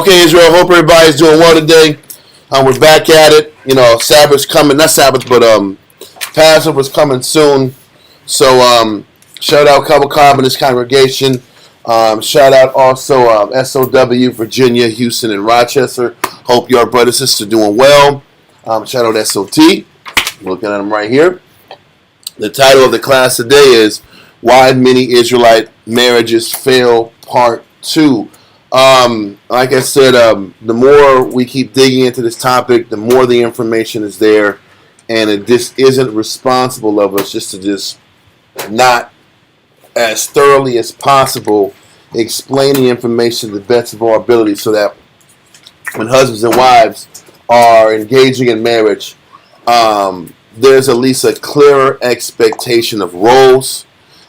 Okay, Israel, hope everybody's doing well today. We're back at it. You know, Sabbath's coming. Not Sabbath, but Passover's coming soon. So shout out Couple Cobb and his congregation. Shout out also SOW, Virginia, Houston, and Rochester. Hope your brothers and sisters are doing well. Shout out SOT. Looking at them right here. The title of the class today is Why Many Israelite Marriages Fail, Part 2. Like I said, the more we keep digging into this topic, the more the information is there, and it just isn't responsible of us just to just not as thoroughly as possible explain the information to the best of our ability, so that when husbands and wives are engaging in marriage, there's at least a clearer expectation of roles,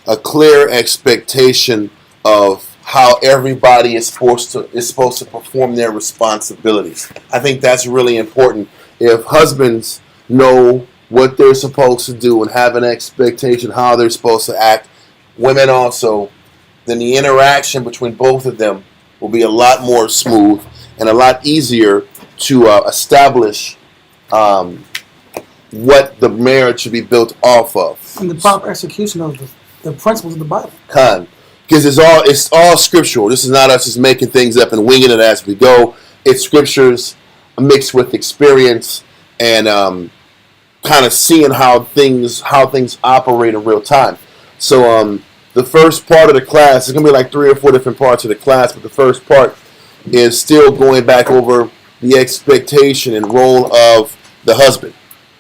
a clear expectation of how everybody is supposed to perform their responsibilities. I think that's really important. If husbands know what they're supposed to do and have an expectation how they're supposed to act, women also, then the interaction between both of them will be a lot more smooth and a lot easier to establish what the marriage should be built off of. And the proper execution of the principles of the Bible. Because it's all scriptural. This is not us just making things up and winging it as we go. It's scriptures mixed with experience and kind of seeing how things operate in real time. So the first part of the class is going to be like 3 or 4 different parts of the class, but the first part is still going back over the expectation and role of the husband.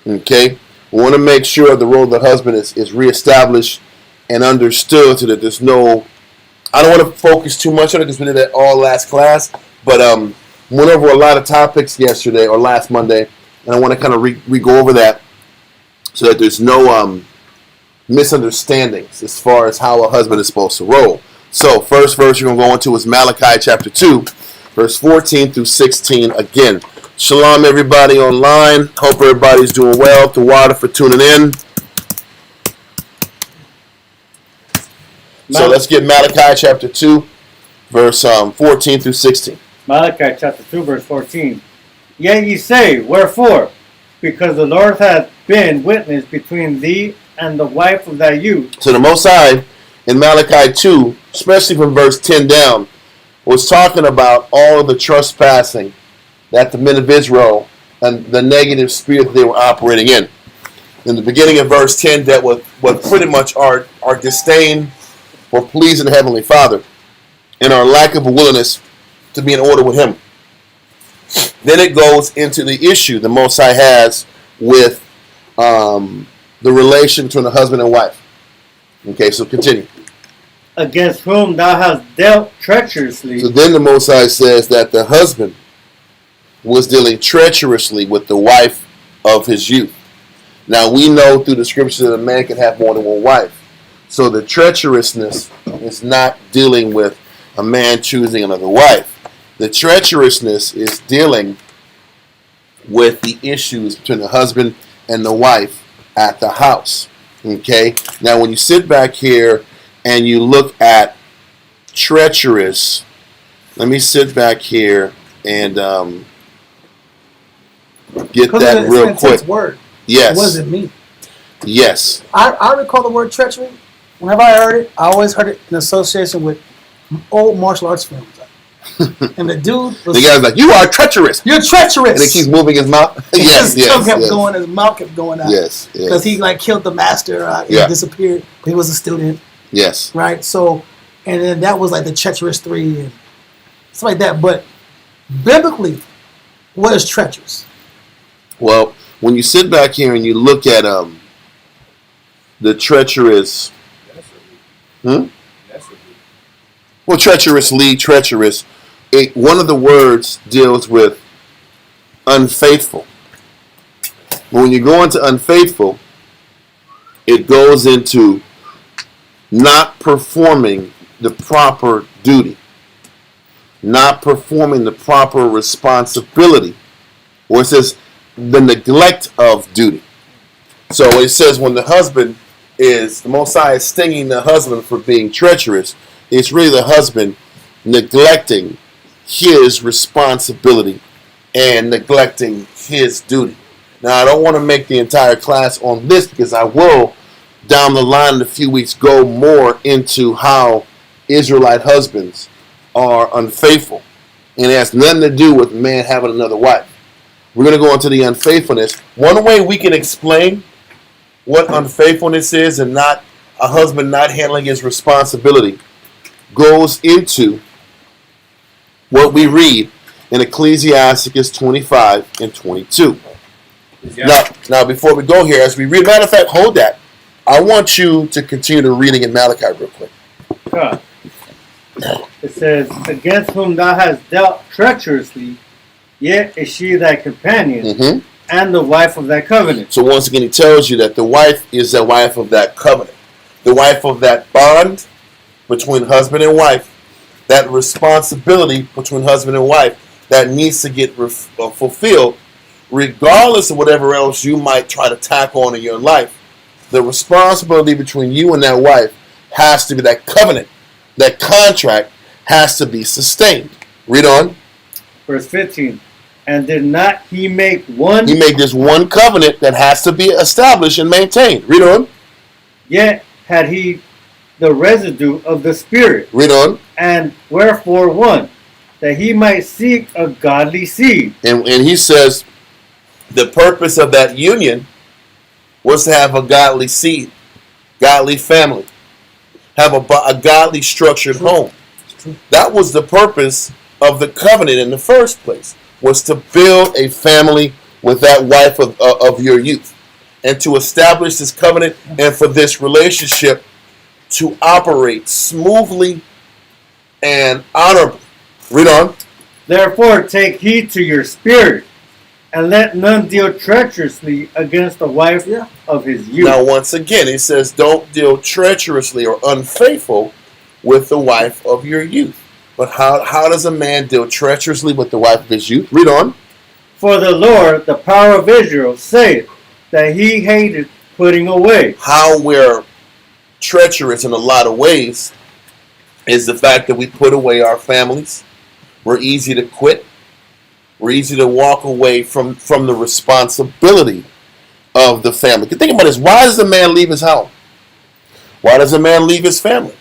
Okay, we want to make sure the role of the husband is reestablished and understood, so that there's no. I don't want to focus too much on it because we did that all last class, but went over a lot of topics yesterday or last Monday, and I want to kind of re-go over that so that there's no misunderstandings as far as how a husband is supposed to roll. So, first verse you're going to go into is Malachi chapter 2, verse 14 through 16 again. Shalom, everybody online. Hope everybody's doing well. To Water for tuning in. So let's get Malachi chapter 2, verse 14 through 16. Malachi chapter 2, verse 14. Yet ye say, wherefore? Because the Lord hath been witness between thee and the wife of thy youth. So the Most High in Malachi 2, especially from verse 10 down, was talking about all of the trespassing that the men of Israel and the negative spirit that they were operating in. In the beginning of verse 10, that was pretty much our disdain for pleasing the Heavenly Father and our lack of a willingness to be in order with Him. Then it goes into the issue the Most High has with the relation between a husband and wife. Okay, so continue. Against whom thou hast dealt treacherously. So then the Most High says that the husband was dealing treacherously with the wife of his youth. Now we know through the scriptures that a man can have more than one wife. So the treacherousness is not dealing with a man choosing another wife. The treacherousness is dealing with the issues between the husband and the wife at the house. Okay? Now when you sit back here and you look at treacherous, let me sit back here and get that real quick. Word. Yes. What does it mean? Yes. I recall the word treachery. Whenever I heard it, I always heard it in association with old martial arts films. And the dude was... The guy's like, you are treacherous. You're treacherous. And he keeps moving his mouth. Yes, his tongue kept going, his mouth kept going out. Yes, because he like killed the master. He disappeared, but he was a student. Yes. Right? So, and then that was like the treacherous 3 and stuff like that. But biblically, what is treacherous? Well, when you sit back here and you look at the treacherous... Well, treacherously, treacherous. One of the words deals with unfaithful. When you go into unfaithful, it goes into not performing the proper duty, not performing the proper responsibility, or it says the neglect of duty. So it says when the husband is, the Most High is stinging the husband for being treacherous, it's really the husband neglecting his responsibility and neglecting his duty. Now, I don't want to make the entire class on this because I will, down the line in a few weeks, go more into how Israelite husbands are unfaithful. And it has nothing to do with man having another wife. We're going to go into the unfaithfulness. One way we can explain what unfaithfulness is and not a husband not handling his responsibility goes into what we read in Ecclesiasticus 25 and 22. Yeah. Now, before we go here, as we read, matter of fact, hold that. I want you to continue to reading in Malachi real quick. God. It says, against whom thou hast dealt treacherously, yet is she thy companion, and the wife of thy covenant. So once again, he tells you that the wife is the wife of that covenant. The wife of that bond between husband and wife. That responsibility between husband and wife that needs to get fulfilled, regardless of whatever else you might try to tack on in your life. The responsibility between you and that wife has to be, that covenant, that contract has to be sustained. Read on. Verse 15. And did not he make one? He made this one covenant that has to be established and maintained. Read on. Yet had he the residue of the Spirit. Read on. And wherefore one, that he might seek a godly seed. And he says the purpose of that union was to have a godly seed, godly family, have a godly structured home. That was the purpose of the covenant in the first place, was to build a family with that wife of your youth, and to establish this covenant and for this relationship to operate smoothly and honorably. Read on. Therefore take heed to your spirit, and let none deal treacherously against the wife of his youth. Now once again, it says don't deal treacherously or unfaithful with the wife of your youth. But how does a man deal treacherously with the wife of his youth? Read on. For the Lord, the power of Israel, saith that he hated putting away. How we're treacherous in a lot of ways is the fact that we put away our families. We're easy to quit. We're easy to walk away from the responsibility of the family. Think about this. Why does a man leave his home? Why does a man leave his family?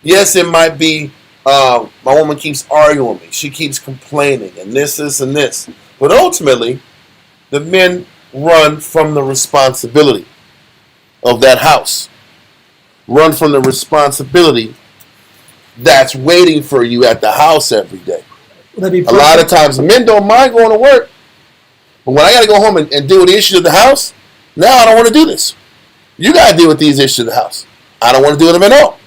Yes, it might be, my woman keeps arguing with me. She keeps complaining and this, and this. But ultimately, the men run from the responsibility of that house. Run from the responsibility that's waiting for you at the house every day. A lot of times men don't mind going to work, but when I got to go home and deal with the issues of the house, now I don't want to do this. You got to deal with these issues of the house. I don't want to do them at all.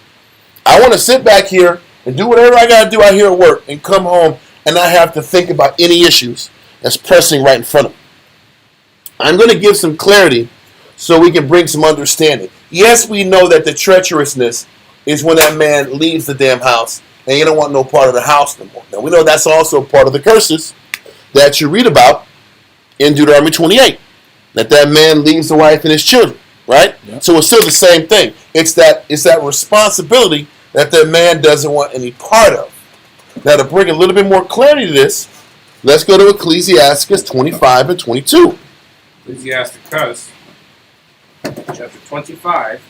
I want to sit back here and do whatever I got to do out here at work and come home and not have to think about any issues that's pressing right in front of me. I'm going to give some clarity so we can bring some understanding. Yes, we know that the treacherousness is when that man leaves the damn house and you don't want no part of the house no more. Now, we know that's also part of the curses that you read about in Deuteronomy 28. That man leaves the wife and his children, right? Yep. So it's still the same thing. It's that responsibility that the man doesn't want any part of. Now, to bring a little bit more clarity to this, let's go to Ecclesiasticus 25 and 22. Ecclesiasticus, chapter 25,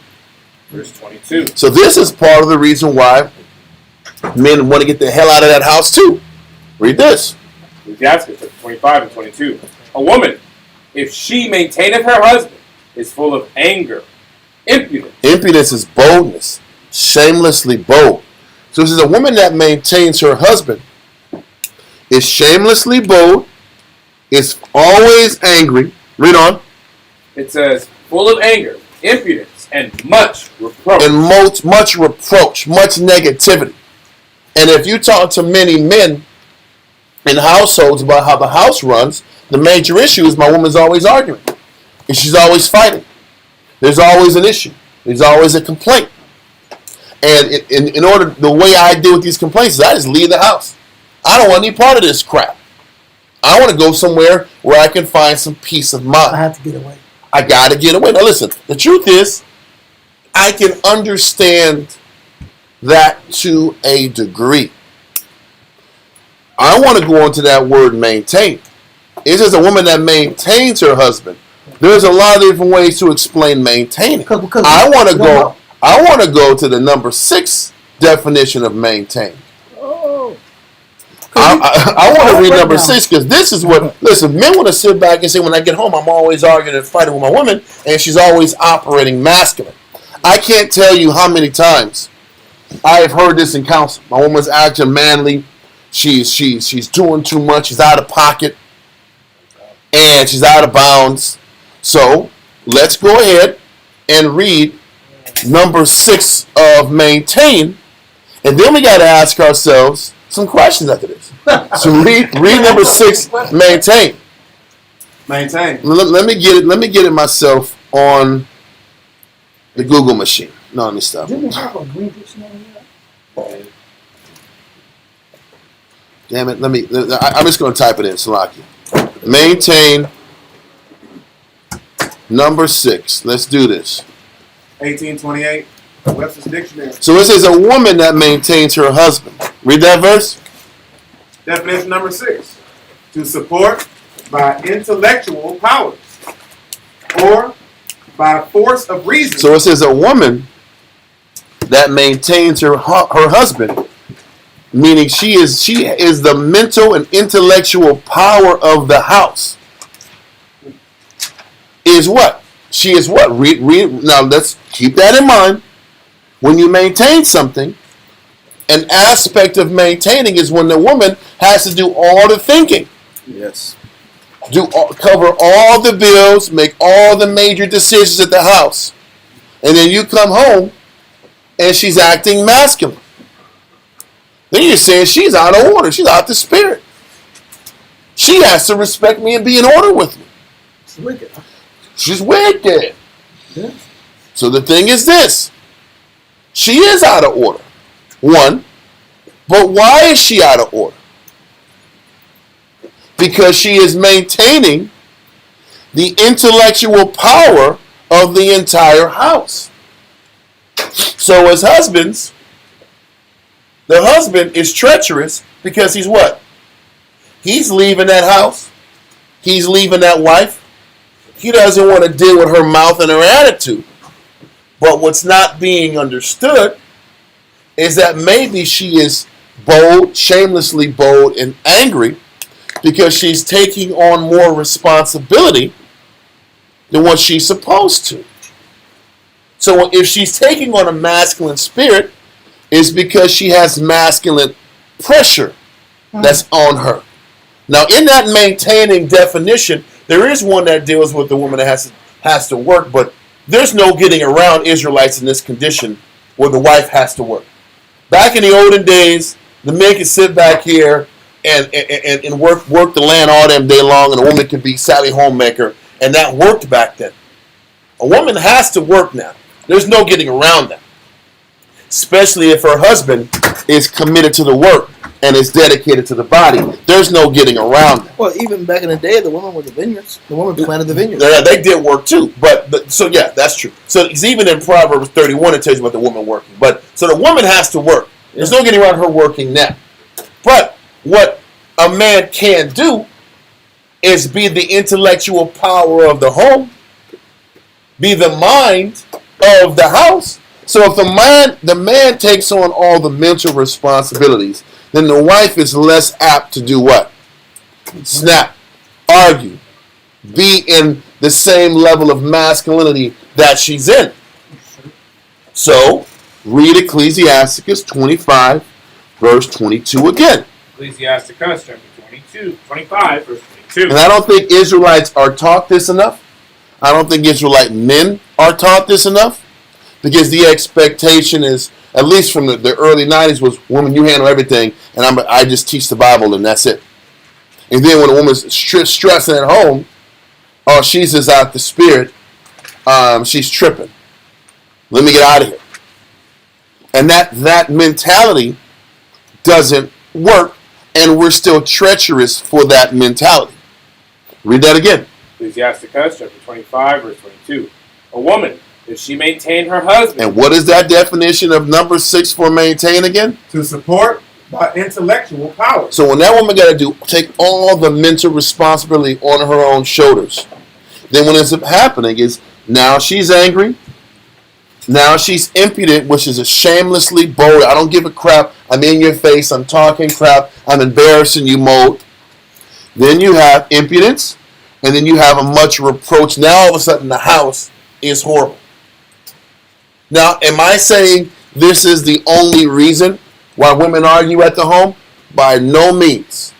verse 22. So this is part of the reason why men want to get the hell out of that house too. Read this. Ecclesiasticus, chapter 25 and 22. A woman, if she maintaineth her husband, is full of anger, impudence. Impudence is boldness, shamelessly bold. So this is a woman that maintains her husband, is shamelessly bold, is always angry. Read on. It says, full of anger, impudence, and much reproach. And much reproach, much negativity. And if you talk to many men in households about how the house runs, the major issue is my woman's always arguing. And she's always fighting. There's always an issue. There's always a complaint. And in order, the way I deal with these complaints is I just leave the house. I don't want any part of this crap. I want to go somewhere where I can find some peace of mind. I have to get away. I got to get away. Now listen, the truth is, I can understand that to a degree. I want to go into that word maintain. It's just a woman that maintains her husband. There's a lot of different ways to explain maintaining. Because I want to go. I want to go to the number 6 definition of maintain. Oh. I want to read number 6 because this is what. Listen, men want to sit back and say, when I get home, I'm always arguing and fighting with my woman, and she's always operating masculine. I can't tell you how many times I have heard this in counsel. My woman's acting manly. She's doing too much. She's out of pocket, and she's out of bounds. So let's go ahead and read number 6 of maintain, and then we got to ask ourselves some questions after this. So read number 6, maintain. Maintain. Let me get it. Let me get it myself on the Google machine. No, let me stop. Didn't they have a green dictionary here? Damn it. I'm just going to type it in. Salaki. Maintain. Number 6. Let's do this. 1828. Webster's Dictionary. So it says a woman that maintains her husband. Read that verse. Definition number 6. To support by intellectual powers or by force of reason. So it says a woman that maintains her husband, meaning she is the mental and intellectual power of the house. Is what? She is what? Read. Now let's keep that in mind. When you maintain something, an aspect of maintaining is when the woman has to do all the thinking. Yes. Cover all the bills, make all the major decisions at the house. And then you come home and she's acting masculine. Then you're saying she's out of order. She's out the spirit. She has to respect me and be in order with me. It's wicked. She's wicked. Yeah. So the thing is this. She is out of order. One. But why is she out of order? Because she is maintaining the intellectual power of the entire house. So as husbands, the husband is treacherous because he's what? He's leaving that house. He's leaving that wife. He doesn't want to deal with her mouth and her attitude. But what's not being understood is that maybe she is bold, shamelessly bold and angry because she's taking on more responsibility than what she's supposed to. So if she's taking on a masculine spirit, it's because she has masculine pressure that's on her. Now, in that maintaining definition, there is one that deals with the woman that has to work, but there's no getting around Israelites in this condition where the wife has to work. Back in the olden days, the men could sit back here and work the land all damn day long, and a woman could be Sally homemaker, and that worked back then. A woman has to work now. There's no getting around that. Especially if her husband is committed to the work and is dedicated to the body. There's no getting around that. Well, even back in the day, the women were the vineyards. The women planted the vineyards. They did work too. So yeah, that's true. So it's even in Proverbs 31, it tells you about the woman working. So the woman has to work. There's no getting around her working now. But what a man can do is be the intellectual power of the home, be the mind of the house. So if the man takes on all the mental responsibilities, then the wife is less apt to do what? Snap, argue, be in the same level of masculinity that she's in. So read Ecclesiasticus 25, verse 22 again. Ecclesiasticus chapter 25, verse 22. And I don't think Israelites are taught this enough. I don't think Israelite men are taught this enough. Because the expectation is, at least from the early 90s, was, woman, you handle everything, and I just teach the Bible, and that's it. And then when a woman's stressing at home, oh, she's just out the spirit, she's tripping. Let me get out of here. And that mentality doesn't work, and we're still treacherous for that mentality. Read that again. Ecclesiasticus chapter 25, verse 22. A woman, if she maintain her husband. And what is that definition of number 6 for maintain again? To support But intellectual power. So when that woman got to take all the mental responsibility on her own shoulders, then what ends up happening is now she's angry. Now she's impudent, which is a shamelessly bold, I don't give a crap, I'm in your face, I'm talking crap, I'm embarrassing you mode. Then you have impudence, and then you have a much reproach. Now all of a sudden the house is horrible. Now, am I saying this is the only reason why women argue at the home? By no means.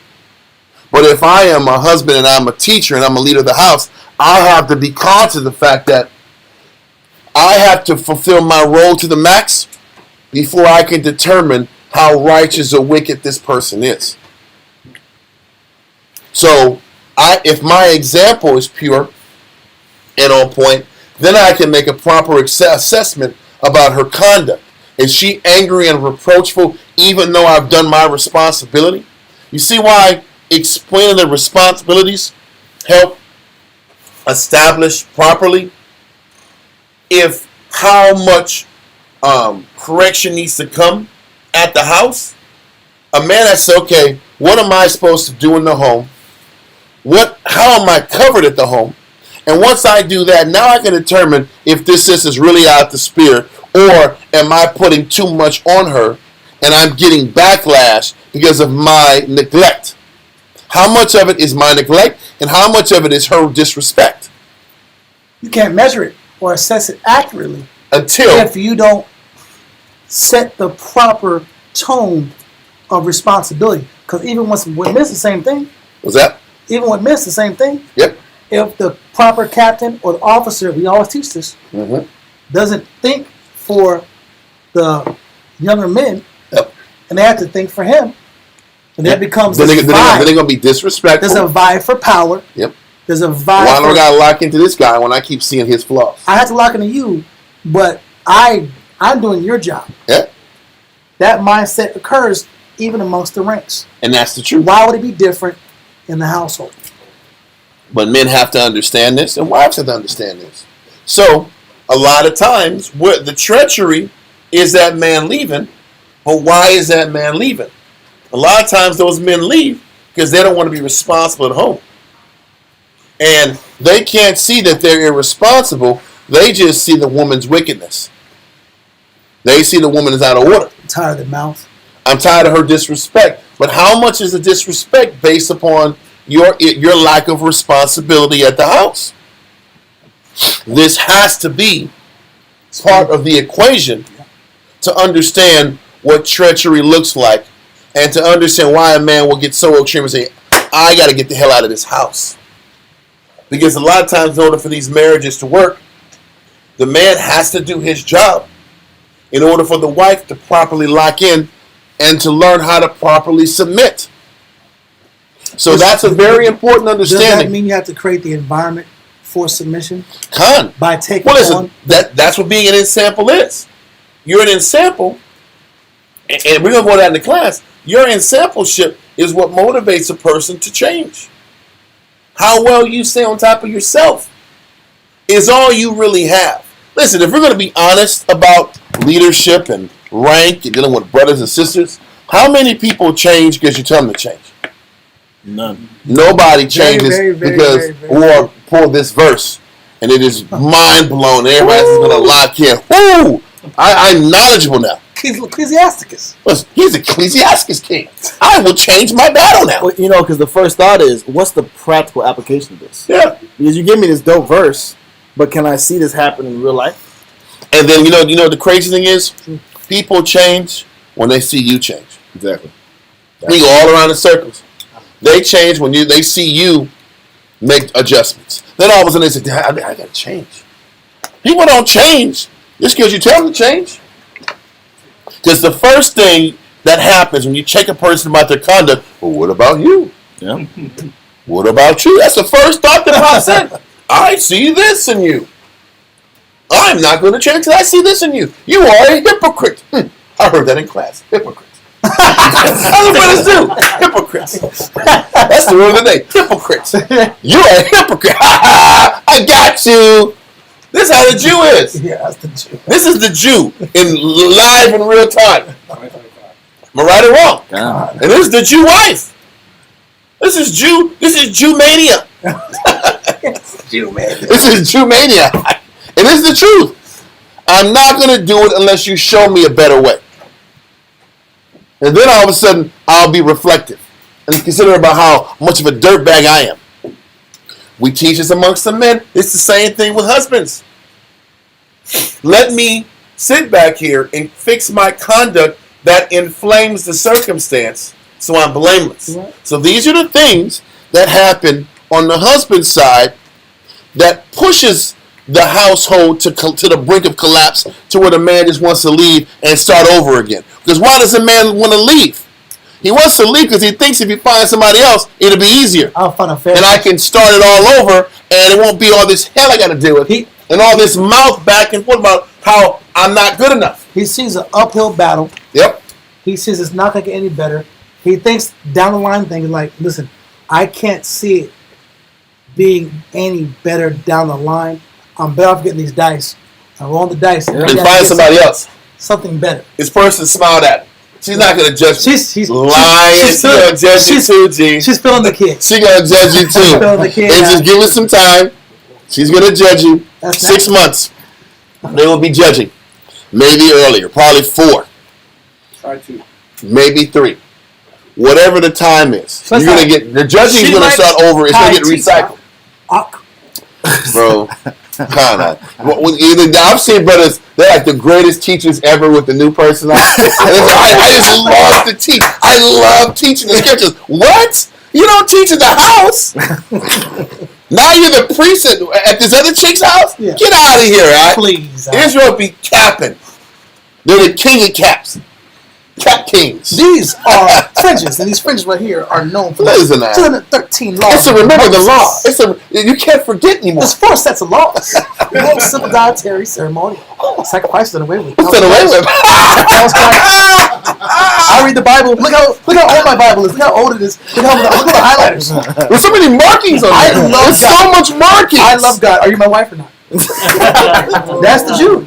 But if I am a husband and I'm a teacher and I'm a leader of the house, I have to be conscious of the fact that I have to fulfill my role to the max before I can determine how righteous or wicked this person is. So, if my example is pure and on point, then I can make a proper assessment about her conduct. Is she angry and reproachful even though I've done my responsibility? You see why explaining the responsibilities help establish properly if how much correction needs to come at the house? A man that says, okay, what am I supposed to do in the home? How am I covered at the home? And once I do that, now I can determine if this is really out the spirit, or am I putting too much on her and I'm getting backlash because of my neglect. How much of it is my neglect and how much of it is her disrespect? You can't measure it or assess it accurately Until if you don't set the proper tone of responsibility. Because even with men, it's the same thing. What's that? Even with men, it's the same thing. Yep. If the proper captain or the officer, we always teach this, doesn't think for the younger men, Yep. and they have to think for him, and that becomes Then this they're vibe. going to be disrespectful. There's a vibe for power. Yep. There's a vibe. Why do I for, got to lock into this guy when I keep seeing his flaws? I have to lock into you, but I'm doing your job. Yeah. That mindset occurs even amongst the ranks. And that's the truth. Why would it be different in the household? But men have to understand this, and wives have to understand this. So, a lot of times, the treachery is that man leaving, but why is that man leaving? A lot of times, those men leave because they don't want to be responsible at home. And they can't see that they're irresponsible. They just see the woman's wickedness. They see the woman is out of order. I'm tired of the mouth. I'm tired of her disrespect. But how much is the disrespect based upon your lack of responsibility at the house? This has to be part of the equation to understand what treachery looks like and to understand why a man will get so extreme and say, I got to get the hell out of this house. Because a lot of times in order for these marriages to work, the man has to do his job in order for the wife to properly lock in and to learn how to properly submit. So that's a very important understanding. Does that mean you have to create the environment for submission? By taking listen, on... that's what being an ensample is. You're an ensample, and we're going to go down to class. Your ensampleship is what motivates a person to change. How well you stay on top of yourself is all you really have. Listen, if we're going to be honest about leadership and rank and dealing with brothers and sisters, how many people change because you tell them to change? None. Nobody changes because or pull this verse and it is mind blown. Everybody's going to lock in. Woo! I'm knowledgeable now. He's Ecclesiasticus. Listen, he's Ecclesiasticus king. I will change my battle now. Well, because the first thought is, what's the practical application of this? Yeah. Because you give me this dope verse, but can I see this happen in real life? And then, you know the crazy thing is, people change when they see you change. Exactly. We go all around in circles. They change when they see you make adjustments. Then all of a sudden they say, I got to change. People don't change just because you tell them to change. Because the first thing that happens when you check a person about their conduct, well, what about you? Yeah. What about you? That's the first thought that pops in. I see this in you. I'm not going to change because I see this in you. You are a hypocrite. I heard that in class. Hypocrite. That's what brothers do. Hypocrites. That's the word of the day. Hypocrites. You're a hypocrite. I got you. This is how the Jew is. Yeah, that's the Jew. This is the Jew in live in real time. Am I right or wrong? God. And this is the Jew wife. This is Jew mania. Jew man. This is Jew mania. And this is the truth. I'm not going to do it unless you show me a better way. And then all of a sudden, I'll be reflective and consider about how much of a dirtbag I am. We teach this amongst the men. It's the same thing with husbands. Let me sit back here and fix my conduct that inflames the circumstance so I'm blameless. Right. So these are the things that happen on the husband's side that pushes the household to the brink of collapse, to where the man just wants to leave and start over again. Because why does a man want to leave? He wants to leave because he thinks if he finds somebody else, it'll be easier. I'll find a fair. And I can start it all over, and it won't be all this hell I got to deal with. And all this mouth back and forth about how I'm not good enough. He sees an uphill battle. Yep. He says it's not going to get any better. He thinks down the line, thinking like, listen, I can't see it being any better down the line. I'm better off getting these dice. I'm rolling the dice And find somebody else. Something better. This person smiled at me. She's not going to judge me. She's lying. She's going to judge you too, G. She's feeling the kid. She's going to judge you too. She's feeling the kid. And just give us some time. She's going to judge you. That's 6 months. They will be judging. Maybe earlier. Probably 4. Try to. Maybe 3. Whatever the time is. So You're going to get, the judging is going to start over. It's going to get recycled. Bro, kind of. I've seen brothers, they're like the greatest teachers ever with the new person on. I just love to teach. I love teaching the scriptures. What? You don't teach at the house? Now you're the priest at this other chick's house? Yeah. Get out of here, all right? Please. Israel be capping. They're the king of caps. Cap kings. These are fringes, and these fringes right here are known for Listen, 213 laws. It's a remember the law. You can't forget anymore. There's 4 sets of laws. One simple dietary ceremony. Sacrifices done away with. What's that away with? I read the Bible. Look how old my Bible is. Look how old it is. Look at the highlighters. There's so many markings on I there. love There's so much markings. I love God. Are you my wife or not? That's the Jew.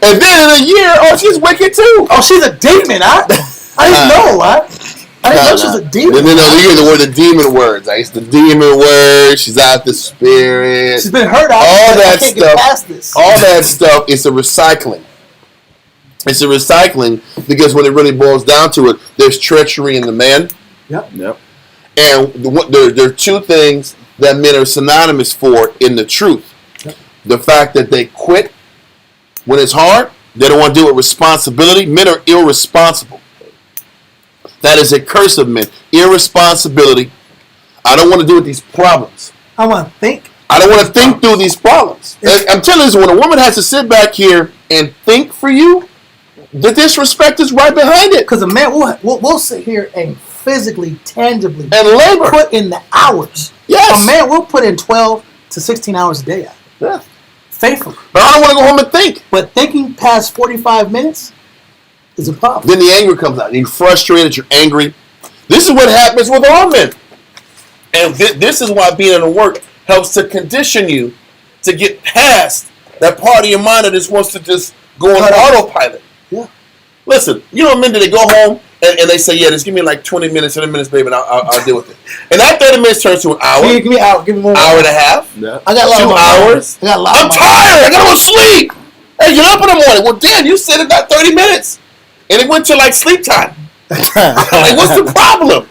And then in a year, oh, she's wicked too. Oh, she's a demon. I didn't know. I didn't know she was a demon. No, you hear the word, the demon words. It's the demon words. She's out the spirit. She's been hurt out. All that I can't stuff. get past this. All that stuff is a recycling. It's a recycling because when it really boils down to it, there's treachery in the man. Yep. And there are 2 things that men are synonymous for in the truth. Yep. The fact that they quit when it's hard. They don't want to do it with responsibility. Men are irresponsible. That is a curse of men. Irresponsibility. I don't want to deal with these problems. I want to think. I don't want to think through these problems. I'm telling you, when a woman has to sit back here and think for you, the disrespect is right behind it. Because a man will sit here and physically, tangibly, And labor. put in the hours. Yes. A man will put in 12 to 16 hours a day. Yeah. Faithfully. But I don't want to go home and think. But thinking past 45 minutes is a problem. Then the anger comes out. You're frustrated. You're angry. This is what happens with all men. And this is why being in the work helps to condition you to get past that part of your mind that just wants to just go on autopilot. Yeah. Listen, you know men that they go home and they say, yeah, just give me like 20 minutes, 30 minutes, baby, and I'll deal with it. And that 30 minutes turns to an hour, Give me an hour. Give me more. hour and a half, Yeah. I got a lot 2 of hours. I got a lot I'm of tired. I gotta go to sleep. Hey, get up in the morning. Well, damn, you said it got 30 minutes. And it went to like sleep time. Like, what's the problem?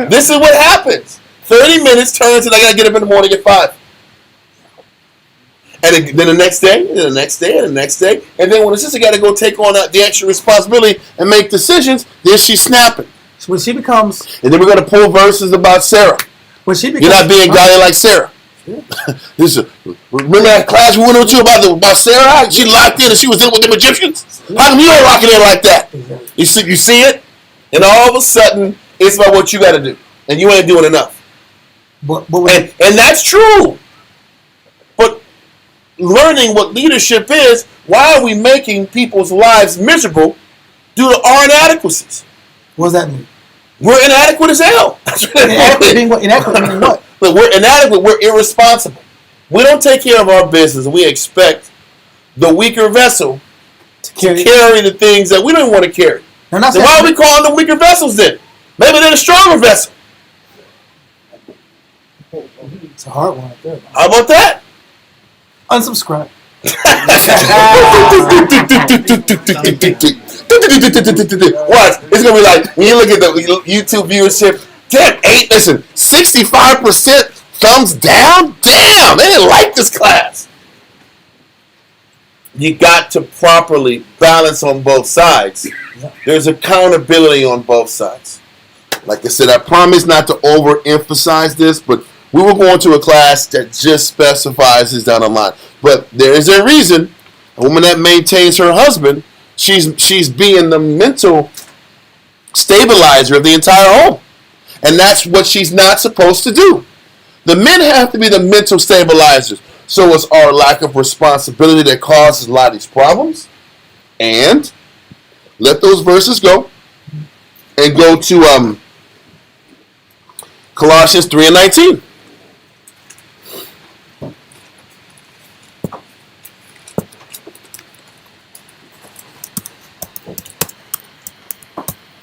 This is what happens. 30 minutes turns and I gotta get up in the morning at 5. And then the next day, and the next day, and the next day. And then when the sister gotta go take on the extra responsibility and make decisions, then she's snapping. So when she becomes, And then we're gonna pull verses about Sarah. You're not being godly like Sarah. Remember that class we went into about Sarah? She locked in and she was in with them Egyptians. How come you don't lock it in like that? You see it, and all of a sudden it's about what you got to do, and you ain't doing enough. And that's true. But learning what leadership is, why are we making people's lives miserable due to our inadequacies? What does that mean? We're inadequate as hell. Inadequate meaning what? Inadequate meaning what? Look, we're inadequate. We're irresponsible. We don't take care of our business. We expect the weaker vessel to carry the things that we don't want to carry. They're not Then why are we calling them weaker vessels then? Maybe they're the stronger vessel. It's a hard one right there. Man. How about that? Unsubscribe. Watch. It's gonna be like when you look at the YouTube viewership. Damn, 65% thumbs down. Damn, they didn't like this class. You got to properly balance on both sides. There's accountability on both sides. Like I said, I promise not to overemphasize this, but we were going to a class that just specifies this down the line. But there is a reason. A woman that maintains her husband, she's being the mental stabilizer of the entire home. And that's what she's not supposed to do. The men have to be the mental stabilizers. So it's our lack of responsibility that causes a lot of these problems. And let those verses go. And go to Colossians 3:19.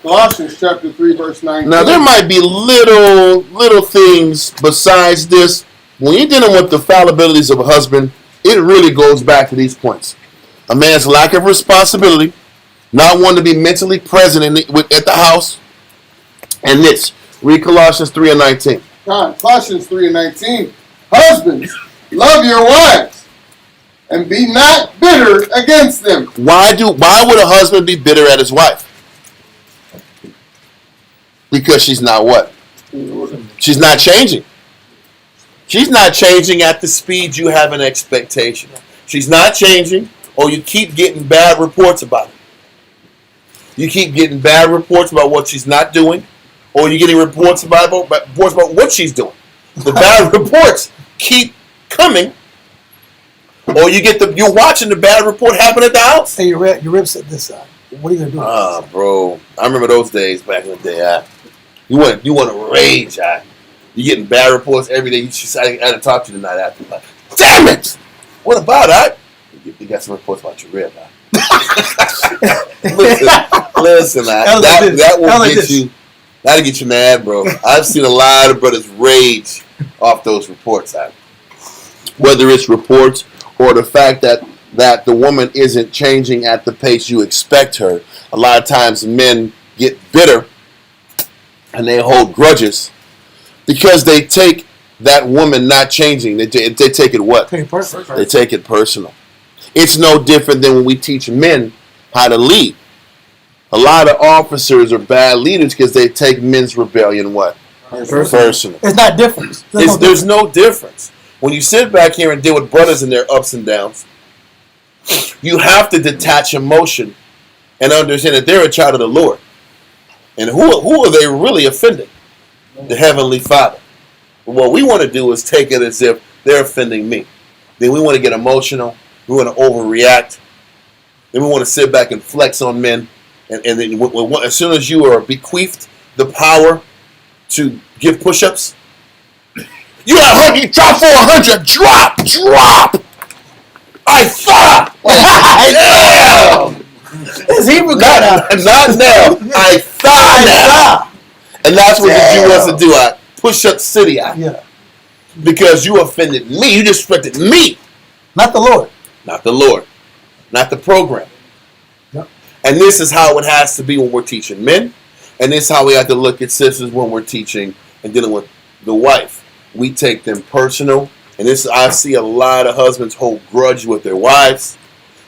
Colossians chapter 3, verse 19. Now there might be little things besides this. When you're dealing with the fallibilities of a husband, it really goes back to these points. A man's lack of responsibility, not wanting to be mentally present at the house, and this. Read Colossians 3:19. Colossians 3:19. Husbands, love your wives, and be not bitter against them. Why would a husband be bitter at his wife? Because she's not what? She's not changing. She's not changing at the speed you have an expectation. She's not changing, or you keep getting bad reports about it. You keep getting bad reports about what she's not doing, or you're getting reports about what she's doing. The bad reports keep coming, or you're watching the bad report happen at the house. Hey, your ribs said this. What are you gonna do? Ah, bro, I remember those days back in the day. You want to rage. You're getting bad reports every day. I had to talk to you tonight after. Like, damn it! What about that? You got some reports about your rib. Listen, that will get you. That'll get you mad, bro. I've seen a lot of brothers rage off those reports. Whether it's reports or the fact that the woman isn't changing at the pace you expect her. A lot of times men get bitter and they hold grudges because they take that woman not changing. They take it what? They take it personal. It's no different than when we teach men how to lead. A lot of officers are bad leaders because they take men's rebellion what? Personal. It's not different. There's no difference. When you sit back here and deal with brothers and their ups and downs, you have to detach emotion and understand that they're a child of the Lord. And who are they really offending? The Heavenly Father. What we want to do is take it as if they're offending me. Then we want to get emotional. We want to overreact. Then we want to sit back and flex on men. And then as soon as you are bequeathed the power to give push-ups, you got 100, drop for 100, drop. I thought. Damn. His Hebrew got out. Not now. I thought now. And that's what the Jew wants to do. I push up city. Yeah. Because you offended me. You disrespected me. Not the Lord. Not the Lord. Not the program. Yep. And this is how it has to be when we're teaching men. And this is how we have to look at sisters when we're teaching and dealing with the wife. We take them personal. And this, I see a lot of husbands hold grudge with their wives.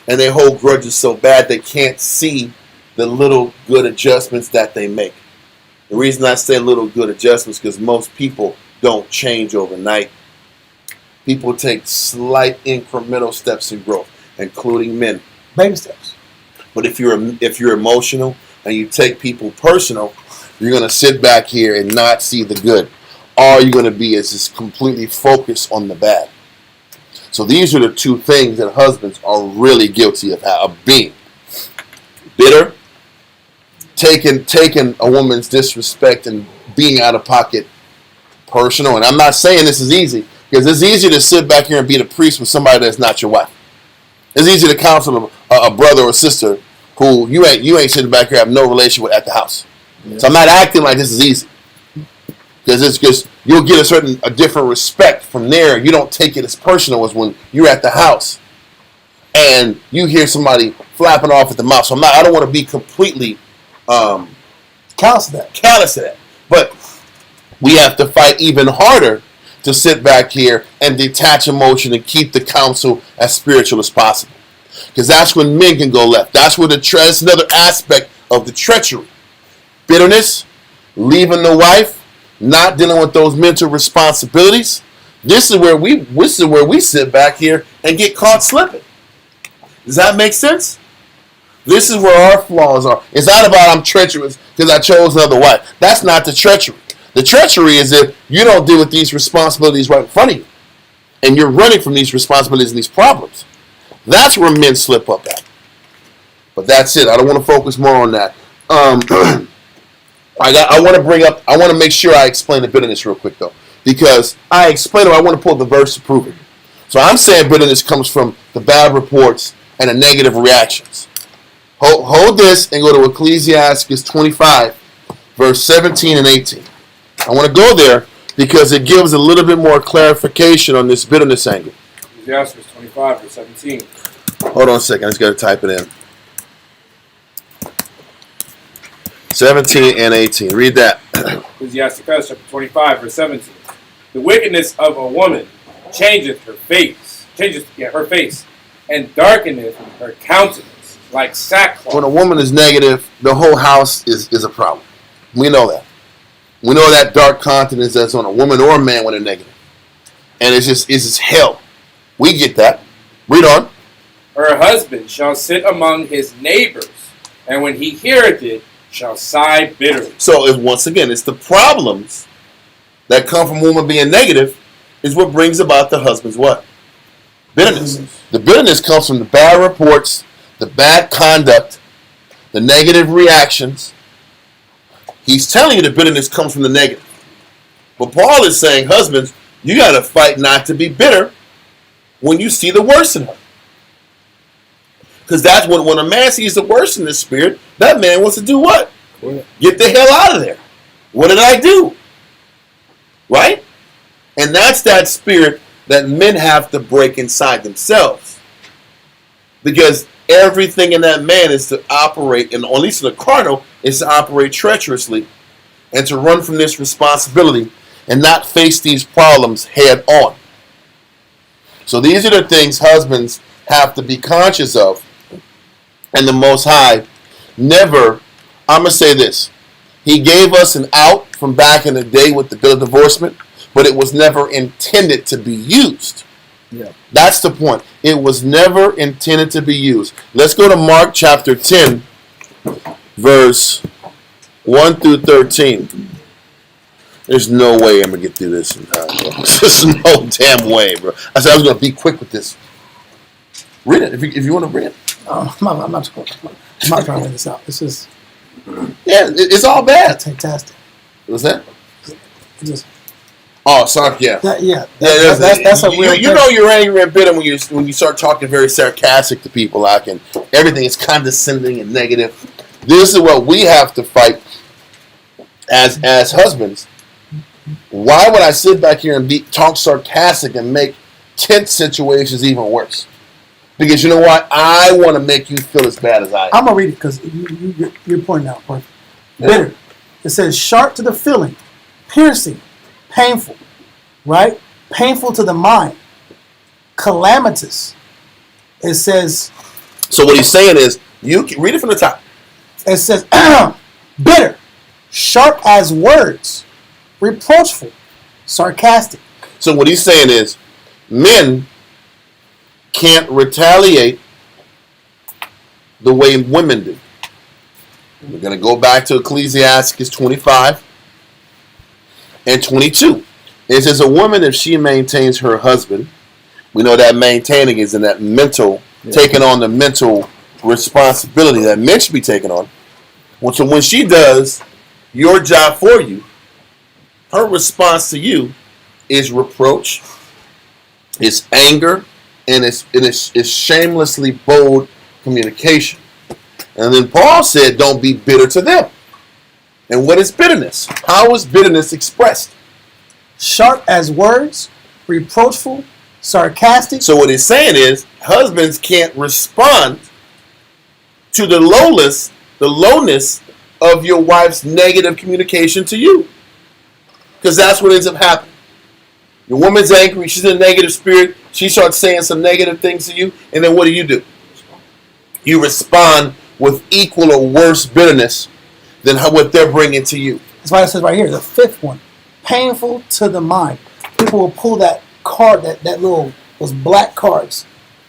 And they hold grudges so bad they can't see the little good adjustments that they make. The reason I say little good adjustments is because most people don't change overnight. People take slight incremental steps in growth, including men. Baby steps. But if you're emotional and you take people personal, you're going to sit back here and not see the good. All you're going to be is just completely focused on the bad. So these are the two things that husbands are really guilty of being. Bitter, taking a woman's disrespect and being out of pocket personal. And I'm not saying this is easy, because it's easy to sit back here and be the priest with somebody that's not your wife. It's easy to counsel a brother or sister who you ain't sitting back here have no relation with at the house. Yeah. So I'm not acting like this is easy, because it's just you'll get a different respect from there. You don't take it as personal as when you're at the house and you hear somebody flapping off at the mouth. So I don't want to be completely Callous to that. callous to that, but we have to fight even harder to sit back here and detach emotion and keep the counsel as spiritual as possible. Because that's when men can go left. That's where that's another aspect of the treachery. Bitterness, leaving the wife, not dealing with those mental responsibilities. This is where we sit back here and get caught slipping. Does that make sense? This is where our flaws are. It's not about I'm treacherous because I chose another wife. That's not the treachery. The treachery is if you don't deal with these responsibilities right in front of you, and you're running from these responsibilities and these problems. That's where men slip up at. But that's it. I don't want to focus more on that. I want to make sure I explain the bitterness real quick though, because I explain it. I want to pull the verse to prove it. So I'm saying bitterness comes from the bad reports and the negative reactions. Hold this and go to Ecclesiastes 25, verse 17 and 18. I want to go there because it gives a little bit more clarification on this bitterness angle. Ecclesiastes 25, verse 17. Hold on a second. I just got to type it in. 17 and 18. Read that. Ecclesiastes chapter 25, verse 17. The wickedness of a woman changeth her face, and darkeneth her countenance like sackcloth. When a woman is negative, the whole house is a problem. We know that. We know that dark countenance that's on a woman or a man when they're negative. And it's just hell. We get that. Read on. Her husband shall sit among his neighbors, and when he heareth it, shall sigh bitterly. So once again, it's the problems that come from women being negative is what brings about the husband's what? Bitterness. The bitterness comes from the bad reports, the bad conduct, the negative reactions. He's telling you the bitterness comes from the negative. But Paul is saying, husbands, you got to fight not to be bitter when you see the worst in her. Because that's when a man sees the worst in the spirit, that man wants to do what? Get the hell out of there. What did I do? Right? And that's that spirit that men have to break inside themselves. Because everything in that man is to operate, and at least in the carnal, is to operate treacherously and to run from this responsibility and not face these problems head on. So these are the things husbands have to be conscious of. And the Most High never, I'm going to say this, He gave us an out from back in the day with the bill of divorcement, but it was never intended to be used. Yeah. That's the point. It was never intended to be used. Let's go to Mark chapter 10, verse 1 through 13. There's no way I'm going to get through this in time, bro. There's no damn way, bro. I said I was going to be quick with this. Read it if you want to read it. I'm not trying to read this out. This is it's all bad. fantastic. What's that? It just Oh, sorry, yeah. That's a real. You know you're angry and bitter when you start talking very sarcastic to people, like, and everything is condescending and negative. This is what we have to fight as husbands. Why would I sit back here and talk sarcastic and make tense situations even worse? Because you know what? I want to make you feel as bad as I am. I'm gonna read it because you're pointing out perfect. Bitter. It says sharp to the feeling, piercing, painful, right? Painful to the mind, calamitous. It says. So what he's saying is, you can read it from the top. It says bitter, sharp as words, reproachful, sarcastic. So what he's saying is, men can't retaliate the way women do. We're going to go back to Ecclesiastes 25 and 22. It says, a woman, if she maintains her husband, we know that maintaining is in that mental, taking on the mental responsibility that men should be taking on. Well, so when she does your job for you, her response to you is reproach, is anger, and it's shamelessly bold communication. And then Paul said, don't be bitter to them. And what is bitterness? How is bitterness expressed? Sharp as words, reproachful, sarcastic. So what he's saying is, husbands can't respond to the lowness of your wife's negative communication to you. Because that's what ends up happening. Your woman's angry, she's in a negative spirit, she starts saying some negative things to you, and then what do? You respond with equal or worse bitterness than what they're bringing to you. That's why it says right here, the fifth one, painful to the mind. People will pull that card, those black cards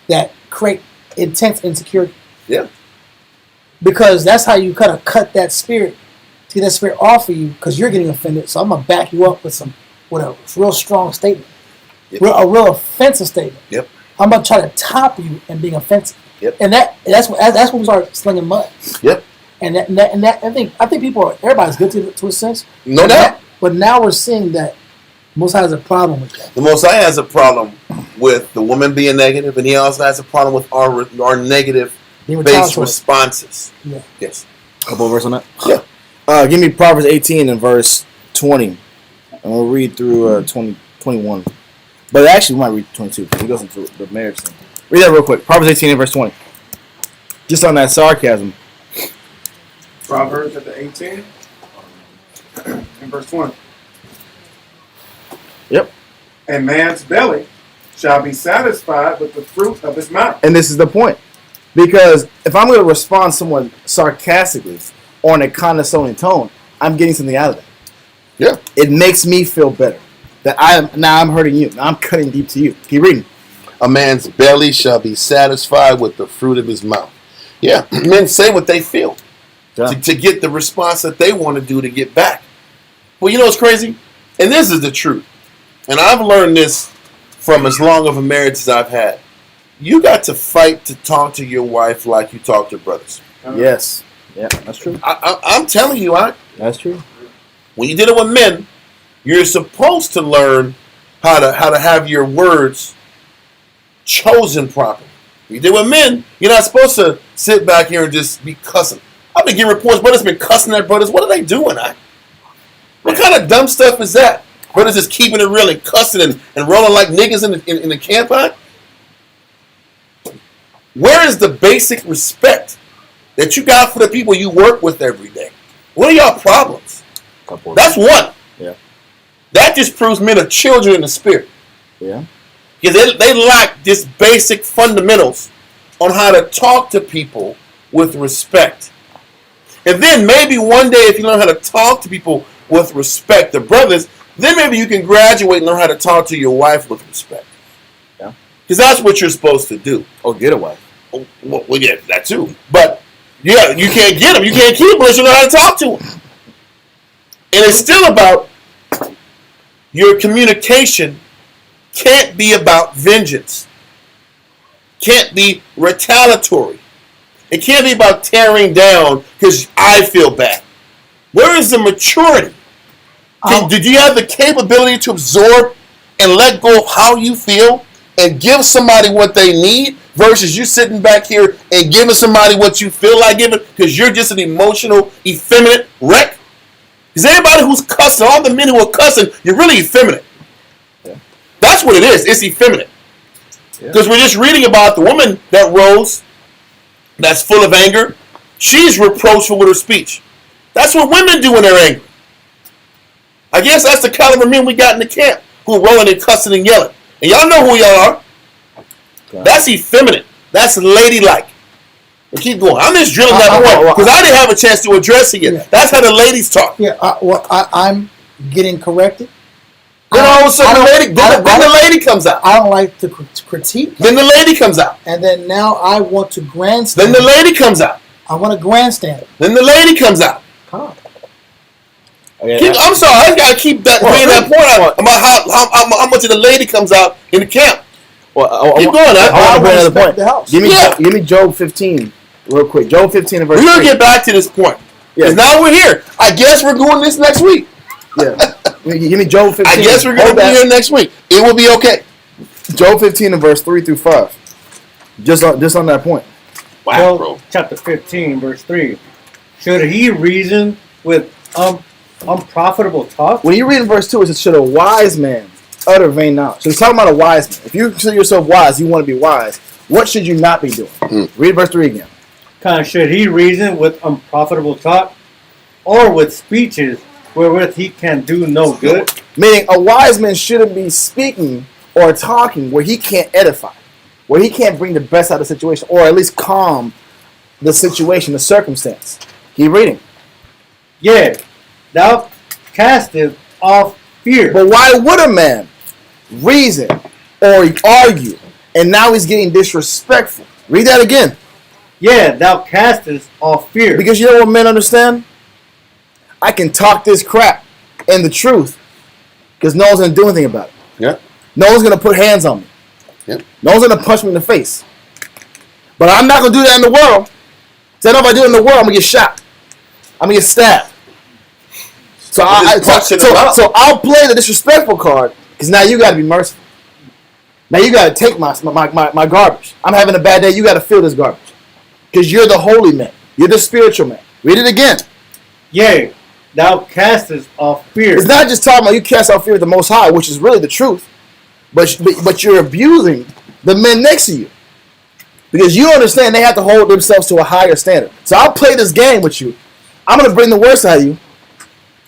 that create intense insecurity. Yeah. Because that's how you kind of cut that spirit, to get that spirit off of you, because you're getting offended. So I'm going to back you up with a real strong statement. Yep. A real offensive statement. Yep. I'm going to try to top you and being offensive. Yep. And that's when we start slinging mud. Yep. And I think everybody's good to a sense. No doubt. But now we're seeing that Most High has a problem with that. The Most High has a problem with the woman being negative, and he also has a problem with our negative-based responses. Yeah. Yes. Couple of verses on that? Yeah. Give me Proverbs 18 and verse 20. And we'll read through 21. But actually, we might read 22. He goes into the marriage thing. Read that real quick. Proverbs 18 and verse 20. Just on that sarcasm. Proverbs chapter 18 and verse 20. Yep. A man's belly shall be satisfied with the fruit of his mouth. And this is the point. Because if I'm going to respond to someone sarcastically or in a condescending tone, I'm getting something out of that. Yeah. It makes me feel better. That I'm hurting you. Now I'm cutting deep to you. Keep reading. A man's belly shall be satisfied with the fruit of his mouth. Yeah. Men say what they feel to get the response that they want to do to get back. Well, you know what's crazy? And this is the truth. And I've learned this from as long of a marriage as I've had. You got to fight to talk to your wife like you talk to brothers. Yes. Yeah, that's true. I'm telling you, That's true. when you deal with men, you're supposed to learn how to have your words chosen properly. You deal with men, you're not supposed to sit back here and just be cussing. I've been getting reports, brothers been cussing at brothers. What are they doing? What kind of dumb stuff is that? Brothers just keeping it real and cussing and rolling like niggas in the camp. Where is the basic respect that you got for the people you work with every day? What are y'all problems? That's one. Yeah. That just proves men are children in the spirit. Yeah. Because they lack just basic fundamentals on how to talk to people with respect. And then maybe one day if you learn how to talk to people with respect, the brothers, then maybe you can graduate and learn how to talk to your wife with respect. Yeah. Because that's what you're supposed to do. Oh, get a wife. Well, yeah, that too. But, yeah, you can't get them. You can't keep them unless you know how to talk to them. And it's still about your communication can't be about vengeance. Can't be retaliatory. It can't be about tearing down because I feel bad. Where is the maturity? Did you have the capability to absorb and let go of how you feel and give somebody what they need versus you sitting back here and giving somebody what you feel like giving because you're just an emotional, effeminate wreck? Because everybody who's cussing, all the men who are cussing, you're really effeminate. Yeah. That's what it is. It's effeminate. Because we're just reading about the woman that rose, that's full of anger. She's reproachful with her speech. That's what women do when they're angry. I guess that's the caliber of men we got in the camp who are rolling and cussing and yelling. And y'all know who y'all are. Okay. That's effeminate. That's ladylike. And keep going. I'm just drilling that point because I didn't have a chance to address it yet. Yeah. That's how the ladies talk. Yeah, I'm getting corrected. Then all of a sudden the lady comes out. I don't like to critique. Then the lady comes out. And then now I want to grandstand. Then the lady comes out. I want to grandstand. Then the lady comes out. Calm. I'm sorry, I gotta keep that bringing that point out about how much of the lady comes out in the camp. Well, Keep going. I want to bring another point. The house. Give me Job 15 real quick. Job 15 and verse We're gonna 3. get back to this point. Yeah. Because now we're here. I guess we're doing this next week. Yeah. Give me Job 15. I guess we're gonna be here next week. It will be okay. Job 15 and verse 3 through 5. Just on that point. Wow, Job bro. chapter 15, verse 3. Should he reason with unprofitable talk? When you read in verse 2, it says, should a wise man utter vain knowledge? So it's talking about a wise man. If you consider yourself wise, you want to be wise, what should you not be doing? Read verse 3 again. Should he reason with unprofitable talk, or with speeches wherewith he can do no good? Meaning, a wise man shouldn't be speaking or talking where he can't edify, where he can't bring the best out of the situation, or at least calm the situation, the circumstance. Keep reading. Yea, thou castest off fear. But why would a man reason or argue, and now he's getting disrespectful? Read that again. Yea, thou castest off fear. Because you know what men understand? I can talk this crap and the truth because no one's going to do anything about it. Yeah. No one's going to put hands on me. Yeah. No one's going to punch me in the face. But I'm not going to do that in the world. Because I know if I do it in the world, I'm going to get shot. I'm going to get stabbed. So I'll play the disrespectful card because now you got to be merciful. Now you got to take my garbage. I'm having a bad day. You got to feel this garbage. Because you're the holy man. You're the spiritual man. Read it again. Yea, thou castest off fear. It's not just talking about you cast off fear of the Most High, which is really the truth. But you're abusing the men next to you. Because you understand they have to hold themselves to a higher standard. So I'll play this game with you. I'm going to bring the worst out of you.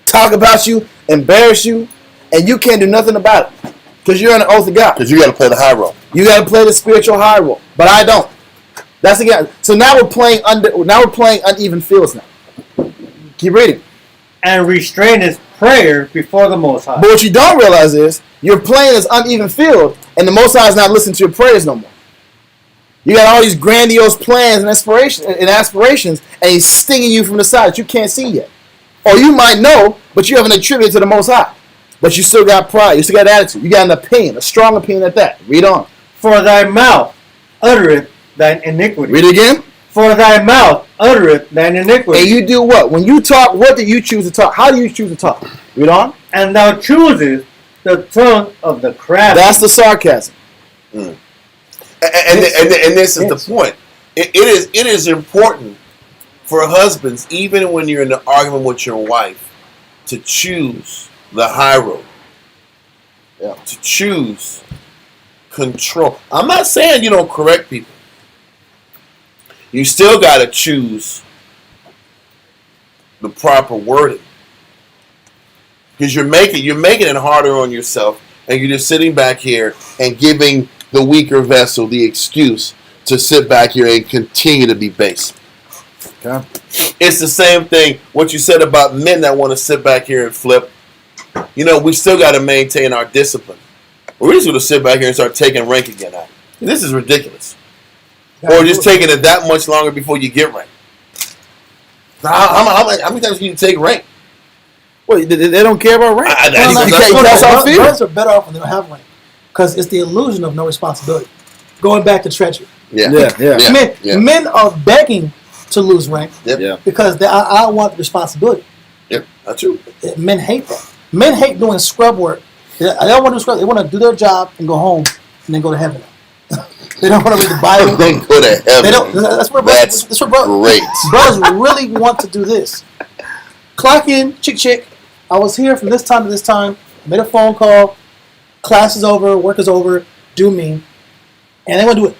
Talk about you. Embarrass you. And you can't do nothing about it. Because you're on an oath of God. Because you got to play the high role. You got to play the spiritual high role. But I don't. That's again. So now we're playing uneven fields now. Keep reading. And restrain his prayer before the Most High. But what you don't realize is you're playing this uneven field, and the Most High is not listening to your prayers no more. You got all these grandiose plans and aspirations, and he's stinging you from the side that you can't see yet. Or you might know, but you haven't attributed to the Most High. But you still got pride. You still got attitude. You got an opinion, a strong opinion at that. Read on. For thy mouth uttereth thine iniquity. Read it again. For thy mouth uttereth thine iniquity. And you do what? When you talk, what do you choose to talk? How do you choose to talk? Read on. And thou choosest the tongue of the crafty. That's the sarcasm. And this is the point. It is important for husbands, even when you're in an argument with your wife, to choose the high road. Yeah. To choose control. I'm not saying you don't correct people. You still got to choose the proper wording. Because you're making it harder on yourself, and you're just sitting back here and giving the weaker vessel the excuse to sit back here and continue to be base. Okay. It's the same thing, what you said about men that want to sit back here and flip. You know, we still got to maintain our discipline. We're just going to sit back here and start taking rank again. This is ridiculous. Or just taking it that much longer before you get rank. How many times can you take rank? Well, they don't care about rank. Brothers are better off when they don't have rank. Because it's the illusion of no responsibility. Going back to treachery. Yeah. Men are begging to lose rank because I want responsibility. Yep, that's true. Men hate that. Men hate doing scrub work. They don't want to do scrub. They want to do their job and go home and then go to heaven. They don't want to read the Bible. Then go to heaven. They don't. That's where great. Brothers really want to do this. Clock in, chick. I was here from this time to this time. I made a phone call. Class is over. Work is over. Do me. And they want to do it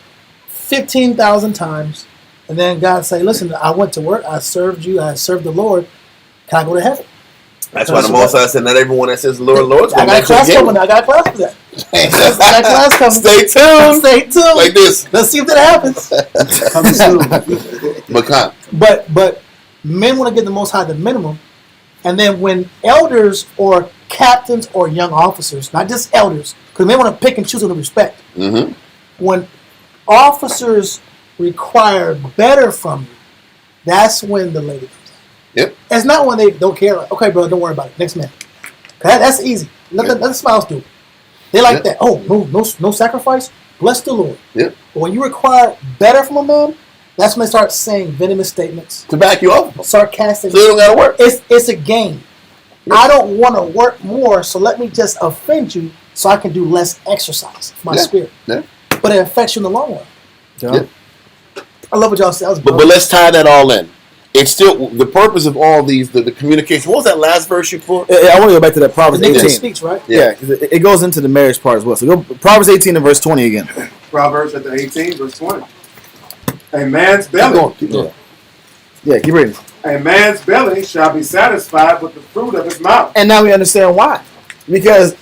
15,000 times. And then God say, listen, I went to work. I served you. I served the Lord. Can I go to heaven? That's why the Most High said, not everyone that says Lord, Lord, I got class coming. I got class for that. I got class coming. Stay tuned. Stay tuned. Like this. Let's see if that happens. Coming soon. But men want to give the Most High the minimum. And then when elders or captains or young officers, not just elders, because men want to pick and choose with the respect. Mm-hmm. When officers require better from you, that's when the lady comes out. Yep. It's not when they don't care. Like, okay, bro, don't worry about it. Next man. That's easy. Let the spouse do it. They like that. Oh, no sacrifice. Bless the Lord. Yep. But when you require better from a man, that's when they start saying venomous statements. To back you up. Sarcastic. So they don't got to work. It's a game. Yep. I don't want to work more, so let me just offend you so I can do less exercise for my spirit. Yeah. But it affects you in the long run. Yeah. I love what y'all say. But let's tie that all in. It's still the purpose of all these, the communication. What was that last verse you pulled? I want to go back to that Proverbs the 18. speech, right? Yeah, because it goes into the marriage part as well. So go Proverbs 18 and verse 20 again. Proverbs chapter 18, verse 20. A man's belly. Keep going. Yeah, keep reading. A man's belly shall be satisfied with the fruit of his mouth. And now we understand why. Because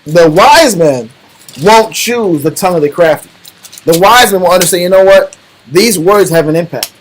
the wise man won't choose the tongue of the crafty. The wise man will understand, you know what? These words have an impact.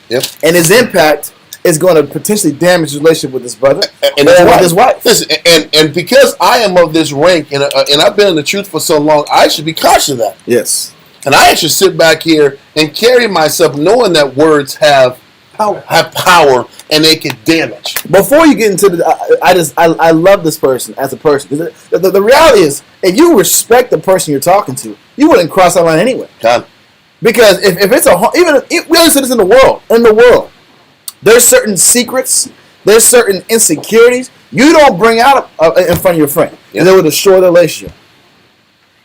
Yep. And his impact is going to potentially damage his relationship with his brother and with his wife. Listen, and because I am of this rank and I've been in the truth for so long, I should be cautious of that. Yes. And I should sit back here and carry myself knowing that words have power and they can damage. Before you get into I love this person as a person. The reality is, if you respect the person you're talking to, you wouldn't cross that line anyway. God. Because if it's we understand this in the world, there's certain secrets, there's certain insecurities you don't bring out in front of your friend, and they will destroy the relationship.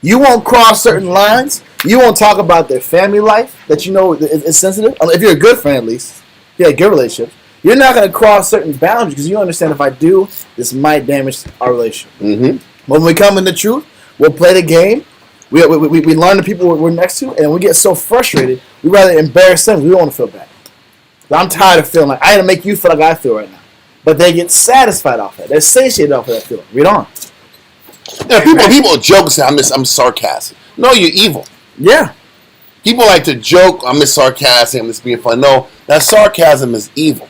You won't cross certain lines. You won't talk about their family life that you know is sensitive. If you're a good friend, at least, if you have a good relationship, you're not going to cross certain boundaries because you understand if I do, this might damage our relationship. Mm-hmm. When we come in the truth, we'll play the game. We learn the people we're next to, and we get so frustrated, we rather embarrass them. We don't want to feel bad. I'm tired of feeling like I got to make you feel like I feel right now. But they get satisfied off that. They're satiated off of that feeling. Read on. Yeah, people joke and say I'm sarcastic. No, you're evil. Yeah. People like to joke, I'm just sarcastic, I'm just being funny. No, that sarcasm is evil.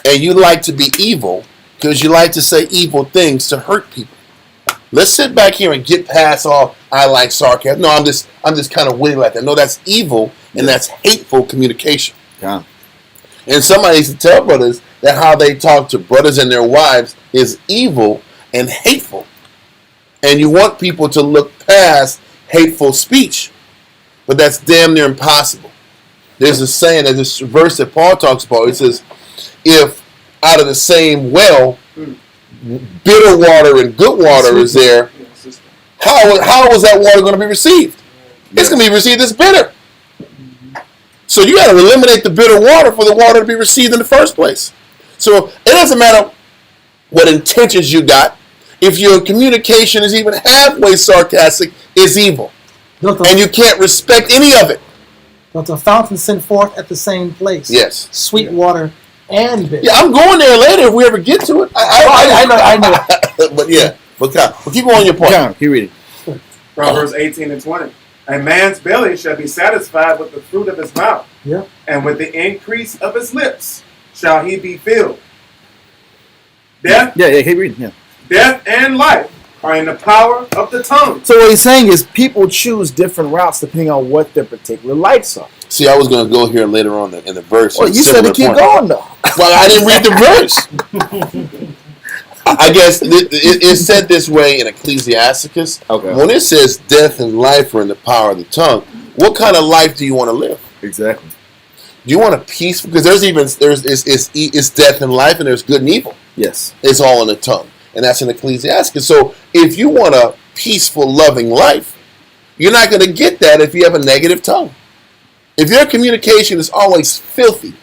And you like to be evil because you like to say evil things to hurt people. Let's sit back here and get past all I like sarcasm. No, I'm just kind of witty like that. No, that's evil and that's hateful communication. Yeah. And somebody needs to tell brothers that how they talk to brothers and their wives is evil and hateful. And you want people to look past hateful speech. But that's damn near impossible. There's a saying, there's this verse that Paul talks about. It says, if out of the same well, bitter water and good water is there, how is that water going to be received? It's going to be received as bitter. So you got to eliminate the bitter water for the water to be received in the first place. So it doesn't matter what intentions you got. If your communication is even halfway sarcastic, it's evil. And you can't respect any of it. But the fountain sent forth at the same place. Yes. Sweet water and bitter. Yeah, I'm going there later if we ever get to it. I know. But yeah, but keep on your point. John, keep reading. Proverbs 18 and 20. A man's belly shall be satisfied with the fruit of his mouth. Yeah. And with the increase of his lips shall he be filled. Death, Yeah, keep reading. Yeah. death and life are in the power of the tongue. So what he's saying is people choose different routes depending on what their particular likes are. See, I was going to go here later on in the verse. Well, you said to keep going, though. Well, I didn't read the verse. I guess it's said this way in Ecclesiasticus. Okay. When it says death and life are in the power of the tongue, what kind of life do you want to live? Exactly. Do you want a peaceful? Because it's death and life, and there's good and evil. Yes. It's all in the tongue, and that's in Ecclesiasticus. So if you want a peaceful, loving life, you're not going to get that if you have a negative tongue. If your communication is always filthy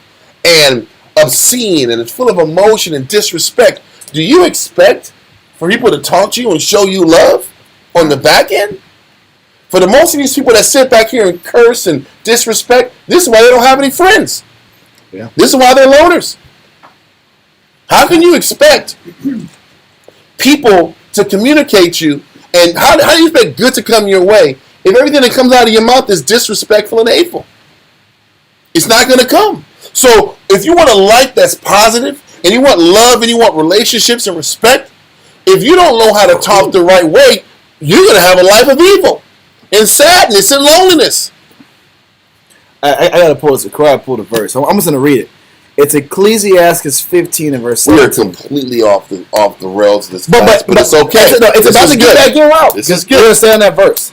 and obscene and it's full of emotion and disrespect, do you expect for people to talk to you and show you love on the back end? For the most of these people that sit back here and curse and disrespect, this is why they don't have any friends. Yeah. This is why they're loners. How can you expect people to communicate you, and how do you expect good to come your way if everything that comes out of your mouth is disrespectful and hateful? It's not going to come. So if you want a life that's positive, and you want love, and you want relationships and respect, if you don't know how to talk the right way, you're going to have a life of evil and sadness and loneliness. I got to pull this. I pull the verse. I'm just going to read it. It's Ecclesiastes 15 and verse 17. We are completely off the rails of this But it's okay. It's about to get back your route. This is You good. understand that verse?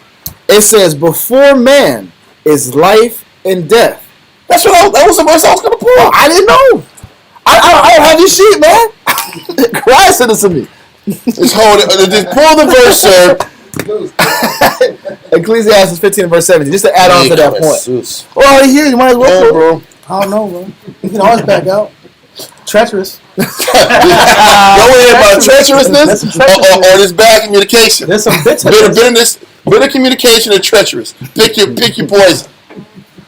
It says, before man is life and death. That was the verse I was going to pull. I didn't know. I don't have your sheet, man. Christ sent it to me. Just pull the verse, sir. Ecclesiastes 15 and verse 17. Just to add on to that point. Well, here you might as well, bro. I don't know, bro. You can always back out. Treacherous. Don't worry about treacherousness or this bad communication. There's some bitter communication and treacherous. Pick your poison.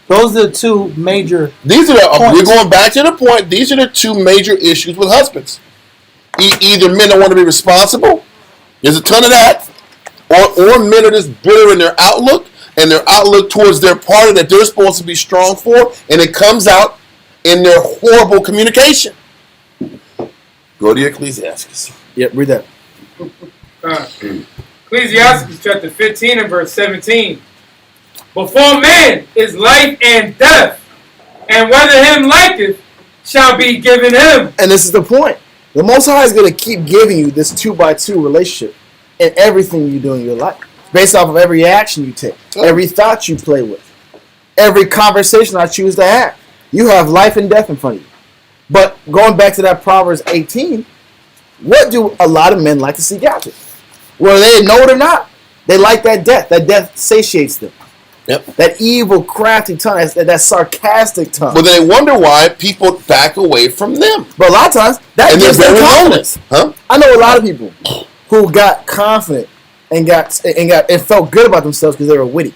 Those are the two major. We're going back to the point. These are the two major issues with husbands. Either men don't want to be responsible. There's a ton of that. Or men are just bitter in their outlook and their outlook towards their partner that they're supposed to be strong for, and it comes out in their horrible communication. Go to your Ecclesiastes. Yep, read that. Ecclesiastes chapter 15 and verse 17. Before man is life and death, and whether him liketh shall be given him. And this is the point. The Most High is going to keep giving you this 2x2 relationship in everything you do in your life, based off of every action you take, every thought you play with, every conversation I choose to have. You have life and death in front of you. But going back to that Proverbs 18, what do a lot of men like to seek after? Whether they know it or not, they like that death. That death satiates them. Yep. That evil, crafty tongue, that sarcastic tongue. But they wonder why people back away from them. But a lot of times, that gives them confidence. Huh? I know a lot of people who got confident and felt good about themselves because they were witty.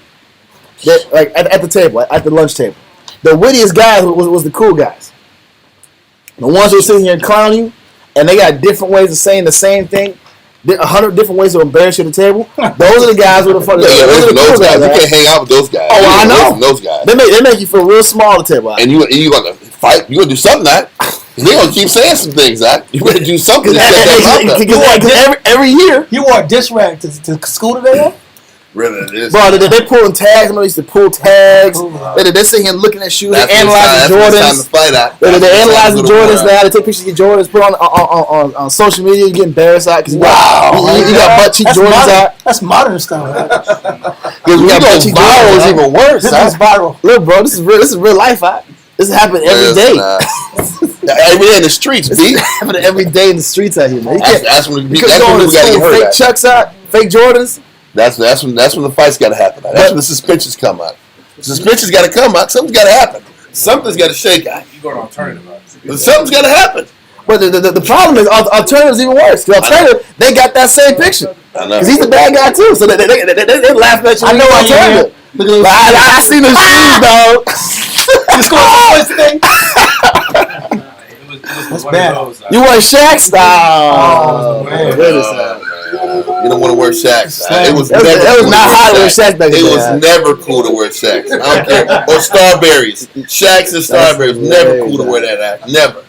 Like at the table, at the lunch table. The wittiest guys was the cool guys. The ones who are sitting here and clown you, and they got different ways of saying the same thing, 100 different ways to embarrass you at the table. Those are the guys who are the funny. Those guys. You can't hang out with those guys. Oh, I know. Those guys. They make you feel real small at the table. And you gonna fight. You gonna do something that. They gonna keep saying some things that. You better do something. Every year. You wore a dish rag to school today? Really, it is. Bro, they pulling tags. I used to pull tags. They sit here looking at shoes. They analyze the Jordans. They analyze the Jordans now. They take pictures of your Jordans, put on social media. You get embarrassed out because you got butt cheek Jordans out. That's modern stuff. Because we got butt cheek Jordans is even worse. This is viral. Look, bro, this is real life. This is happening every day. Every day in the streets, B. It's happening every day in the streets out here, man. That's when we gotta get hurt. Fake Chucks out, fake Jordans. That's when the fights got to happen. That's when the suspensions come out. Suspensions got to come out. Something's got to happen. Something's got to shake out. You go to alternative. Something's got to happen. But the problem is alternative's even worse. The alternative, they got that same picture. I know. Because he's the bad guy too. So they laugh at you. I know alternative. I seen the shoes, dog. You scored the thing. That's bad. You want Shaq's? Oh, man. You don't want to wear Shaqs. It was not hot to wear Shaqs back then. It was never cool to wear Shaqs. I don't care. Or Starberries. Shaqs and Starberries. Never cool to wear that. Never.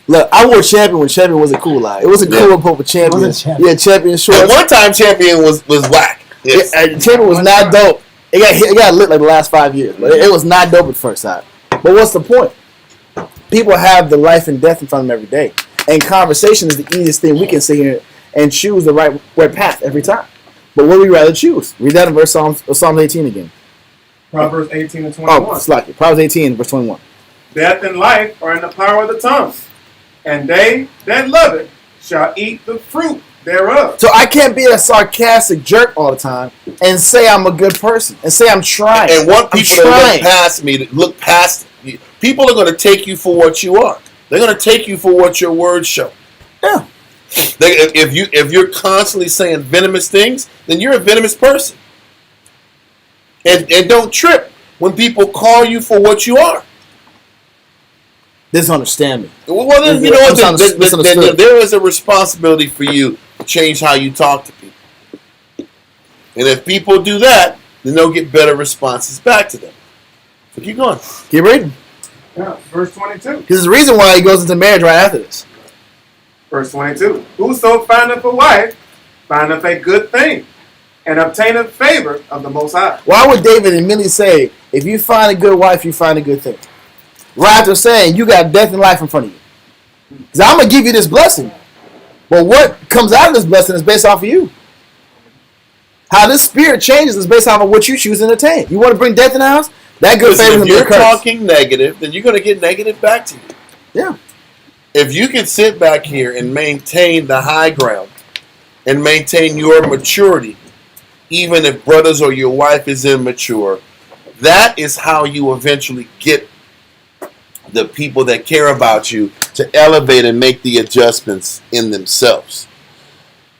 Look, I wore Champion when Champion wasn't cool. It wasn't cool to put with Champion. Yeah, Champion shorts. At one time, Champion was whack. Yes. Yeah, Champion was not dope. It got lit like the last 5 years. But it was not dope at first time. But what's the point? People have the life and death in front of them every day. And conversation is the easiest thing we can sit here and choose the right path every time. But what would we rather choose? Read that in verse Psalms 18 again. Proverbs 18 and 21. Oh, it's like it. Proverbs 18, verse 21. Death and life are in the power of the tongue, and they that love it shall eat the fruit thereof. So I can't be a sarcastic jerk all the time and say I'm a good person and say I'm trying. And want people to look past me, to look past you. People are going to take you for what you are. They're going to take you for what your words show. Yeah. If you're constantly saying venomous things, then you're a venomous person. And don't trip when people call you for what you are. Misunderstand me. Well, then, you know what? There is a responsibility for you to change how you talk to people. And if people do that, then they'll get better responses back to them. So keep going. Keep reading. Yeah, verse 22. Because there's a reason why he goes into marriage right after this. Verse 22. Whoso findeth a wife findeth a good thing, and obtaineth favor of the Most High. Why would David immediately say, if you find a good wife, you find a good thing? Right after saying, you got death and life in front of you. Because I'm going to give you this blessing. But what comes out of this blessing is based off of you. How this spirit changes is based off of what you choose to entertain. You want to bring death in the house? That good favor. If you're talking negative, then you're going to get negative back to you. Yeah. If you can sit back here and maintain the high ground and maintain your maturity, even if brothers or your wife is immature. That is how you eventually get the people that care about you to elevate and make the adjustments in themselves.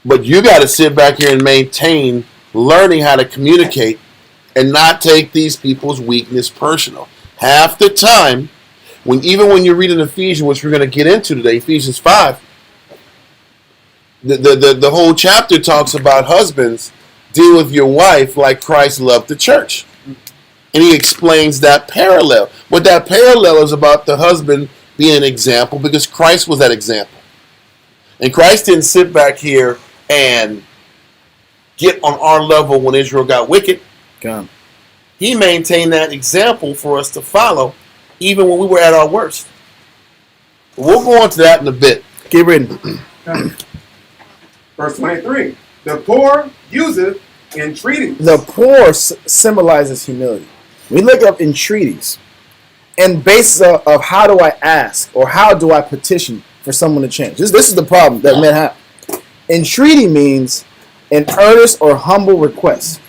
But you got to sit back here and maintain learning how to communicate and not take these people's weakness personal. Half the time, even when you're reading Ephesians, which we're going to get into today, Ephesians 5, the whole chapter talks about husbands deal with your wife like Christ loved the church. And he explains that parallel. But that parallel is about the husband being an example because Christ was that example. And Christ didn't sit back here and get on our level when Israel got wicked. God. He maintained that example for us to follow even when we were at our worst. We'll go on to that in a bit. Keep reading. Verse 23. The poor useth entreaties. The poor symbolizes humility. We look up entreaties and basis of how do I ask or how do I petition for someone to change. This is the problem that men have. Entreaty means an earnest or humble request.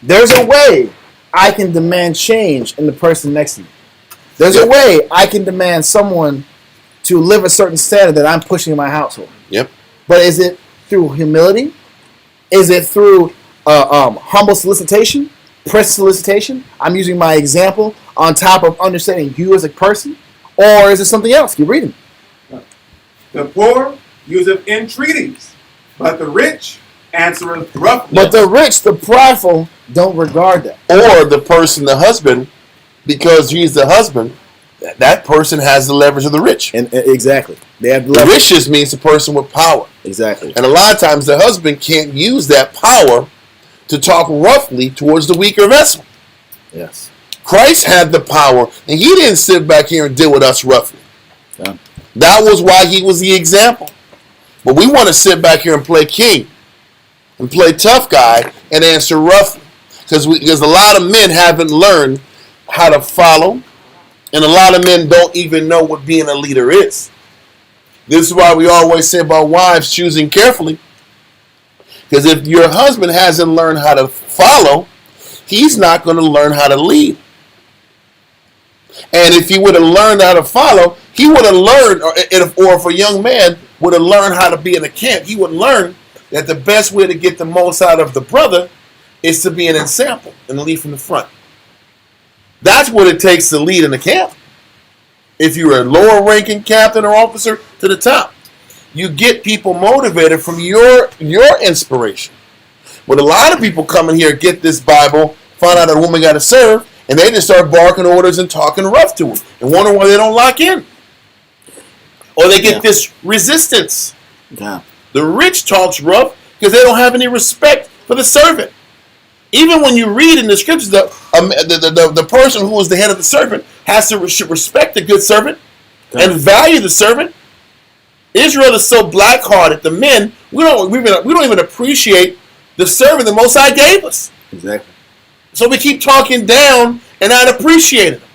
There's a way I can demand change in the person next to me. There's a way I can demand someone to live a certain standard that I'm pushing in my household. Yep. But is it through humility? Is it through humble solicitation? Press solicitation? I'm using my example on top of understanding you as a person? Or is it something else? Keep reading. The poor useth entreaties, but the rich answereth roughly. But the rich, the prideful, don't regard that. Or the person, the husband, because he's the husband, that person has the leverage of the rich. And exactly. They have The rich just means the person with power. Exactly. And a lot of times the husband can't use that power to talk roughly towards the weaker vessel. Yes. Christ had the power, and he didn't sit back here and deal with us roughly. Yeah. That was why he was the example. But we want to sit back here and play king and play tough guy and answer roughly. Because a lot of men haven't learned how to follow, and a lot of men don't even know what being a leader is. This is why we always say about wives choosing carefully. Because if your husband hasn't learned how to follow, he's not going to learn how to lead. And if he would have learned how to follow, he would have learned, or if a young man would have learned how to be in a camp, he would learn that the best way to get the most out of the brother is to be an example and lead from the front. That's what it takes to lead in the camp. If you're a lower ranking captain or officer to the top, you get people motivated from your inspiration. But a lot of people come in here, get this Bible, find out that a woman got to serve, and they just start barking orders and talking rough to them and wonder why they don't lock in. Or they get this resistance. Yeah. The rich talks rough because they don't have any respect for the servant. Even when you read in the scriptures, the person who is the head of the servant has to respect the good servant and value the servant. Israel is so black-hearted. The men, we don't even appreciate the servant the Most High gave us. Exactly. So we keep talking down and not appreciating them.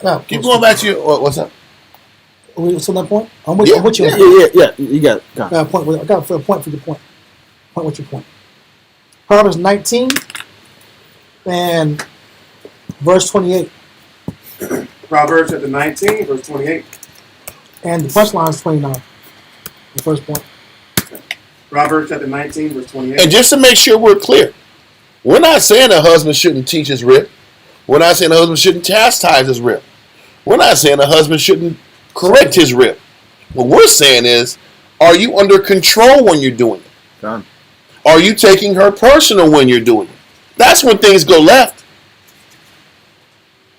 No, Keep going back to your, what's up? Are we still on that point? I'm Yeah. with you. Yeah. You got it. Go on. I got a point. I got a point for your point. Point with your point. Proverbs 19 and verse 28. Proverbs chapter 19, verse 28. And the first line is 29. The first point. Proverbs chapter 19, verse 28. And just to make sure we're clear, we're not saying a husband shouldn't teach his rib. We're not saying a husband shouldn't chastise his rib. We're not saying a husband shouldn't correct his rib. What we're saying is, are you under control when you're doing it? Done. Are you taking her personal when you're doing it? That's when things go left.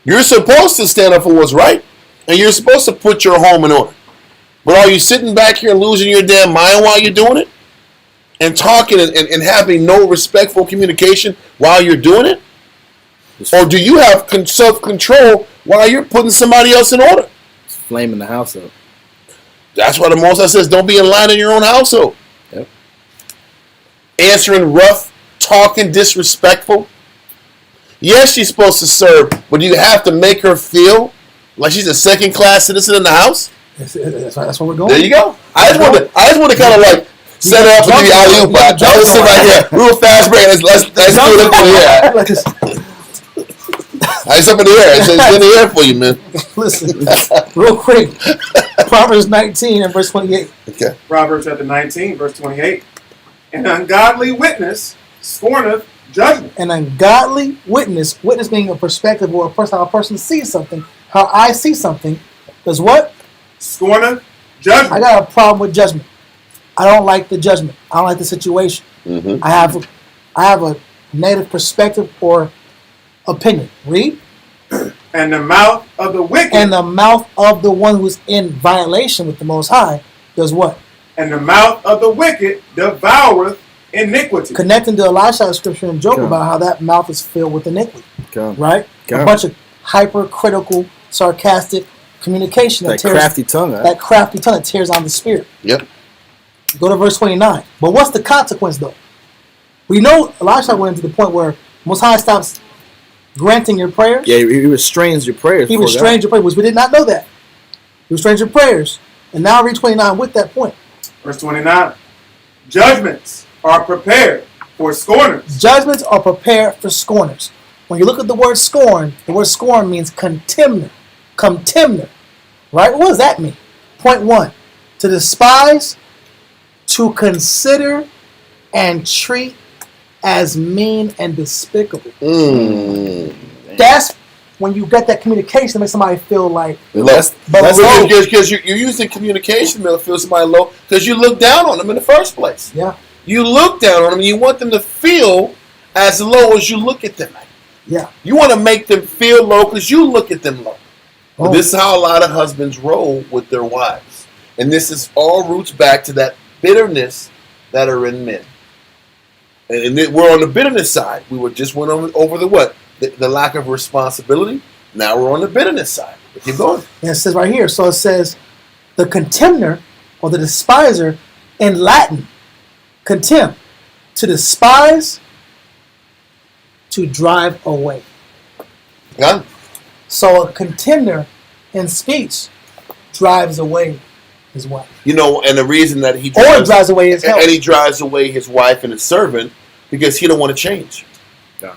You're supposed to stand up for what's right, and you're supposed to put your home in order. But are you sitting back here and losing your damn mind while you're doing it? And talking and having no respectful communication while you're doing it? Or do you have self-control while you're putting somebody else in order? It's flaming the house up. That's why the Most High says, don't be in line in your own household. Yep. Answering rough, talking disrespectful. Yes, she's supposed to serve, but do you have to make her feel like she's a second-class citizen in the house? That's where we're going. There you go. I just want to kind of like Set it up for the alley-oop. Don't sit right here. Real fast break. Let's do it up in the air. Like this. It's up in the air. It's in the air for you, man. Listen, real quick. Proverbs 19 and verse 28. Okay. Proverbs chapter 19, verse 28. An ungodly witness scorneth judgment. An ungodly witness being a perspective or a person, how a person sees something, how I see something, does what? Scorneth judgment. I got a problem with judgment. I don't like the judgment. I don't like the situation. Mm-hmm. I have a negative perspective or opinion. Read. And the mouth of the wicked. And the mouth of the one who's in violation with the Most High does what? And the mouth of the wicked devoureth iniquity. Connecting to Elisha's scripture and joke about how that mouth is filled with iniquity. Right? Okay. A bunch of hypercritical, sarcastic communication That crafty tongue. Huh? that crafty tongue that tears on the spirit. Yep. Go to verse 29. But what's the consequence though? We know Elisha went into the point where Most High stops granting your prayers. Yeah, he restrains your prayers. He before restrains your prayers, which we did not know that. He restrains your prayers. And now read 29 with that point. Verse 29. Judgments are prepared for scorners. Judgments are prepared for scorners. When you look at the word scorn means contemner. Contemner. Right? What does that mean? Point 1. To despise, to consider, and treat as mean and despicable. That's when you get that communication that makes somebody feel like Because you're using communication to feel somebody low because you look down on them in the first place. Yeah. You look down on them and you want them to feel as low as you look at them. Yeah. You want to make them feel low because you look at them low. Oh. But this is how a lot of husbands roll with their wives. And this is all roots back to that bitterness that are in men. And we're on the bitterness side. We just went over the what? The lack of responsibility. Now we're on the bitterness side. But keep going. And it says right here. So it says the contemner or the despiser in Latin. Contempt. To despise, to drive away. Yeah. So a contender in speech drives away his wife. You know, and the reason that he drives away his help. And he drives away his wife and his servant because he don't want to change. Yeah.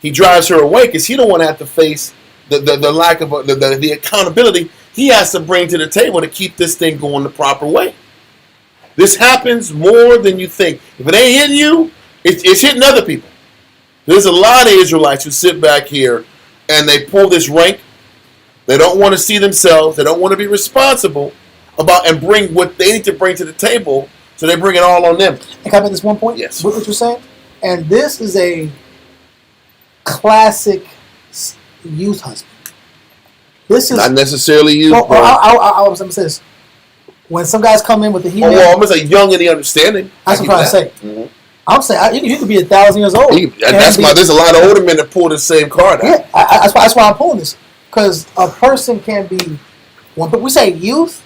He drives her away because he don't want to have to face the lack of the accountability he has to bring to the table to keep this thing going the proper way. This happens more than you think. If it ain't hitting you, it's hitting other people. There's a lot of Israelites who sit back here and they pull this rank. They don't want to see themselves. They don't want to be responsible about and bring what they need to bring to the table. So they bring it all on them. Can I make this one point? Yes. What you're saying? And this is a classic youth husband. This is Not necessarily you. Well, I was going to say this. When some guys come in with the heat, I'm going to say young in the understanding. that's what I'm trying to say. Mm-hmm. I'm saying you could be 1,000 years old. That's why there's a lot of older men that pull the same card out. Yeah, that's why I'm pulling this. Because a person can be, when we say youth,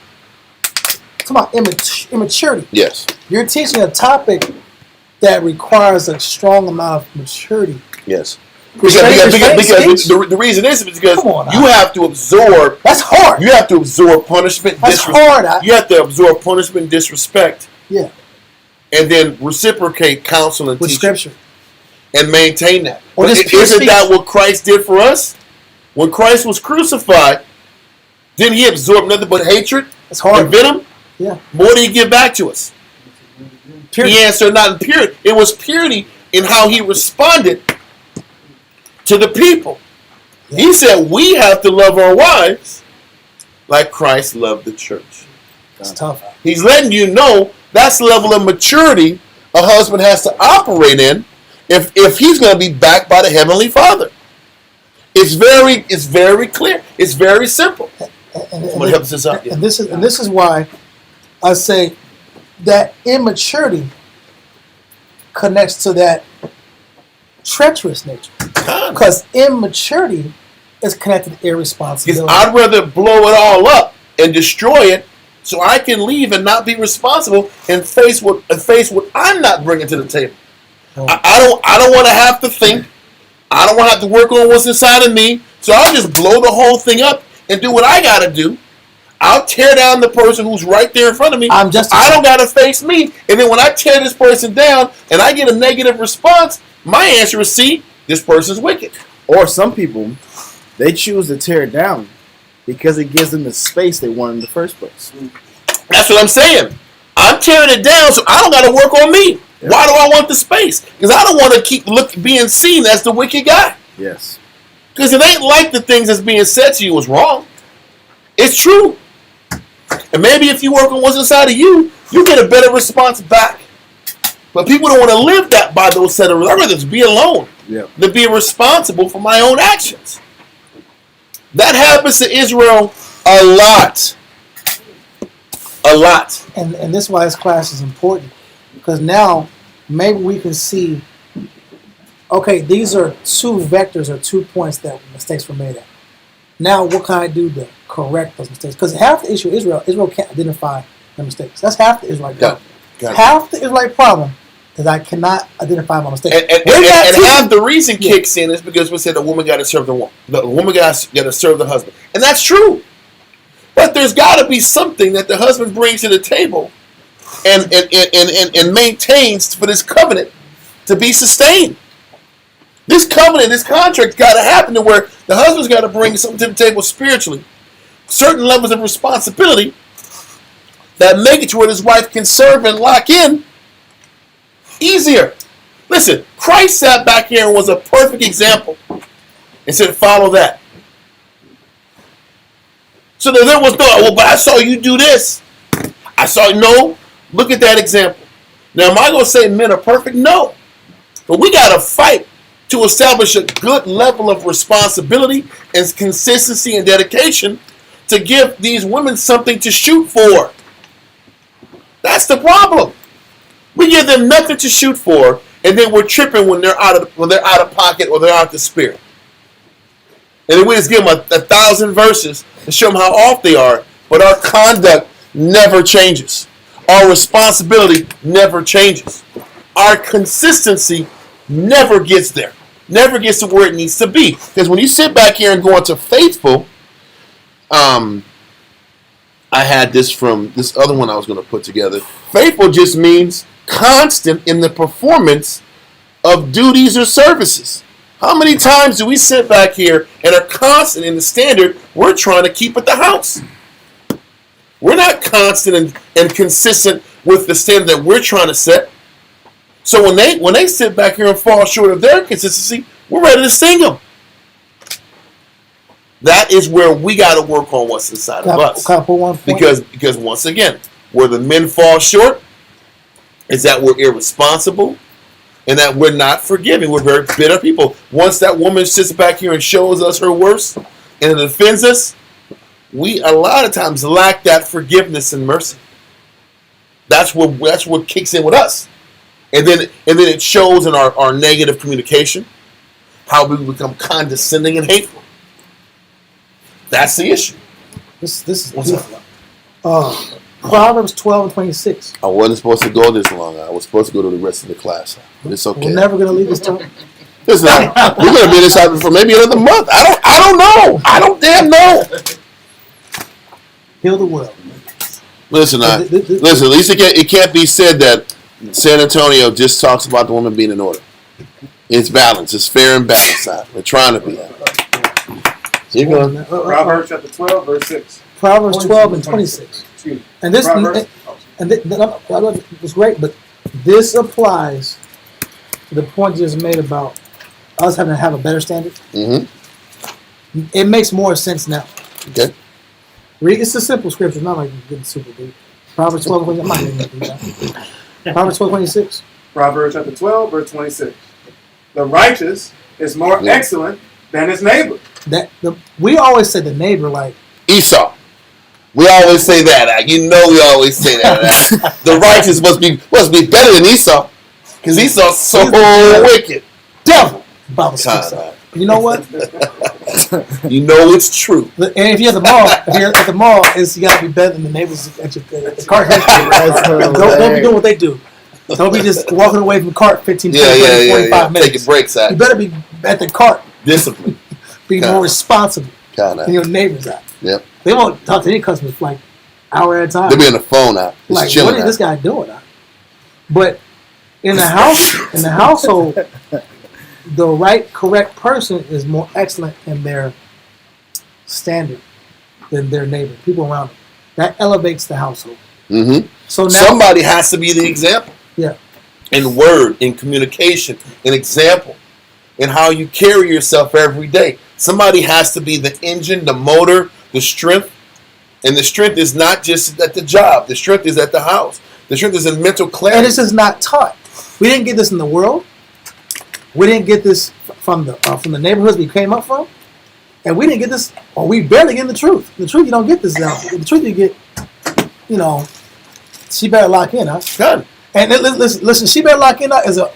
it's about immaturity. Yes. You're teaching a topic that requires a strong amount of maturity. Yes. Because the reason is because you have to absorb. That's hard. You have to absorb punishment. That's hard. You have to absorb punishment, disrespect. Yeah. And then reciprocate counsel and with teaching. scripture. And maintain that. Or But just pure isn't speech. that what Christ did for us? When Christ was crucified, didn't he absorb nothing but hatred It's hard. and venom? Yeah. What did he give back to us? Purity. He answered not in purity. It was purity in how he responded to the people. Yeah. He said we have to love our wives like Christ loved the church. It's tough. He's letting you know that's the level of maturity a husband has to operate in if he's going to be backed by the Heavenly Father. It's very clear. It's very simple. And What helps us out? Yeah. And this is why I say that immaturity connects to that treacherous nature. Because immaturity is connected to Because irresponsibility. I'd rather blow it all up and destroy it so I can leave and not be responsible and face what I'm not bringing to the table. I don't want to have to think. I don't want to have to work on what's inside of me. So I'll just blow the whole thing up and do what I got to do. I'll tear down the person who's right there in front of me. I'm just. I don't gotta face me. And then when I tear this person down and I get a negative response, my answer is, see, this person's wicked. Or some people, they choose to tear it down because it gives them the space they want in the first place. That's what I'm saying. I'm tearing it down, so I don't got to work on me. Yeah. Why do I want the space? Because I don't want to keep being seen as the wicked guy. Yes. Because it ain't like the things that's being said to you was wrong. It's true. And maybe if you work on what's inside of you, you get a better response back. But people don't want to live that by those set of rules. I'd rather just be alone than be responsible for my own actions. That happens to Israel a lot. A lot. And this is why this class is important. Because now, maybe we can see, okay, these are two vectors or 2 points that mistakes were made at. Now, what can I do to correct those mistakes? Because half the issue Israel can't identify the mistakes. That's half the Israelite problem. Half the Israelite problem is I cannot identify my mistakes. And half the reason kicks in is because we said the woman got to serve the woman. The woman got to serve the husband. And that's true. But there's got to be something that the husband brings to the table and maintains for this covenant to be sustained. This covenant, this contract got to happen to where the husband's got to bring something to the table spiritually. Certain levels of responsibility that make it to where his wife can serve and lock in easier. Listen, Christ sat back here and was a perfect example and said, follow that. So there was no, well, but I saw you do this. I saw, no, look at that example. Now, am I going to say men are perfect? No. But we got to fight to establish a good level of responsibility and consistency and dedication to give these women something to shoot for. That's the problem. We give them nothing to shoot for, and then we're tripping when they're out of pocket or they're out of the spirit. And then we just give them 1,000 verses to show them how off they are, but our conduct never changes. Our responsibility never changes. Our consistency never gets there. Never gets to where it needs to be. Because when you sit back here and go into faithful, I had this from this other one I was going to put together. Faithful just means constant in the performance of duties or services. How many times do we sit back here and are constant in the standard we're trying to keep at the house? We're not constant and consistent with the standard that we're trying to set. So when they sit back here and fall short of their consistency, we're ready to sting them. That is where we got to work on what's inside of us. Because once again, where the men fall short is that we're irresponsible and that we're not forgiving. We're very bitter people. Once that woman sits back here and shows us her worst and it offends us, we a lot of times lack that forgiveness and mercy. That's what kicks in with us. And then it shows in our negative communication, how we become condescending and hateful. That's the issue. This is Proverbs 12:26. I wasn't supposed to go this long. I was supposed to go to the rest of the class. But it's okay. We're never going to leave this time. Listen, we're going to be this out for maybe another month. I don't know. I don't damn know. Heal the world. Listen, at least it can't be said that San Antonio just talks about the woman being in order. It's balanced. It's fair and balanced. We're trying to be that. So you're going. Proverbs chapter 12, verse 6. Proverbs 12:26. And this, it's great, but this applies to the point you just made about us having to have a better standard. Mm-hmm. It makes more sense now. Okay. It's a simple scripture, not like getting super deep. Proverbs 12:26. I'm not going to do that. Proverbs 12:26. Proverbs chapter 12, verse 26. The righteous is more excellent than his neighbor. We always say the neighbor like Esau. We always say that. You know we always say that. The righteous must be better than Esau. Because Esau's so wicked. Devil. Bible speaks that. You know what? You know it's true. And if you're at the mall, you got to be better than the neighbors at the cart. Don't be doing what they do. Don't be just walking away from the cart 15, 20, 45 minutes. Taking breaks out. You better be at the cart. Discipline. Be more responsible than your neighbors are. Yep. They won't talk to any customers for like an hour at a time. They'll be on the phone now. Just Like, chilling what is now. this guy doing? But in the household, the right, correct person is more excellent in their standard than their neighbor, people around them. That elevates the household. Mm-hmm. So now, Somebody has to be the example. Yeah. In word, in communication, in example, in how you carry yourself every day. Somebody has to be the engine, the motor, the strength. And the strength is not just at the job. The strength is at the house. The strength is in mental clarity. and this is not taught. We didn't get this in the world. We didn't get this from the neighborhoods we came up from, and we didn't get this, or we barely get the truth. The truth, you don't get this out. The truth you get, she better lock in, huh? Done. And listen, she better lock in. Is a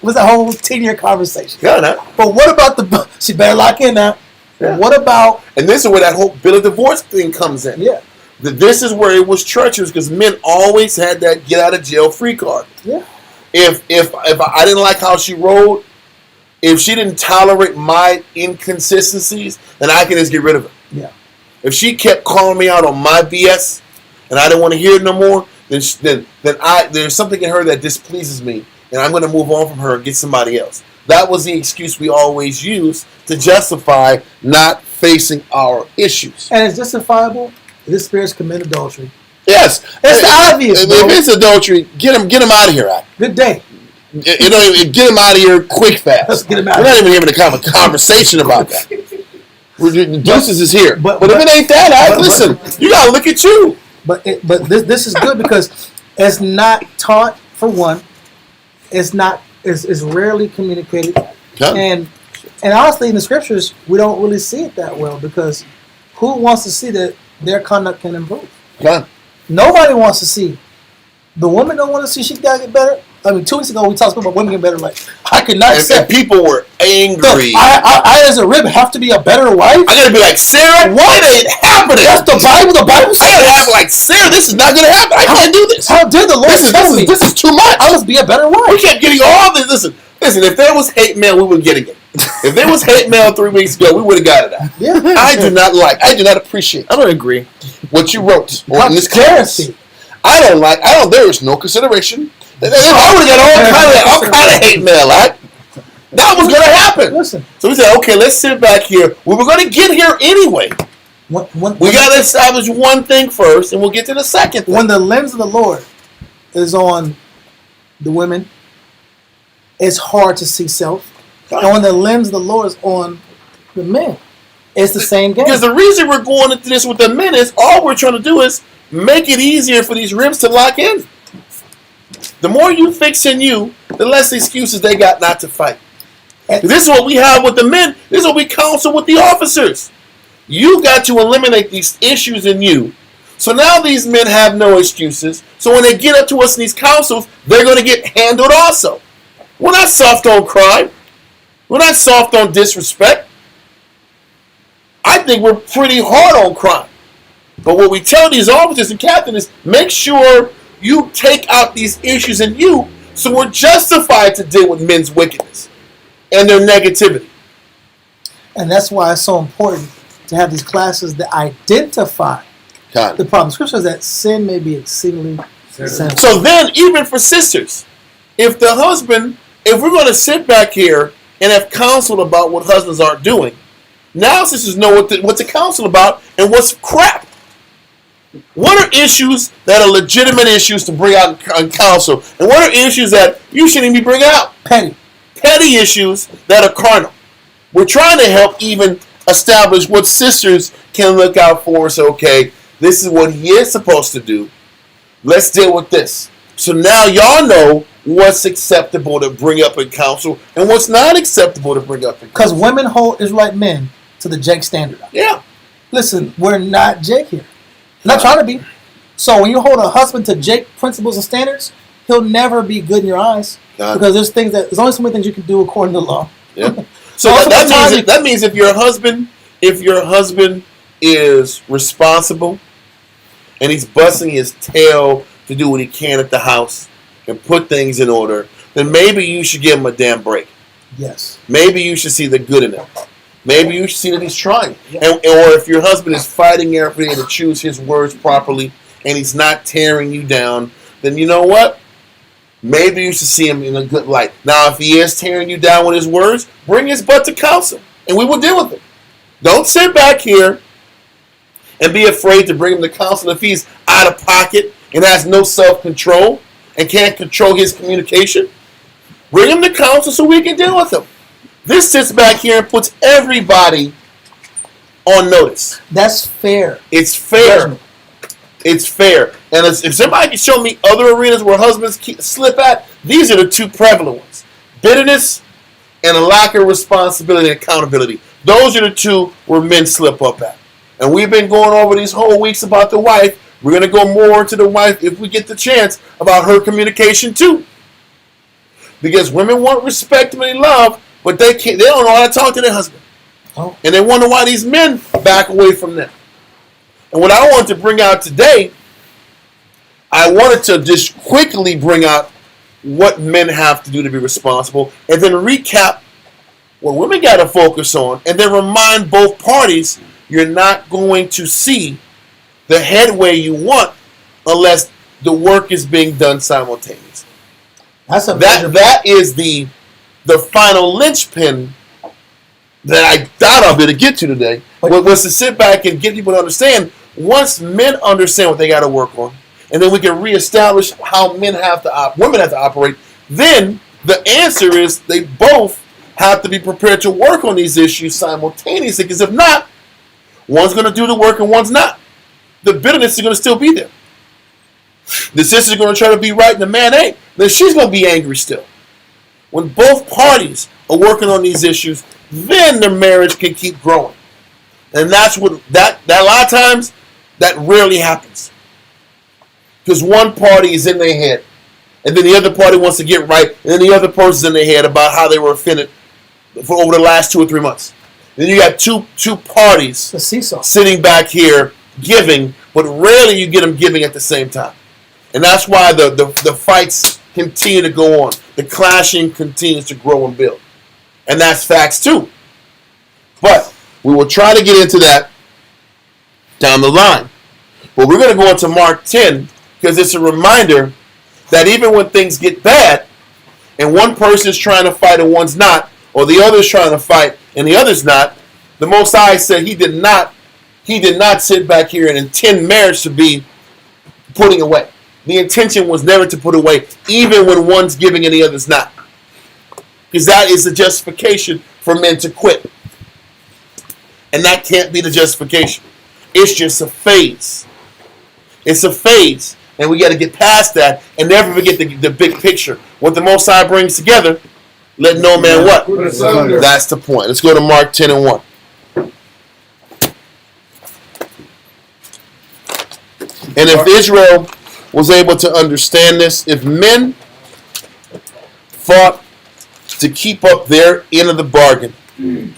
was a whole 10-year conversation. Done, huh? But what about she better lock in now? Yeah. What about And this is where that whole bill of divorce thing comes in. yeah? This is where it was treacherous because men always had that get out of jail free card. Yeah. If I didn't like how she rolled, if she didn't tolerate my inconsistencies, then I can just get rid of her. Yeah. If she kept calling me out on my BS and I didn't want to hear it no more, then there's something in her that displeases me, and I'm going to move on from her and get somebody else. That was the excuse we always used to justify not facing our issues. And it's justifiable. This spirit's commit adultery. Yes, It's obvious, If bro. it's adultery, get him out of here. Good day. Get him out of here quick, fast. Let's get him out We're of not here. even having a conversation about that. Deuces is here, but- but if it ain't that, listen, you gotta look at you. But this is good because it's not taught for one. It's rarely communicated, Done. and honestly, in the scriptures, we don't really see it that well because who wants to see that their conduct can improve? Done. Nobody wants to see. The woman don't want to see she gotta get better. I mean, 2 weeks ago we talked about women get better. Like I could not And accept. people were angry. I as a rib have to be a better wife. I gotta be like, Sarah, what ain't happening? That's the Bible. The Bible says. I gotta have like, Sarah, this is not gonna happen. I can't do this. How did the Lord tell me? This is too much. I must be a better We wife. kept getting all this. Listen. If there was hate mail, we wouldn't get it. If there was hate mail 3 weeks ago, we would have got it out. Yeah. I do not appreciate I don't agree. what you wrote How in this dare class. she? There is no consideration. I would have got all kind of hate mail out. That was going to happen. Listen, So we said, okay, let's sit back here. We were going to get here anyway. We got to establish one thing first, and we'll get to the second thing. when the lens of the Lord is on the women, it's hard to see self. And when the lens of the Lord is on the men, it's the same game. Because the reason we're going into this with the men is all we're trying to do is make it easier for these ribs to lock in. The more you fix in you, the less excuses they got not to fight. This is what we have with the men. This is what we counsel with the officers. You got to eliminate these issues in you. So now these men have no excuses. So when they get up to us in these counsels, they're going to get handled also. We're not soft on crime. We're not soft on disrespect. I think we're pretty hard on crime. But what we tell these officers and captains is make sure you take out these issues in you so we're justified to deal with men's wickedness and their negativity. And that's why it's so important to have these classes that identify God. the problem. Scripture says that sin may be exceedingly sinful. So then, even for sisters, if we're going to sit back here and have counsel about what husbands aren't doing, now sisters know what to counsel about and what's crap. What are issues that are legitimate issues to bring out in counsel, and what are issues that you shouldn't be bringing out? Petty issues that are carnal. We're trying to help even establish what sisters can look out for. So, okay, this is what he is supposed to do. Let's deal with this. So now y'all know what's acceptable to bring up in counsel and what's not acceptable to bring up in Because counsel. women hold Israelite men to the Jake standard. Yeah. Listen, we're not Jake here. Not trying to be. So when you hold a husband to Jake principles and standards, he'll never be good in your eyes. God. Because there's only so many things you can do according to the law. Yeah. So Also, that means if your husband is responsible and he's busting his tail to do what he can at the house and put things in order, then maybe you should give him a damn break. Yes. Maybe you should see the good in him. Maybe you see that he's trying. Or if your husband is fighting every day to choose his words properly and he's not tearing you down, then you know what? Maybe you should see him in a good light. Now, if he is tearing you down with his words, bring his butt to counsel, and we will deal with it. Don't sit back here and be afraid to bring him to counsel if he's out of pocket and has no self-control and can't control his communication. Bring him to counsel so we can deal with him. This sits back here and puts everybody on notice. That's fair. It's fair. It's fair. And if somebody can show me other arenas where husbands slip at, these are the two prevalent ones. Bitterness and a lack of responsibility and accountability. Those are the two where men slip up at. And we've been going over these whole weeks about the wife. We're going to go more into the wife if we get the chance about her communication too. Because women want respect and love, but they don't know how to talk to their husband. Oh. And they wonder why these men back away from them. And what I want to bring out today, I wanted to just quickly bring out what men have to do to be responsible, and then recap what women got to focus on, and then remind both parties you're not going to see the headway you want unless the work is being done simultaneously. That is the final linchpin that I thought of to get to today, was to sit back and get people to understand. Once men understand what they got to work on, and then we can reestablish how women have to operate, then the answer is they both have to be prepared to work on these issues simultaneously, because if not, one's going to do the work and one's not. The bitterness is going to still be there. The sister's going to try to be right and the man ain't. Then she's going to be angry still. When both parties are working on these issues, then the marriage can keep growing. And that's what that a lot of times that rarely happens. Because one party is in their head, and then the other party wants to get right, and then the other person's in their head about how they were offended for over the last 2 or 3 months. Then you got two parties sitting back here giving, but rarely you get them giving at the same time. And that's why the fights continue to go on. The clashing continues to grow and build. And that's facts too. But we will try to get into that down the line. But we're going to go into Mark 10 because it's a reminder that even when things get bad and one person is trying to fight and one's not, or the other is trying to fight and the other's not, the Most High said he did not sit back here and intend marriage to be putting away. The intention was never to put away, even when one's giving and the other's not. Because that is the justification for men to quit. And that can't be the justification. It's just a phase. It's a phase. And we got to get past that and never forget the big picture. What the Most High brings together, let no man what? That's the point. Let's go to Mark 10 and 1. And if Israel was able to understand this, if men fought to keep up their end of the bargain, and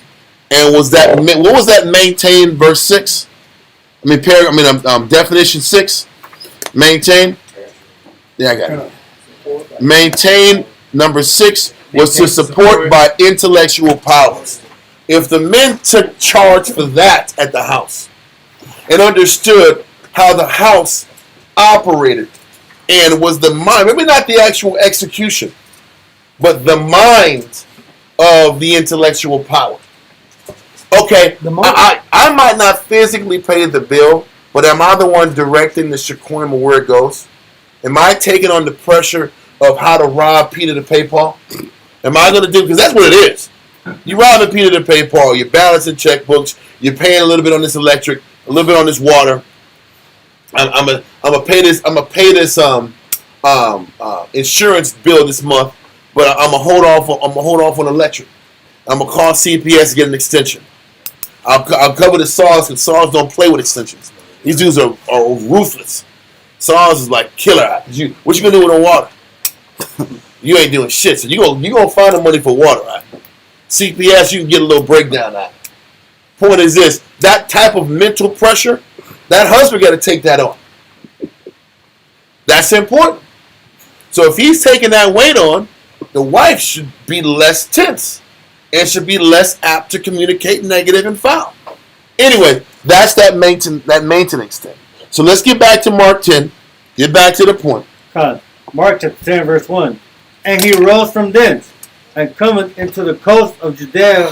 what was that maintained? Verse 6. Definition 6. Maintain. Yeah, I got it. Maintain. Number 6 was to support by intellectual powers. If the men took charge for that at the house and understood how the house operated and was the mind, maybe not the actual execution, but the mind of the intellectual power. Okay, I might not physically pay the bill, but am I the one directing the shekoim of where it goes? Am I taking on the pressure of how to rob Peter to pay Paul? Am I going to do, because that's what it is. You're robbing Peter to pay Paul. You're balancing checkbooks. You're paying a little bit on this electric, a little bit on this water. I'm gonna pay this insurance bill this month, but I'm gonna hold off on electric. I'm gonna call CPS to get an extension. I'll cover the saws because saws don't play with extensions. These dudes are ruthless. Saws is like killer. What you gonna do with the water? You ain't doing shit. So you gonna find the money for water, right? CPS, you can get a little breakdown out. Point is this: that type of mental pressure, that husband got to take that on. That's important. So if he's taking that weight on, the wife should be less tense. and should be less apt to communicate negative and foul. Anyway, that's that maintenance thing. So let's get back to Mark 10. Get back to the point. Mark chapter 10, verse 1. And he rose from thence, and cometh into the coast of Judea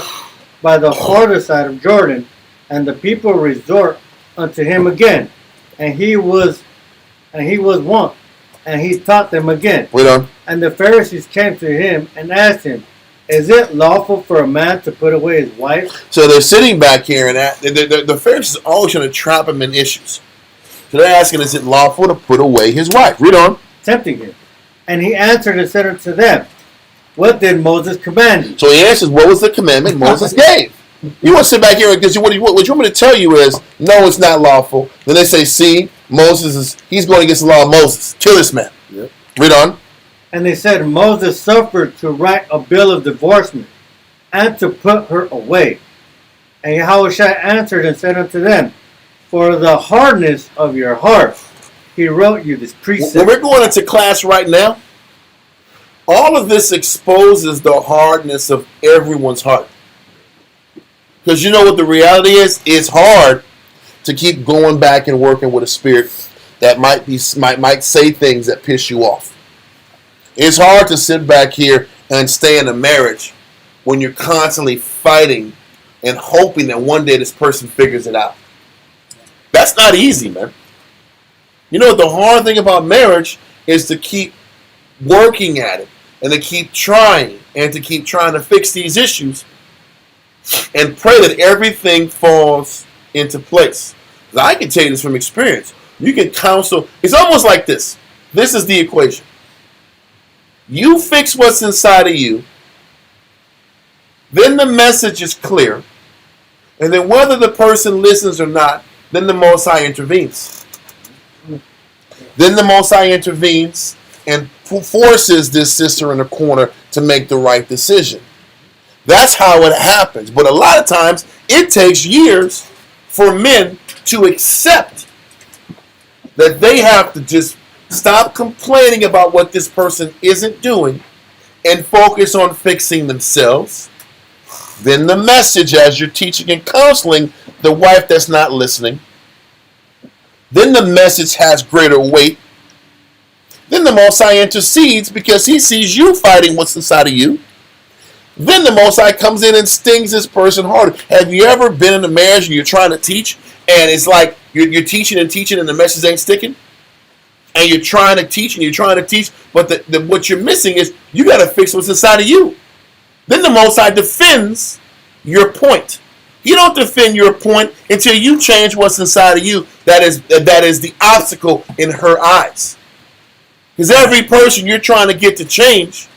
by the farther side of Jordan, and the people resort unto him again. And he was wont, and he taught them again. Wait on. And the Pharisees came to him and asked him, is it lawful for a man to put away his wife? So they're sitting back here, and the Pharisees are always trying to trap him in issues. So they're asking, is it lawful to put away his wife? Read on. Tempting him. And he answered and said unto them, what did Moses command you? So he answers, what was the commandment Moses gave? You want to sit back here because what you want me to tell you is, no, it's not lawful. Then they say, see, he's going against the law of Moses. Kill this man. Yep. Read on. And they said, Moses suffered to write a bill of divorcement and to put her away. And Yahushua answered and said unto them, for the hardness of your heart, he wrote you this precept. When we're going into class right now, all of this exposes the hardness of everyone's heart. Because you know what the reality is? It's hard to keep going back and working with a spirit that might say things that piss you off. It's hard to sit back here and stay in a marriage when you're constantly fighting and hoping that one day this person figures it out. That's not easy, man. You know, the hard thing about marriage is to keep working at it and to keep trying and to keep trying to fix these issues and pray that everything falls into place. I can tell you this from experience. You can counsel. It's almost like this. This is the equation. You fix what's inside of you, then the message is clear, and then whether the person listens or not, then the Most High intervenes. Then the Most High intervenes and forces this sister in the corner to make the right decision. That's how it happens. But a lot of times, it takes years for men to accept that they have to just stop complaining about what this person isn't doing and focus on fixing themselves. Then the message, as you're teaching and counseling the wife that's not listening, then the message has greater weight. Then the Most High intercedes because he sees you fighting what's inside of you. Then the Most High comes in and stings this person harder. Have you ever been in a marriage and you're trying to teach and it's like you're teaching and the message ain't sticking? And you're trying to teach, but what you're missing is you got to fix what's inside of you. Then the Most High defends your point. He don't defend your point until you change what's inside of you. That is the obstacle in her eyes. Because every person you're trying to get to change,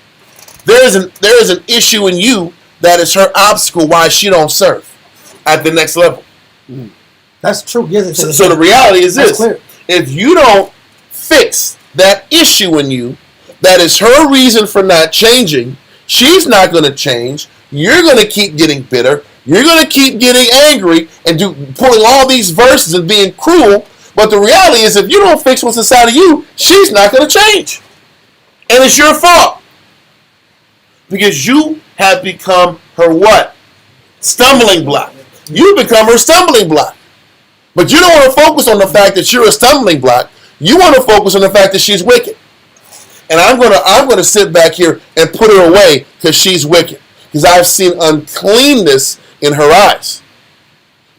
there is an issue in you that is her obstacle why she don't serve at the next level. That's true. Yes, so the reality is this: clear. If you don't fix that issue in you, that is her reason for not changing. She's not going to change. You're going to keep getting bitter. You're going to keep getting angry and pulling all these verses and being cruel. But the reality is, if you don't fix what's inside of you, she's not going to change. And it's your fault. Because you have become her what? Stumbling block. You become her stumbling block. But you don't want to focus on the fact that you're a stumbling block. You want to focus on the fact that she's wicked. And I'm gonna sit back here and put her away because she's wicked. Because I've seen uncleanness in her eyes.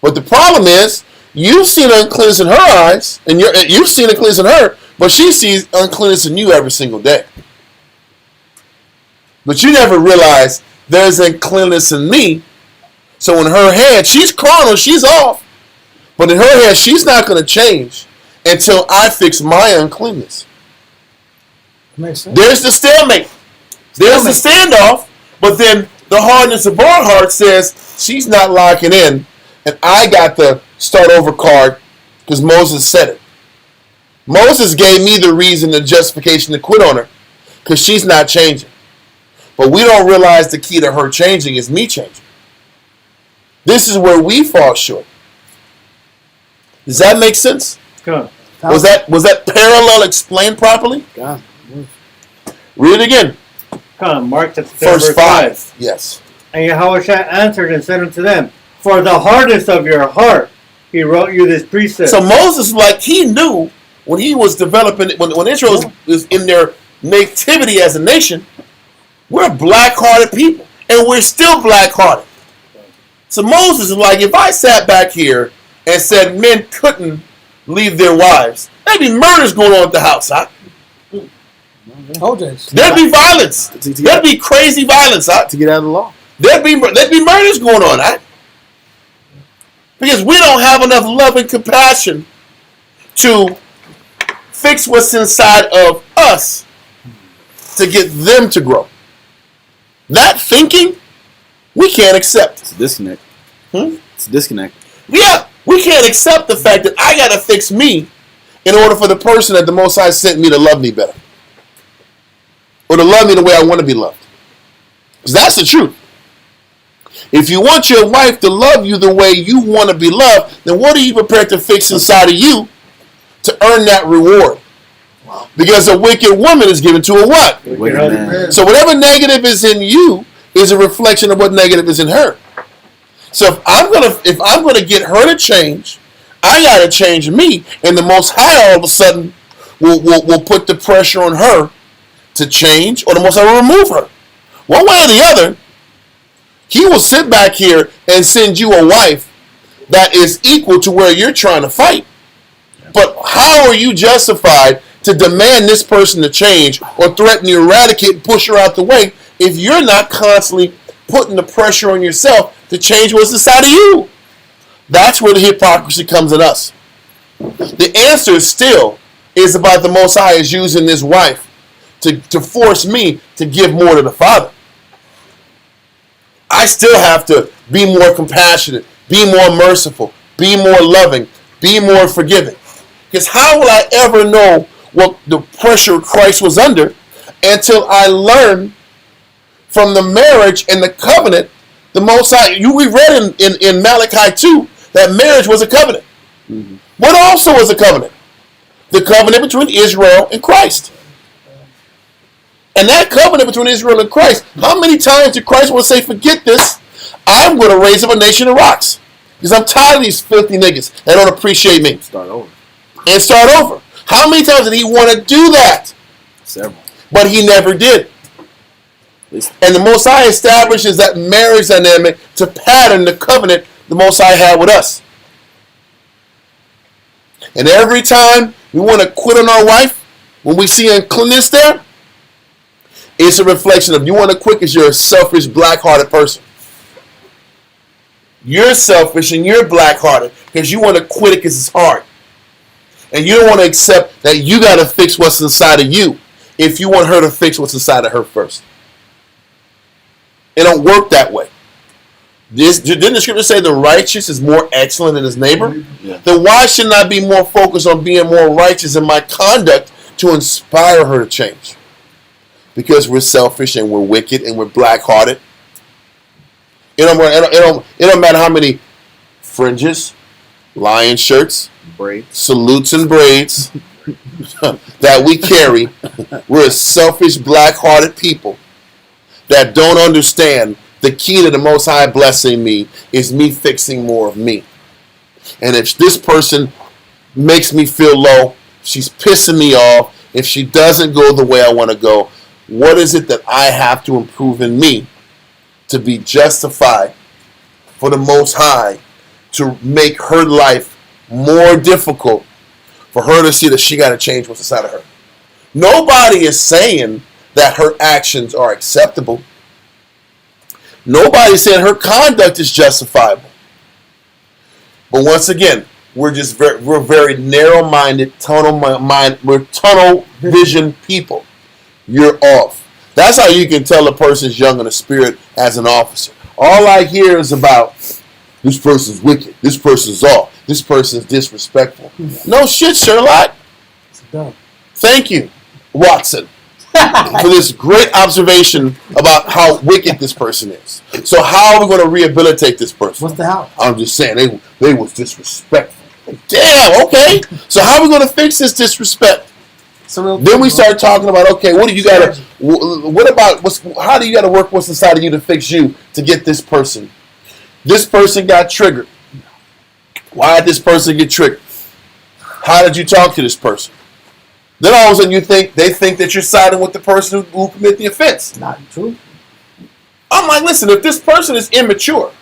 But the problem is, you've seen uncleanness in her eyes, and you've seen uncleanness in her, but she sees uncleanness in you every single day. But you never realize there's uncleanness in me. So in her head, she's carnal, she's off. But in her head, she's not going to change until I fix my uncleanness. Makes sense. There's the stalemate. There's the standoff. But then the hardness of our heart says she's not locking in. And I got the start over card because Moses said it. Moses gave me the reason, the justification to quit on her because she's not changing. But we don't realize the key to her changing is me changing. This is where we fall short. Does that make sense? Come. Was that parallel explained properly? God. Read it again. Come, Mark chapter 10, Verse verse 5. Yes. And Yahushua answered and said unto them, for the hardness of your heart, he wrote you this precept. So Moses, like he knew when he was developing, when Israel was in their nativity as a nation, we're black-hearted people, and we're still black-hearted. So Moses is like, if I sat back here and said men couldn't leave their wives, there'd be murders going on at the house, huh? OJ's. There'd be violence. There'd be crazy violence, huh? To get out of the law. There'd be murders going on, huh? Because we don't have enough love and compassion to fix what's inside of us to get them to grow. That thinking, we can't accept. It's a disconnect. It's a disconnect. Yeah, we can't accept the fact that I got to fix me in order for the person that the Most High sent me to love me better. Or to love me the way I want to be loved. Because that's the truth. If you want your wife to love you the way you want to be loved, then what are you prepared to fix inside of you to earn that reward? Because a wicked woman is given to a what? Wicked man. So whatever negative is in you is a reflection of what negative is in her. So if I'm gonna get her to change, I gotta change me, and the Most High all of a sudden will put the pressure on her to change, or the Most High will remove her. One way or the other, He will sit back here and send you a wife that is equal to where you're trying to fight. But how are you justified to demand this person to change or threaten to eradicate and push her out the way if you're not constantly putting the pressure on yourself to change what's inside of you? That's where the hypocrisy comes in us. The answer still is about the Most High is using this wife to force me to give more to the Father. I still have to be more compassionate, be more merciful, be more loving, be more forgiving. Because how will I ever know what the pressure Christ was under until I learn from the marriage and the covenant, the Most High? We read in Malachi 2 that marriage was a covenant. Mm-hmm. What also was a covenant? The covenant between Israel and Christ. And that covenant between Israel and Christ, how many times did Christ want to say, forget this, I'm going to raise up a nation of rocks. Because I'm tired of these filthy niggas that don't appreciate me. Start over. And start over. How many times did he want to do that? Several. But he never did. And the Most High establishes that marriage dynamic to pattern the covenant the Most High had with us. And every time we want to quit on our wife, when we see uncleanness there, it's a reflection of you want to quit because you're a selfish, black-hearted person. You're selfish and you're black-hearted because you want to quit it because it's hard. And you don't want to accept that you got to fix what's inside of you if you want her to fix what's inside of her first. It don't work that way. Didn't the scripture say the righteous is more excellent than his neighbor? Yeah. Then why shouldn't I be more focused on being more righteous in my conduct to inspire her to change? Because we're selfish and we're wicked and we're black-hearted. It don't matter how many fringes, lion shirts, braids, salutes and braids that we carry. We're a selfish, black-hearted people that don't understand the key to the Most High blessing me is me fixing more of me. And if this person makes me feel low, she's pissing me off, if she doesn't go the way I want to go, what is it that I have to improve in me to be justified for the Most High to make her life more difficult for her to see that she got to change what's inside of her? Nobody is saying that her actions are acceptable. Nobody's saying her conduct is justifiable. But once again, we're very narrow-minded, we're tunnel vision people. You're off. That's how you can tell a person's young in the spirit as an officer. All I hear is about this person's wicked, this person's off, this person's disrespectful. No shit, Sherlock. Thank you, Watson, for this great observation about how wicked this person is. So how are we going to rehabilitate this person? What's the how? I'm just saying they was disrespectful. Damn, okay. So how are we going to fix this disrespect? Then we start talking about, okay, what do you got to? What about how do you got to work what's inside of you to fix you to get this person? This person got triggered. Why did this person get triggered? How did you talk to this person? Then all of a sudden they think that you're siding with the person who committed the offense. Not true. I'm like, listen, if this person is immature,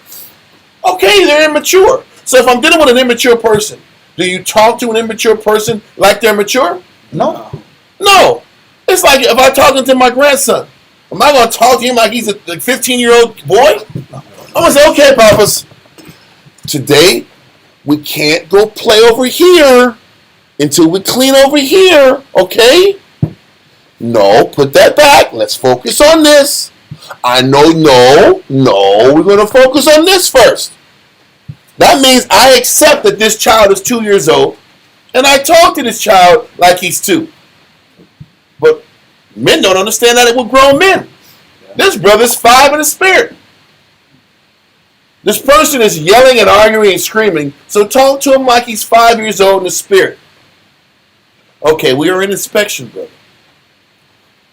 okay, they're immature. So if I'm dealing with an immature person, do you talk to an immature person like they're mature? No. No. It's like if I'm talking to my grandson, am I going to talk to him like he's a 15-year-old boy? I'm going to say, okay, papas, today we can't go play over here until we clean over here, okay? No, put that back. Let's focus on this. I know, no, we're going to focus on this first. That means I accept that this child is 2 years old, and I talk to this child like he's 2. But men don't understand that with grown men. This brother's 5 in the spirit. This person is yelling and arguing and screaming, so talk to him like he's 5 years old in the spirit. Okay, we are in inspection, brother.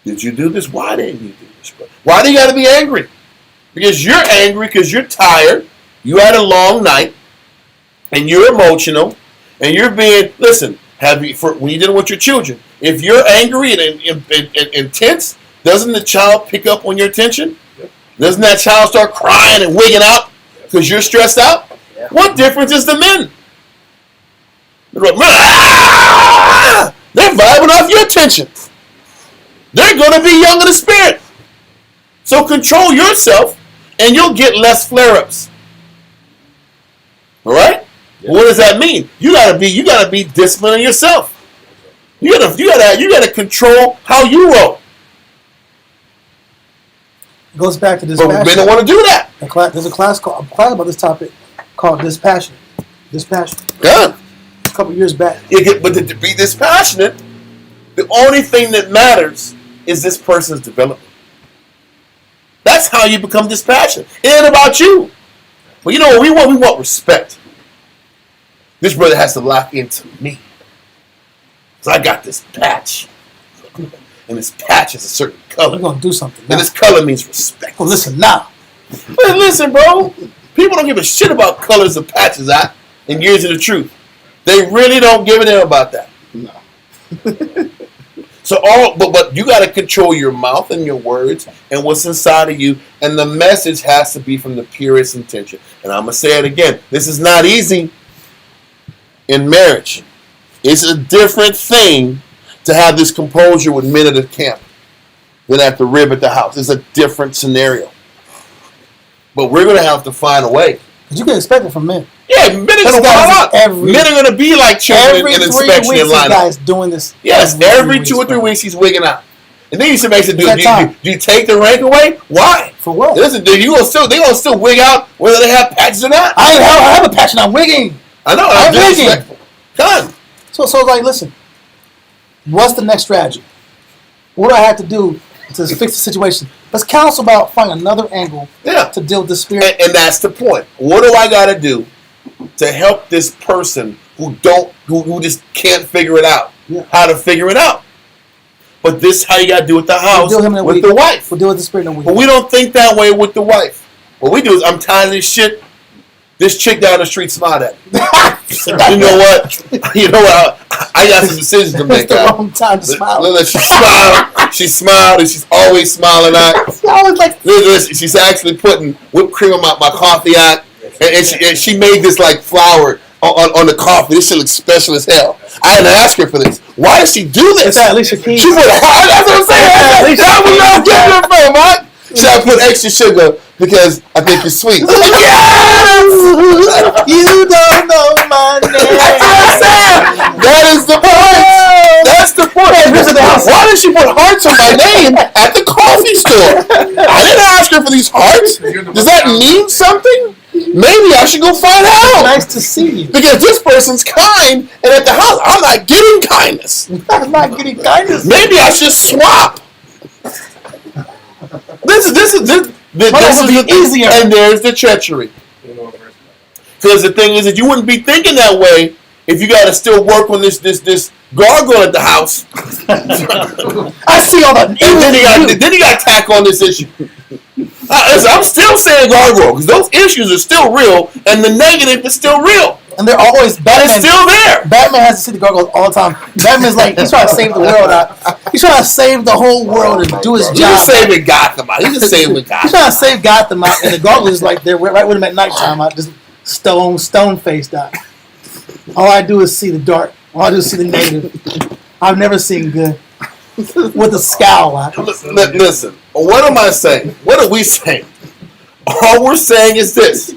Did you do this? Why didn't you do this, brother? Why do you got to be angry? Because you're angry because you're tired. You had a long night, and you're emotional, and you're being, listen, when you're dealing with your children, if you're angry and intense, doesn't the child pick up on your tension? Yep. Doesn't that child start crying and wigging out because you're stressed out? Yep. What difference is the men? They're vibing off your tension. They're going to be young in the spirit. So control yourself, and you'll get less flare-ups. All right? Yeah. What does that mean? You gotta be disciplining yourself. You gotta control how you roll. It goes back to this. But men don't want to do that. There's a class about this topic called Dispassionate. Good. A couple years back. But to be dispassionate, the only thing that matters is this person's development. That's how you become dispassionate. It ain't about you. Well, you know what we want? We want respect. This brother has to lock into me. Because I got this patch. And this patch is a certain color. We're going to do something now. And this color means respect. Well, listen now. Listen, bro. People don't give a shit about colors of patches and years of the truth. They really don't give a damn about that. No. So but you got to control your mouth and your words and what's inside of you, and the message has to be from the purest intention. And I'm gonna say it again: this is not easy in marriage. It's a different thing to have this composure with men at the camp than at the rib at the house. It's a different scenario. But we're gonna have to find a way. But you can expect it from men. Yeah, men are going to wild out. Men are going to be like children in inspection and lineup. Guy's doing this. Yes, every 2 or 3 weeks he's wigging out. And then you say, do you take the rank away? Why? For what? Listen, they're going to still wig out whether they have patches or not. I have a patch and I'm wigging. I know. I'm wigging. Done. So it's like, listen, what's the next strategy? What do I have to do to fix the situation? Let's counsel about finding another angle to deal with the spirit. And that's the point. What do I got to do to help this person who just can't figure it out? Yeah. How to figure it out? But this is how you got to do with the house, with the wife. We'll deal with the spirit in a week. But we don't think that way with the wife. What we do is, I'm tired of this shit. This chick down the street smiled at me. You know what? I got some decisions to make. It's the wrong time to smile. She smiled, and she's always smiling at. She's actually putting whipped cream on my coffee at, and she made this like flour on the coffee. This shit looks special as hell. I didn't ask her for this. Why does she do this? It's Alicia Keys. She put heart. That's what I'm saying. That's what I'm getting her from, right? Should I put extra sugar because I think you're sweet? Yes! You don't know my name. That's what I'm saying. That is the point. That's the point. Why did she put hearts on my name at the coffee store? I didn't ask her for these hearts. Does that mean something? Maybe I should go find out. Nice to see you. Because this person's kind, and at the house, I'm not getting kindness. I'm not getting kindness. Maybe I should swap. This is easier. And there's the treachery. Because the thing is that you wouldn't be thinking that way if you got to still work on this gargoyle at the house, I see all the. and then you got to tack on this issue. Listen, I'm still saying gargoyle because those issues are still real, and the negative is still real. And they're always Batman. It's still there. Batman has to see the gargoyles all the time. Batman's like he's trying to save the world out. He's trying to save the whole world and do his He's job. just saving Gotham out. He's just saving He's Gotham. trying to save Gotham out, and the gargoyles like they're right with him at nighttime. I just stone faced out. All I do is see the dark. All I do is see the negative. I've never seen good with a scowl out. Listen, what am I saying? What are we saying? All we're saying is this.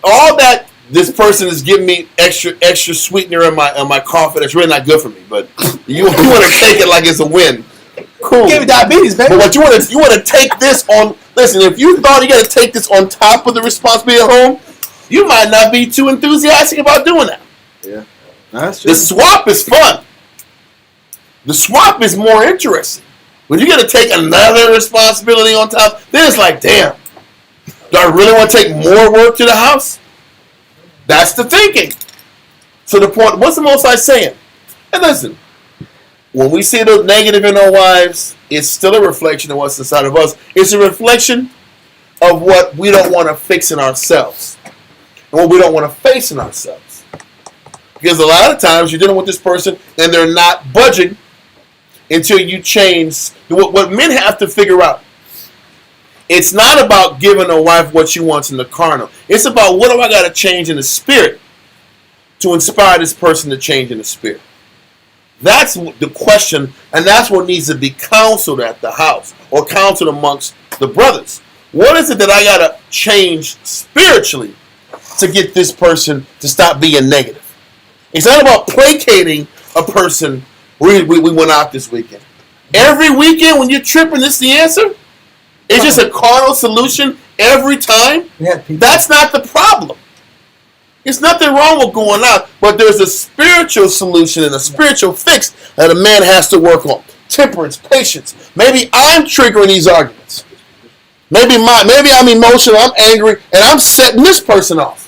All that this person is giving me extra sweetener in my coffee that's really not good for me, but you want to take it like it's a win. Cool. Give me diabetes, baby. But what you want to take this on. Listen, if you thought you got to take this on top of the responsibility at home, you might not be too enthusiastic about doing that. Yeah, that's true. The swap is fun. The swap is more interesting. When you got to take another responsibility on top, then it's like, damn, do I really want to take more work to the house? That's the thinking. So the point, what's the Most High saying? And listen, when we see the negative in our wives, it's still a reflection of what's inside of us. It's a reflection of what we don't want to fix in ourselves. And what we don't want to face in ourselves. Because a lot of times you're dealing with this person and they're not budging until you change. What men have to figure out, it's not about giving a wife what she wants in the carnal. It's about what do I got to change in the spirit to inspire this person to change in the spirit. That's the question, and that's what needs to be counseled at the house or counseled amongst the brothers. What is it that I got to change spiritually to get this person to stop being negative? It's not about placating a person. We went out this weekend. Every weekend when you're tripping, this is the answer? It's just a carnal solution every time? Yeah, people. That's not the problem. There's nothing wrong with going out, but there's a spiritual solution and a spiritual fix that a man has to work on. Temperance, patience. Maybe I'm triggering these arguments. Maybe I'm emotional, I'm angry, and I'm setting this person off.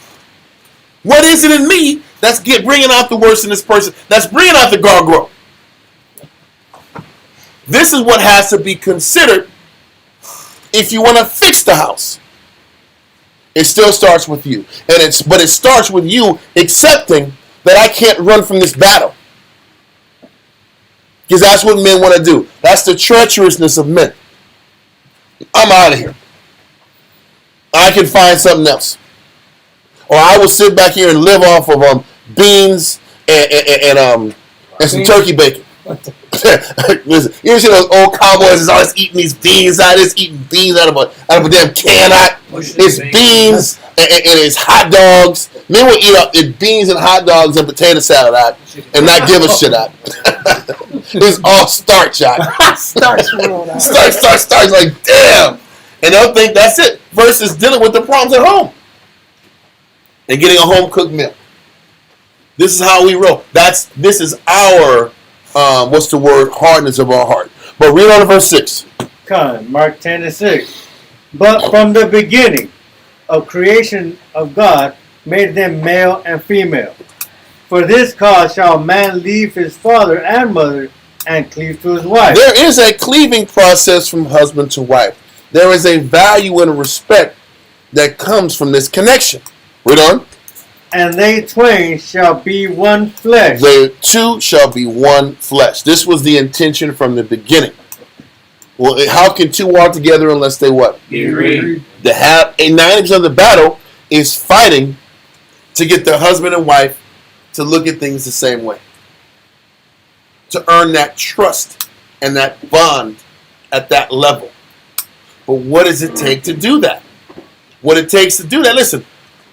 What is it in me that's bringing out the worst in this person? That's bringing out the gargoyle. This is what has to be considered if you want to fix the house. It still starts with you. But it starts with you accepting that I can't run from this battle. Because that's what men want to do. That's the treacherousness of men. I'm out of here. I can find something else. Or I will sit back here and live off of beans and some turkey bacon. Listen, you ever see those old cowboys is always eating these beans out of a damn can out? It's beans and it's hot dogs. Men will eat up it's beans and hot dogs and potato salad out and not give a shit out. It's all starch out. Starch world out. Starch. Like, damn. And they'll think that's it. Versus dealing with the problems at home. And getting a home cooked meal. This is how we roll. This is our hardness of our heart. But read on to verse 6. Mark 10:6. But from the beginning of creation of God made them male and female. For this cause shall man leave his father and mother and cleave to his wife. There is a cleaving process from husband to wife. There is a value and respect that comes from this connection. Read on. And they twain shall be one flesh. They two shall be one flesh. This was the intention from the beginning. Well, how can two walk together unless they what? Agree. To have 90% of the battle is fighting to get the husband and wife to look at things the same way. To earn that trust and that bond at that level. But what does it take to do that? What it takes to do that? Listen,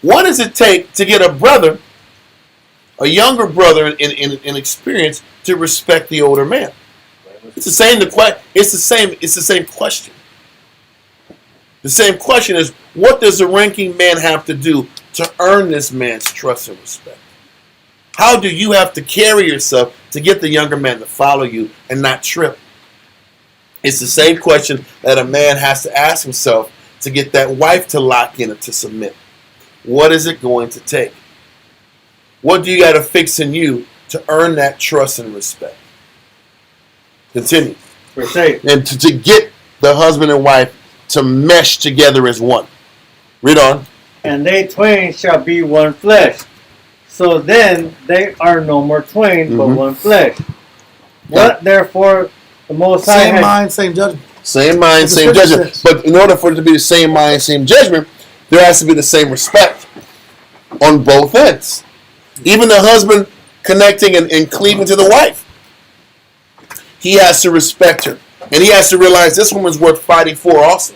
what does it take to get a brother, a younger brother in experience, to respect the older man? It's the same. It's the same question. The same question is, what does the ranking man have to do to earn this man's trust and respect? How do you have to carry yourself to get the younger man to follow you and not trip? It's the same question that a man has to ask himself to get that wife to lock in and to submit. What is it going to take? What do you got to fix in you to earn that trust and respect? Continue. Verse 8. And to get the husband and wife to mesh together as one. Read on. And they twain shall be one flesh. So then they are no more twain, but one flesh. What therefore the Most High Same has- mind, same judgment. Same mind, The same scripture judgment. says. But in order for it to be the same mind, same judgment, there has to be the same respect on both ends. Even the husband connecting and cleaving to the wife. He has to respect her. And he has to realize this woman's worth fighting for also.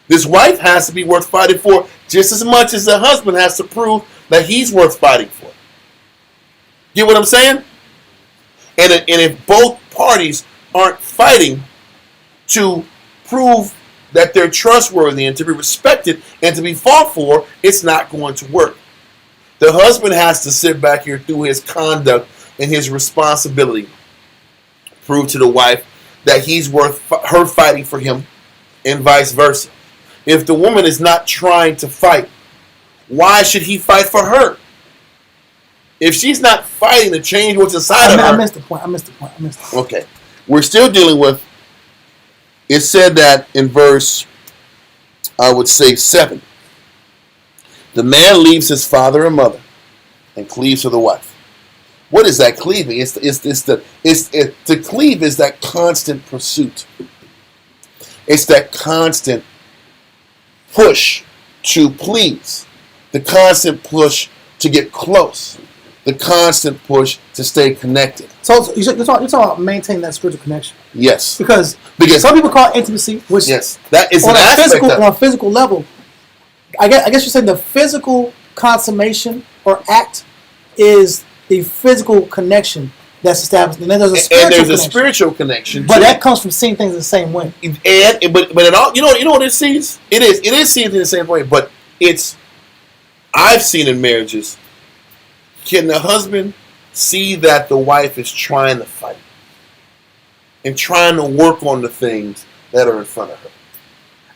This wife has to be worth fighting for just as much as the husband has to prove that he's worth fighting for. Get what I'm saying? And if both parties aren't fighting to prove that they're trustworthy and to be respected and to be fought for, it's not going to work. The husband has to sit back here through his conduct and his responsibility, prove to the wife that he's worth her fighting for him, and vice versa. If the woman is not trying to fight, why should he fight for her? If she's not fighting to change what's inside of her. I missed the point. Okay. We're still dealing with, it said that in verse, I would say 7. The man leaves his father and mother and cleaves to the wife. What is that cleaving? To cleave is that constant pursuit. It's that constant push to please. The constant push to get close. The constant push to stay connected. So you're talking about maintaining that spiritual connection. Yes. Because Because some people call it intimacy, which yes, that is on an aspect on of a physical level, I guess you're saying the physical consummation or act is the physical connection that's established, and then there's a spiritual and there's a connection. spiritual connection. But too. that comes from seeing things the same way. But it all, you know what it sees? It is seen in the same way, but I've seen in marriages, can the husband see that the wife is trying to fight and trying to work on the things that are in front of her?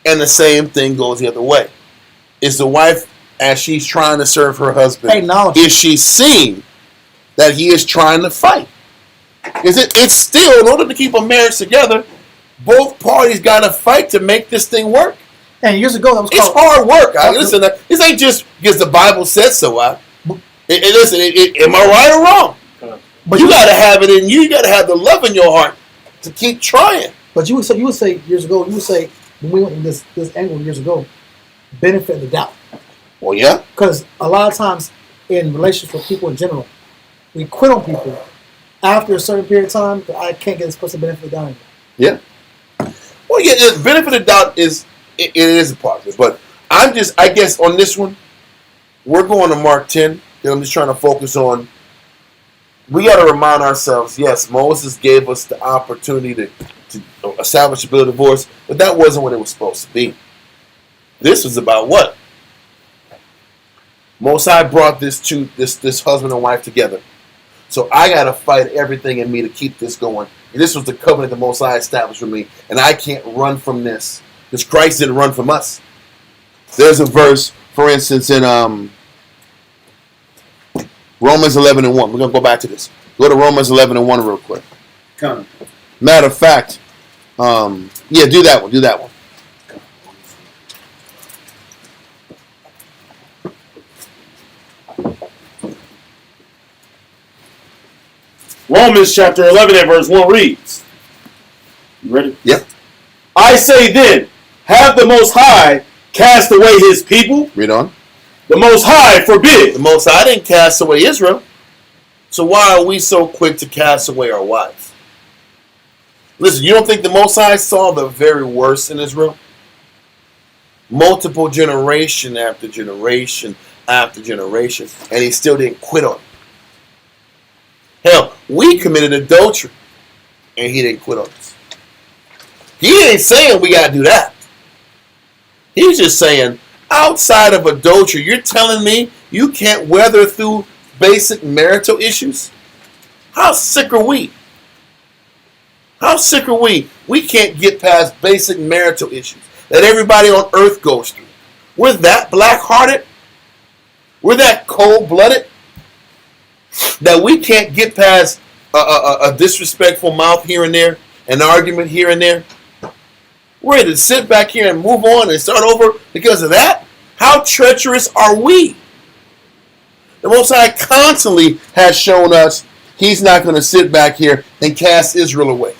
And the same thing goes the other way. Is the wife, as she's trying to serve her husband, Acknowledge. is she seeing that he is trying to fight? It's still, in order to keep a marriage together, both parties got to fight to make this thing work. And years ago, that was It's called hard work. Listen, this ain't just because the Bible said so. Listen, am I right or wrong? But You got to have it in you. You got to have the love in your heart to keep trying. But you would say years ago, when we went in this angle years ago, benefit of the doubt. Well, yeah. Because a lot of times in relationships with people in general, we quit on people after a certain period of time. That I can't get this person benefit of the doubt anymore. Yeah. Well, yeah. The benefit of doubt is a part of it, but I guess on this one, we're going to Mark 10. And I'm just trying to focus on. We got to remind ourselves. Yes, Moses gave us the opportunity to establish a bill of divorce, but that wasn't what it was supposed to be. This was about what? Most High brought this husband and wife together. So I got to fight everything in me to keep this going. And this was the covenant the Most High established for me. And I can't run from this. Because Christ didn't run from us. There's a verse, for instance, in Romans 11:1. We're going to go back to this. Go to Romans 11:1 real quick. Come. Matter of fact, do that one. Do that one. Romans chapter 11 and verse 1 reads. You ready? Yep. I say then, have the Most High cast away his people? Read on. The Most High forbid. The Most High didn't cast away Israel. So why are we so quick to cast away our wives? Listen, you don't think the Most High saw the very worst in Israel? Multiple generation after generation after generation, and he still didn't quit on it. Hell, we committed adultery, and he didn't quit on us. He ain't saying we got to do that. He's just saying, outside of adultery, you're telling me you can't weather through basic marital issues? How sick are we? How sick are we? We can't get past basic marital issues that everybody on earth goes through. We're that black-hearted? We're that cold-blooded? That we can't get past a disrespectful mouth here and there, an argument here and there. We're ready to sit back here and move on and start over because of that? How treacherous are we? The Most High constantly has shown us he's not going to sit back here and cast Israel away.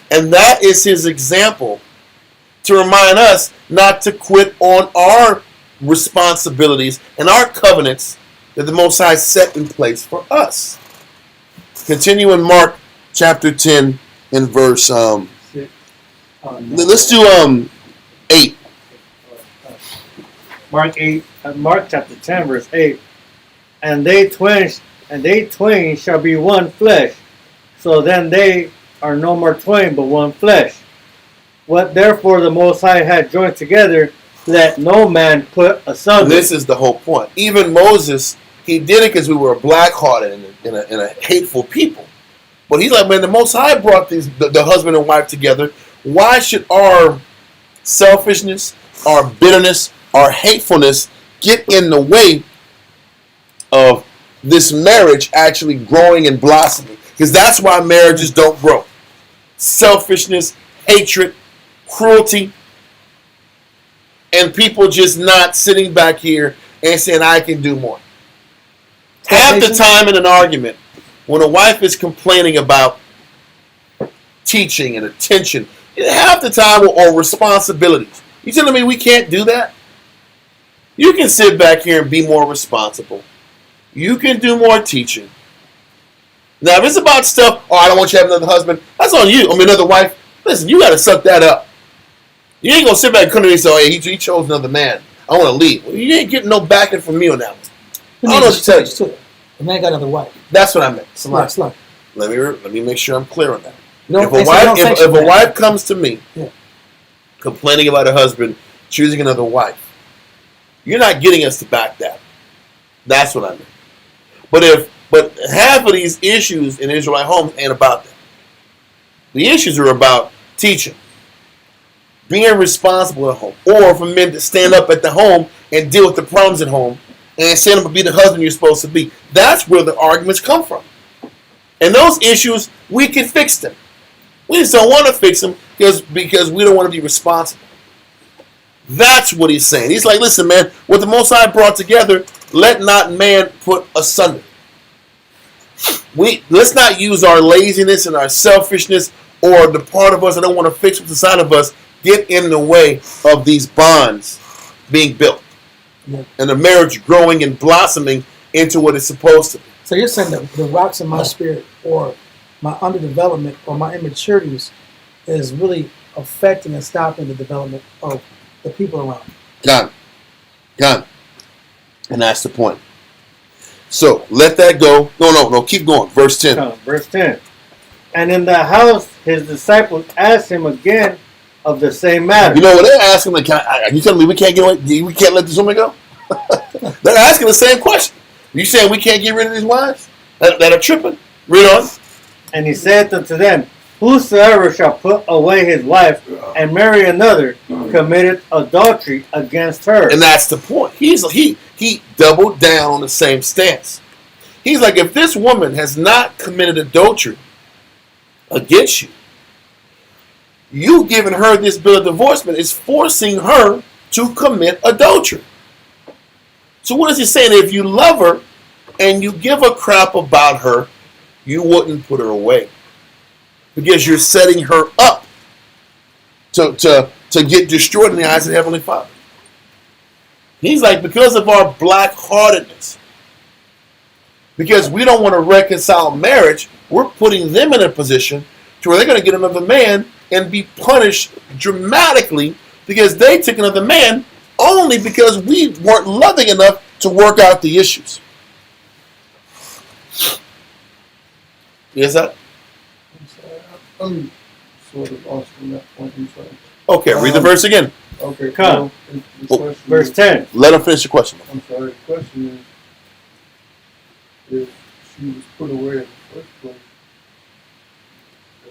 And that is his example to remind us not to quit on our responsibilities and our covenants that the Most High set in place for us. Continue in Mark chapter 10 in verse let's do 8. Mark chapter 10 verse 8. And they twain shall be one flesh. So then they are no more twain, but one flesh. What therefore the Most High had joined together, let no man put asunder. This is the whole point. Even Moses, he did it because we were black-hearted and a hateful people. But he's like, man, the Most High brought the husband and wife together. Why should our selfishness, our bitterness, our hatefulness get in the way of this marriage actually growing and blossoming? Because that's why marriages don't grow. Selfishness, hatred, cruelty, and people just not sitting back here and saying, I can do more. Half the time in an argument, when a wife is complaining about teaching and attention, half the time or responsibilities. You telling me we can't do that? You can sit back here and be more responsible. You can do more teaching. Now, if it's about stuff, I don't want you to have another husband, that's on you. Another wife. Listen, you got to suck that up. You ain't going to sit back and come to me and say, oh, hey, he chose another man. I want to leave. Well, you ain't getting no backing from me on that one. I don't know what to tell you. The man got another wife. That's what I meant. Slow. Let me make sure I'm clear on that. If a wife comes to me complaining about her husband choosing another wife, you're not getting us to back that. That's what I mean. But half of these issues in Israelite homes ain't about that. The issues are about teaching, being responsible at home, or for men to stand up at the home and deal with the problems at home and stand up and be the husband you're supposed to be. That's where the arguments come from. And those issues, we can fix them. We just don't want to fix them because we don't want to be responsible. That's what he's saying. He's like, listen, man, what the Most High brought together, let not man put asunder. Let's not use our laziness and our selfishness or the part of us that don't want to fix what's inside of us get in the way of these bonds being built. Yeah. And the marriage growing and blossoming into what it's supposed to be. So you're saying that the rocks in my spirit or my underdevelopment or my immaturities is really affecting and stopping the development of the people around me. Got it. And that's the point. So let that go. No, keep going. Verse 10. Verse 10. And in the house his disciples asked him again of the same matter. You know what they're asking? Like, are you telling me we can't get away? We can't let this woman go? They're asking the same question. You saying we can't get rid of these wives that are tripping? Read on. And he said unto them, whosoever shall put away his wife and marry another committed adultery against her. And that's the point. He doubled down on the same stance. He's like, if this woman has not committed adultery against you, you giving her this bill of divorcement is forcing her to commit adultery. So what is he saying? If you love her and you give a crap about her, you wouldn't put her away. Because you're setting her up to get destroyed in the eyes of the Heavenly Father. He's like, because of our black-heartedness, because we don't want to reconcile marriage, we're putting them in a position to where they're going to get another man and be punished dramatically because they took another man only because we weren't loving enough to work out the issues. Yes, sir? I'm sort of lost from that point. I'm sorry. Okay, read the verse again. Okay, Come. the question Verse is- 10. Let him finish the question. I'm sorry. The question is, if she was put away in the first place,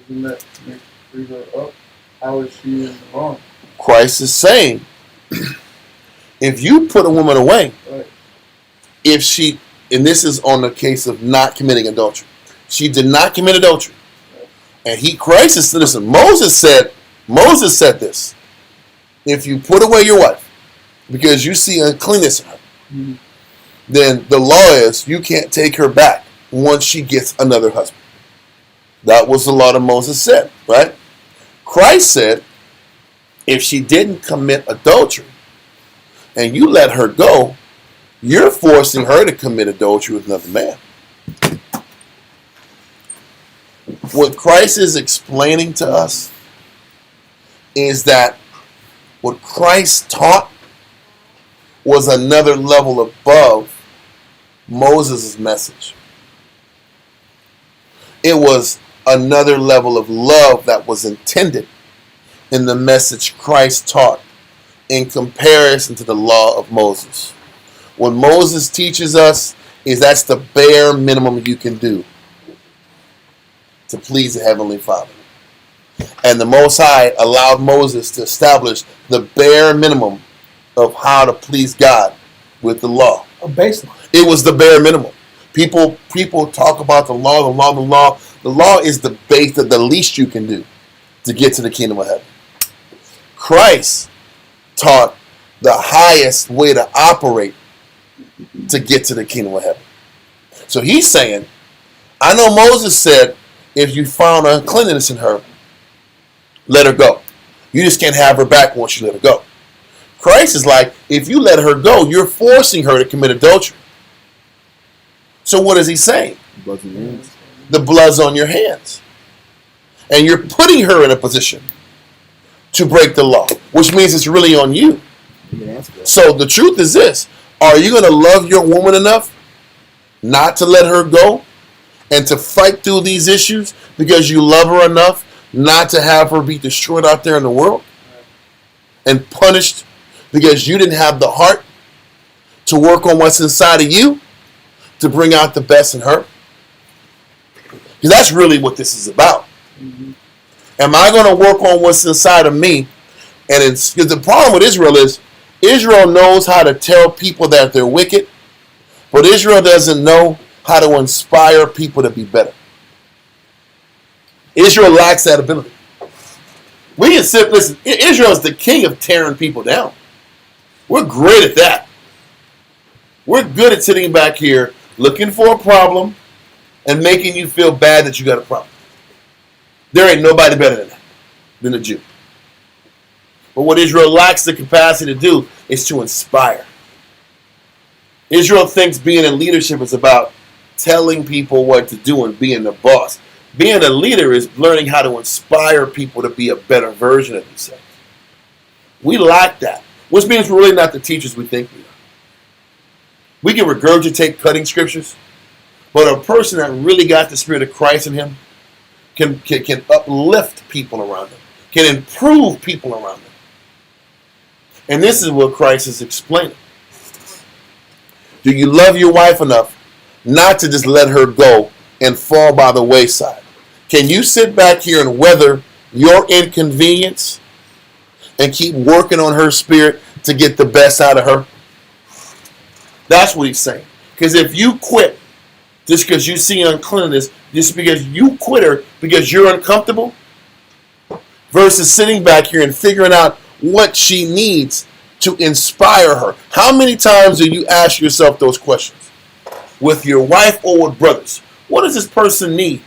doesn't that make free her up? How is she in the wrong? Christ is saying, if you put a woman away, Right. if she and this is on the case of not committing adultery. She did not commit adultery. And Christ is, listen, Moses said this. If you put away your wife because you see uncleanness in her, then the law is you can't take her back once she gets another husband. That was the law that Moses said, right? Christ said, if she didn't commit adultery and you let her go, you're forcing her to commit adultery with another man. What Christ is explaining to us is that what Christ taught was another level above Moses' message. It was another level of love that was intended in the message Christ taught in comparison to the law of Moses. What Moses teaches us is that's the bare minimum you can do to please the Heavenly Father. And the Most High allowed Moses to establish the bare minimum of how to please God with the law. A baseline. It was the bare minimum. People talk about the law. The law is the base, the least you can do to get to the kingdom of heaven. Christ taught the highest way to operate to get to the kingdom of heaven. So he's saying, I know Moses said, if you found uncleanness in her, let her go. You just can't have her back once you let her go. Christ is like, if you let her go, you're forcing her to commit adultery. So what is he saying? The blood's on your hands. And you're putting her in a position to break the law, which means it's really on you. So the truth is this. Are you going to love your woman enough not to let her go and to fight through these issues because you love her enough not to have her be destroyed out there in the world and punished because you didn't have the heart to work on what's inside of you to bring out the best in her? Because that's really what this is about. Mm-hmm. Am I going to work on what's inside of me? And because the problem with Israel is Israel knows how to tell people that they're wicked, but Israel doesn't know how to inspire people to be better. Israel lacks that ability. We can sit, listen, Israel is the king of tearing people down. We're great at that. We're good at sitting back here looking for a problem and making you feel bad that you got a problem. There ain't nobody better than that, than a Jew. But what Israel lacks the capacity to do is to inspire. Israel thinks being in leadership is about telling people what to do and being the boss. Being a leader is learning how to inspire people to be a better version of themselves. We lack that, which means we're really not the teachers we think we are. We can regurgitate cutting scriptures, but a person that really got the Spirit of Christ in him can uplift people around them, can improve people around them. And this is what Christ is explaining. Do you love your wife enough not to just let her go and fall by the wayside? Can you sit back here and weather your inconvenience and keep working on her spirit to get the best out of her? That's what he's saying. Because if you quit just because you see uncleanness, just because you quit her because you're uncomfortable, versus sitting back here and figuring out what she needs to inspire her. How many times do you ask yourself those questions? With your wife or with brothers? What does this person need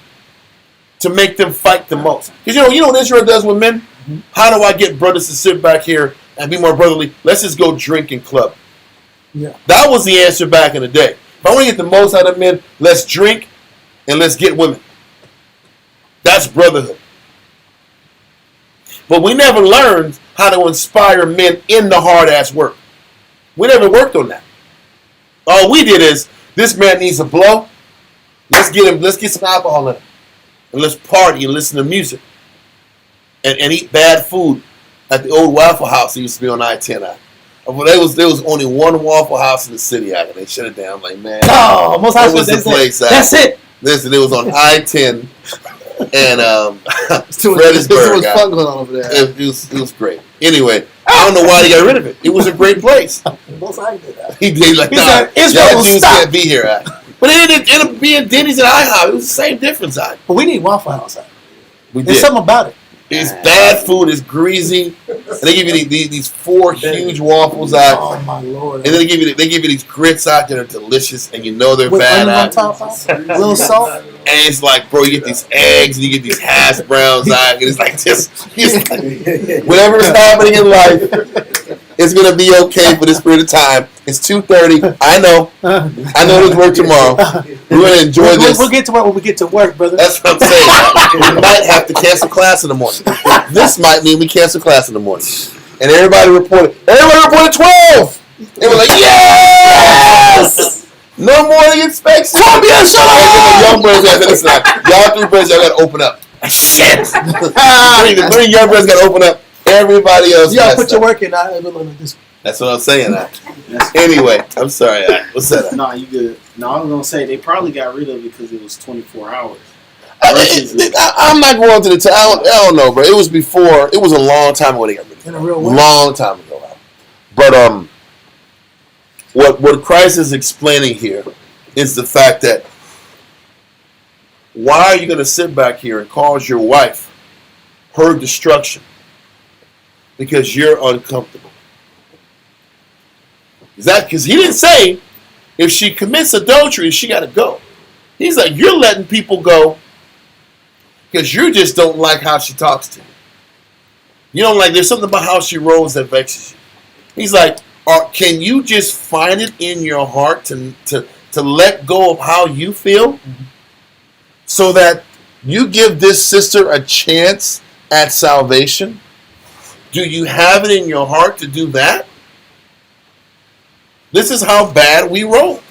to make them fight the most? Because you know what Israel does with men? Mm-hmm. How do I get brothers to sit back here and be more brotherly? Let's just go drink and club. Yeah. That was the answer back in the day. If I want to get the most out of men, let's drink and let's get women. That's brotherhood. But we never learned how to inspire men in the hard-ass work. We never worked on that. All we did is, this man needs a blow. Let's get some alcohol in him. And let's party and listen to music. And eat bad food at the old Waffle House that used to be on I-10. Well, there was only one Waffle House in the city, and they shut it down. I'm like, man, no, most that was the place. That's it. Listen, it was on I-10 and It was fun going on over there. It was great. Anyway, I don't know why they got rid of it. It was a great place. Most likely did that. He did like, He nah, said, Israel y'all will dudes stop. can't be here. But it ended up being Denny's and IHOP. It was the same difference. But we need Waffle House. We There's did. something about it. It's bad food. It's greasy. And they give you these 4 huge waffles Oh my lord! and then they give you these grits out that are delicious, and you know they're With bad onions on top, a little salt. And it's like, bro, you get these eggs and you get these hash browns out, and it's like whatever is happening in life, it's gonna be okay for this period of time. It's 2:30. I know there's work tomorrow. We're gonna enjoy this. We'll get to work when we get to work, brother. That's what I'm saying. We might have to cancel class in the morning. This might mean we cancel class in the morning. And everybody reported 12. They were like, yes! No more than you expect. Columbia, shut up! The young brothers got to listen. Y'all 3 brothers, y'all got to open up. Shit! the 3 young brothers got to open up. Everybody else. You gotta put your work in. This. That's what I'm saying. Anyway, I'm sorry. What's that? Nah, you good. No, I was gonna say they probably got rid of it because it was 24 hours. I'm not going to the town. I don't know, bro. It was before. It was a long time ago they got rid of it. In a real way. Long time ago. But what Christ is explaining here is the fact that why are you going to sit back here and cause your wife her destruction because you're uncomfortable? Is that because he didn't say if she commits adultery she got to go? He's like, you're letting people go because you just don't like how she talks to you. You don't like, there's something about how she rolls that vexes you. He's like, can you just find it in your heart to let go of how you feel so that you give this sister a chance at salvation? Do you have it in your heart to do that? This is how bad we roll.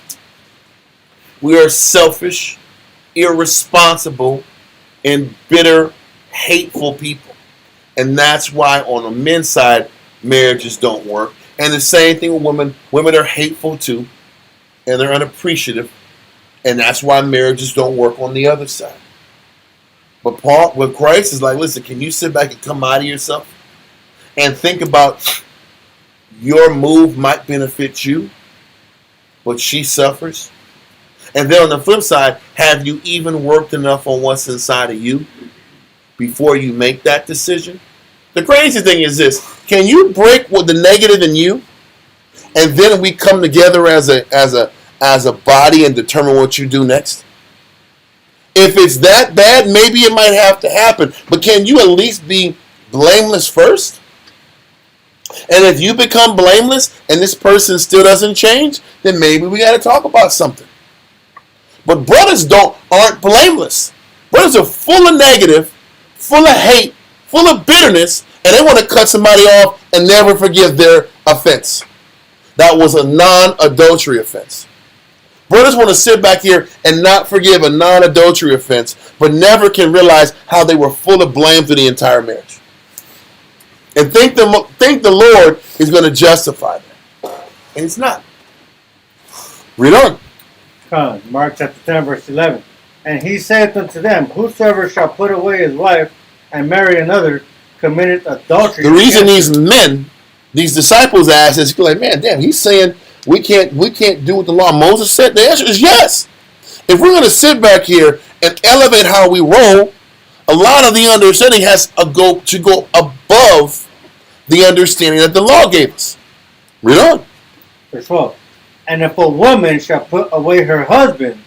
We are selfish, irresponsible, and bitter, hateful people. And that's why on the men's side, marriages don't work. And the same thing with women. Women are hateful too, and they're unappreciative. And that's why marriages don't work on the other side. But Christ is like, listen, can you sit back and come out of yourself and think about your move might benefit you, but she suffers? And then on the flip side, have you even worked enough on what's inside of you before you make that decision? The crazy thing is this: can you break with the negative in you, and then we come together as a body and determine what you do next? If it's that bad, maybe it might have to happen. But can you at least be blameless first? And if you become blameless and this person still doesn't change, then maybe we got to talk about something. But brothers aren't blameless. Brothers are full of negative, full of hate, full of bitterness, and they want to cut somebody off and never forgive their offense. That was a non-adultery offense. Brothers want to sit back here and not forgive a non-adultery offense, but never can realize how they were full of blame through the entire marriage. And think the Lord is going to justify that. And it's not. Read on. Mark chapter 10, verse 11. And he said unto them, whosoever shall put away his wife and marry another, committed adultery. The reason these disciples asked is like, man, damn, he's saying we can't do what the law of Moses said. The answer is yes. If we're going to sit back here and elevate how we roll, a lot of the understanding has to go above the understanding that the law gave us. Read on. Verse 12. And if a woman shall put away her husband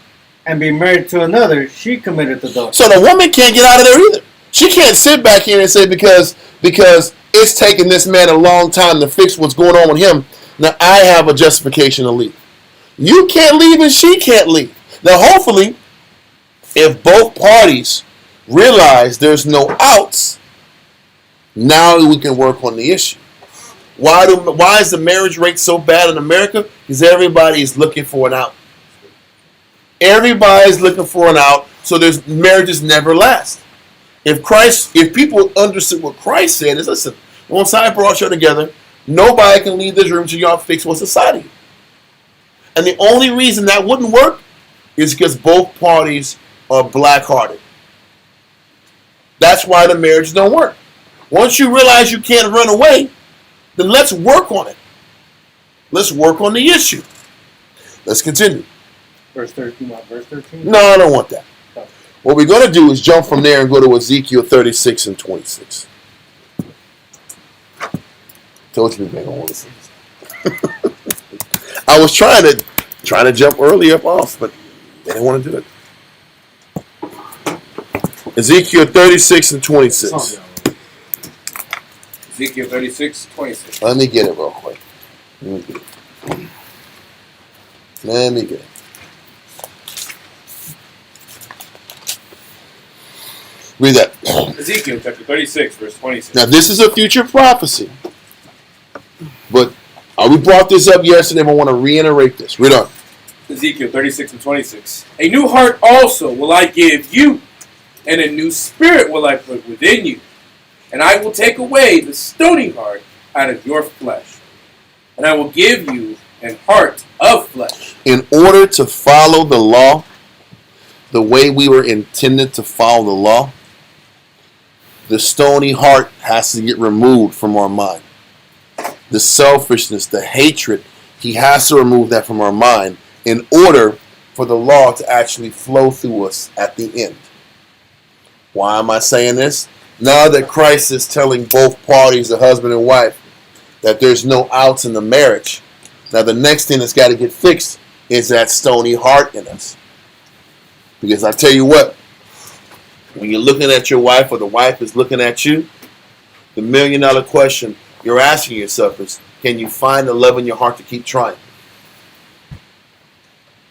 and be married to another, she committed adultery. So the woman can't get out of there either. She can't sit back here and say because it's taken this man a long time to fix what's going on with him, now I have a justification to leave. You can't leave and she can't leave. Now hopefully, if both parties realize there's no outs, now we can work on the issue. Why is the marriage rate so bad in America? Because everybody is looking for an out. Everybody's looking for an out, so marriages never last. If people understood what Christ said, is listen, once I brought you together, nobody can leave this room till y'all fix what's inside of you. And the only reason that wouldn't work is because both parties are black-hearted. That's why the marriage don't work. Once you realize you can't run away, then let's work on it. Let's work on the issue. Let's continue. Verse 13, not verse 13? No, I don't want that. What we're going to do is jump from there and go to Ezekiel 36 and 26. Told you we ain't going to want to see this. I was trying to jump early up off, but they didn't want to do it. Ezekiel 36 and 26. Ezekiel 36, 26. Let me get it real quick. Let me get it. Read that. Ezekiel chapter 36, verse 26. Now, this is a future prophecy. But we brought this up yesterday, but I want to reiterate this. Read on. Ezekiel 36 and 26. A new heart also will I give you, and a new spirit will I put within you. And I will take away the stony heart out of your flesh. And I will give you an heart of flesh. In order to follow the law, the way we were intended to follow the law, the stony heart has to get removed from our mind. The selfishness, the hatred, he has to remove that from our mind in order for the law to actually flow through us at the end. Why am I saying this? Now that Christ is telling both parties, the husband and wife, that there's no outs in the marriage, now the next thing that's got to get fixed is that stony heart in us. Because I tell you what, when you're looking at your wife or the wife is looking at you, the $1 million question you're asking yourself is, can you find the love in your heart to keep trying?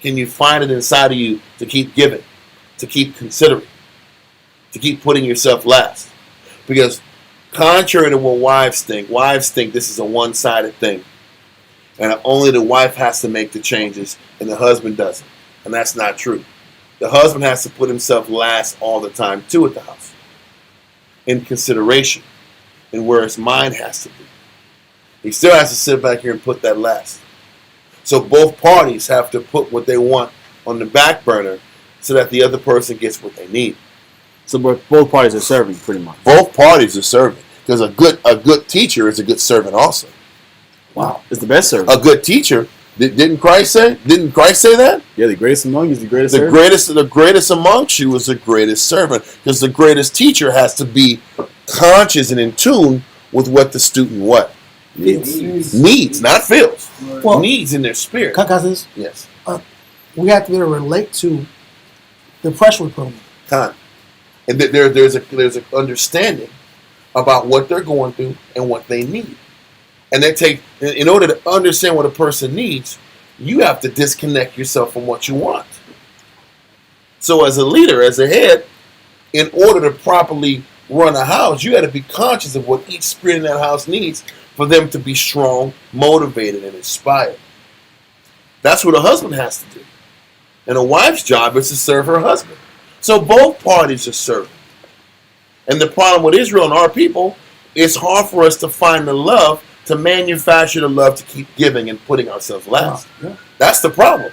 Can you find it inside of you to keep giving, to keep considering, to keep putting yourself last? Because contrary to what wives think this is a one-sided thing. And only the wife has to make the changes and the husband doesn't. And that's not true. The husband has to put himself last all the time too at the house. In consideration. And where his mind has to be. He still has to sit back here and put that last. So both parties have to put what they want on the back burner so that the other person gets what they need. So both parties are serving, pretty much. Both parties are serving. Because a good teacher is a good servant also. Wow. It's the best servant. A good teacher, didn't Christ say? Didn't Christ say that? Yeah, the greatest among you is the greatest servant. The greatest amongst you is the greatest servant. Because the greatest teacher has to be conscious and in tune with what the student needs, not feels. Well, needs in their spirit. Cousins, Yes. we have to be able to relate to the pressure we put on them. Time. And there's an understanding about what they're going through and what they need. And in order to understand what a person needs, you have to disconnect yourself from what you want. So as a leader, as a head, in order to properly run a house, you got to be conscious of what each spirit in that house needs for them to be strong, motivated, and inspired. That's what a husband has to do. And a wife's job is to serve her husband. So both parties are serving. And the problem with Israel and our people, it's hard for us to find the love, to manufacture the love to keep giving and putting ourselves last. Yeah. That's the problem.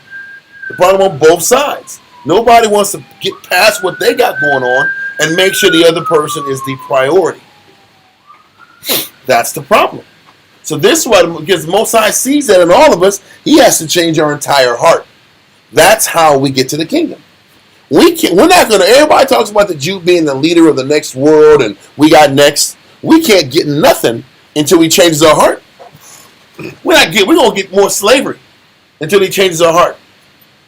The problem on both sides. Nobody wants to get past what they got going on and make sure the other person is the priority. That's the problem. So this is what, because Most High sees that in all of us, he has to change our entire heart. That's how we get to the kingdom. We're not going to, everybody talks about the Jew being the leader of the next world and we got next. We can't get nothing until he changes our heart. We're going to get more slavery until he changes our heart.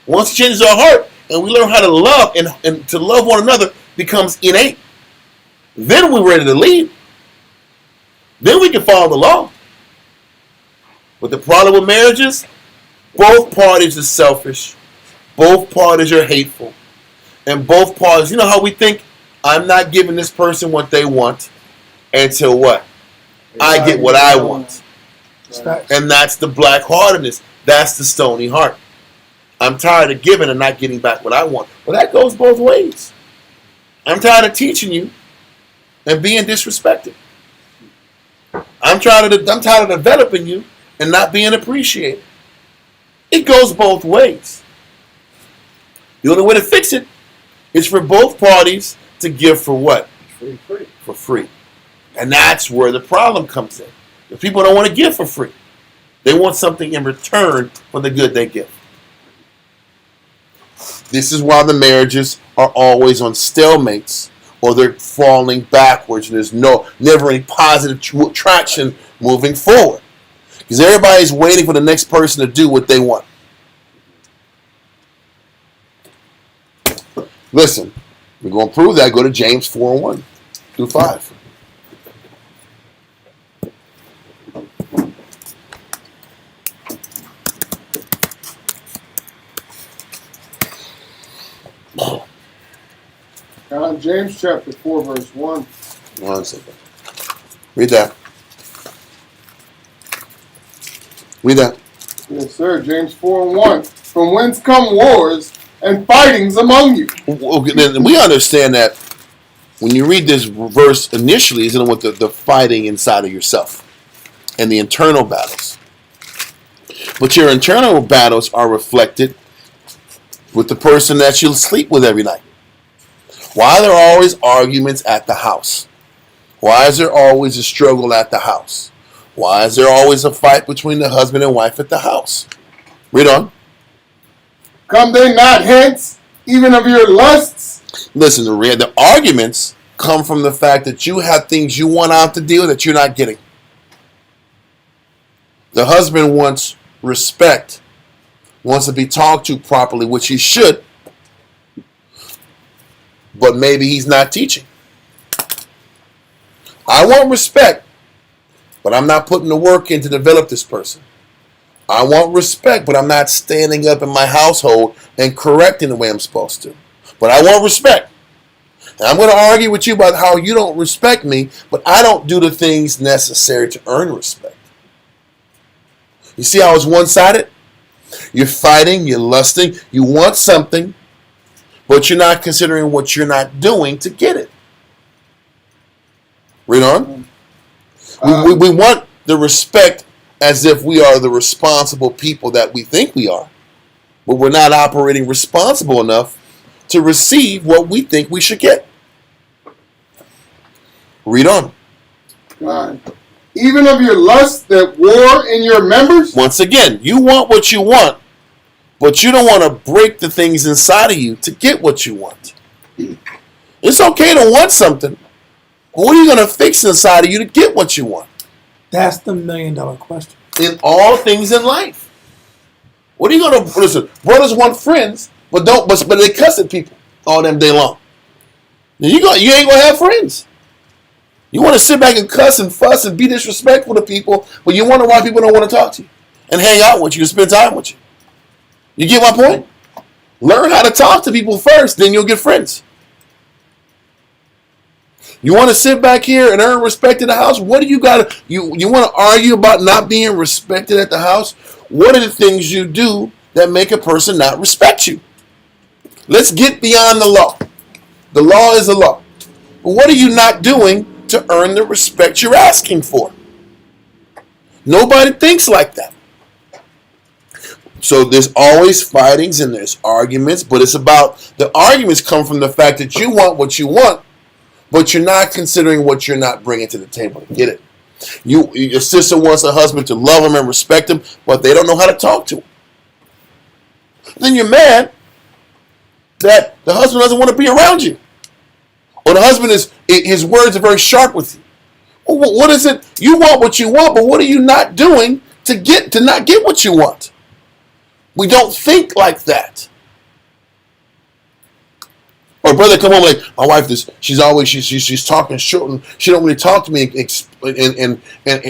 Once he changes our heart and we learn how to love and to love one another becomes innate, then we're ready to lead. Then we can follow the law. But the problem with marriages, both parties are selfish. Both parties are hateful. And both parties, you know how we think, I'm not giving this person what they want until what? I get what I want. And that's the black-heartedness. That's the stony heart. I'm tired of giving and not getting back what I want. Well, that goes both ways. I'm tired of teaching you and being disrespected. I'm tired of developing you and not being appreciated. It goes both ways. The only way to fix it is for both parties to give for what? For free. And that's where the problem comes in. The people don't want to give for free. They want something in return for the good they give. This is why the marriages are always on stalemates, or they're falling backwards, and there's never any positive traction moving forward. Because everybody's waiting for the next person to do what they want. Listen, we're going to prove that. Go to James 4:1 through 5. James chapter 4, verse 1. 1 second. Read that. Read that. Yes, sir. James 4:1. From whence come wars and fightings among you? Okay, then we understand that when you read this verse initially, it's dealing with the fighting inside of yourself and the internal battles. But your internal battles are reflected with the person that you sleep with every night. Why are there always arguments at the house? Why is there always a struggle at the house? Why is there always a fight between the husband and wife at the house? Read on. Come they not hence, even of your lusts? Listen, the arguments come from the fact that you have things you want out the deal that you're not getting. The husband wants respect, wants to be talked to properly, which he should, but maybe he's not teaching. I want respect, but I'm not putting the work in to develop this person. I want respect, but I'm not standing up in my household and correcting the way I'm supposed to. But I want respect. And I'm going to argue with you about how you don't respect me, but I don't do the things necessary to earn respect. You see how it's one-sided? You're fighting, you're lusting, you want something, but you're not considering what you're not doing to get it. Read on. We want the respect as if we are the responsible people that we think we are, but we're not operating responsible enough to receive what we think we should get. Read on. God. Even of your lusts that war in your members? Once again, you want what you want, but you don't want to break the things inside of you to get what you want. It's okay to want something, but what are you going to fix inside of you to get what you want? That's the $1 million question. In all things in life. What are you going to... Listen, brothers want friends, but they cuss at people all them day long. You ain't going to have friends. You want to sit back and cuss and fuss and be disrespectful to people, but you wonder why people don't want to talk to you and hang out with you and spend time with you. You get my point? Learn how to talk to people first, then you'll get friends. You want to sit back here and earn respect in the house? What do you got? You want to argue about not being respected at the house? What are the things you do that make a person not respect you? Let's get beyond the law. The law is the law. But what are you not doing to earn the respect you're asking for? Nobody thinks like that. So there's always fightings and there's arguments, but it's about the arguments come from the fact that you want what you want, but you're not considering what you're not bringing to the table to get it. Your sister wants a husband to love him and respect him, but they don't know how to talk to him. Then you're mad that the husband doesn't want to be around you. Or the husband his words are very sharp with you. Well, what is it? You want what you want, but what are you not doing to not get what you want? We don't think like that. Or brother come home like, my wife, she's talking short and she don't really talk to me and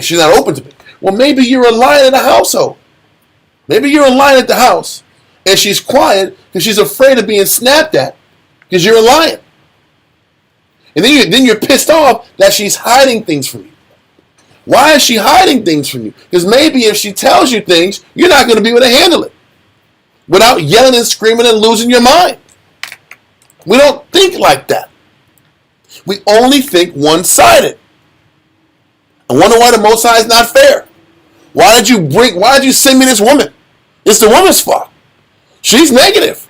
she's not open to me. Well, maybe you're a lion in the household. Maybe you're a lion at the house and she's quiet because she's afraid of being snapped at because you're a lion. And then you're pissed off that she's hiding things from you. Why is she hiding things from you? Because maybe if she tells you things, you're not going to be able to handle it without yelling and screaming and losing your mind. We don't think like that. We only think one-sided. I wonder why the Most High is not fair. Why did you send me this woman? It's the woman's fault. She's negative.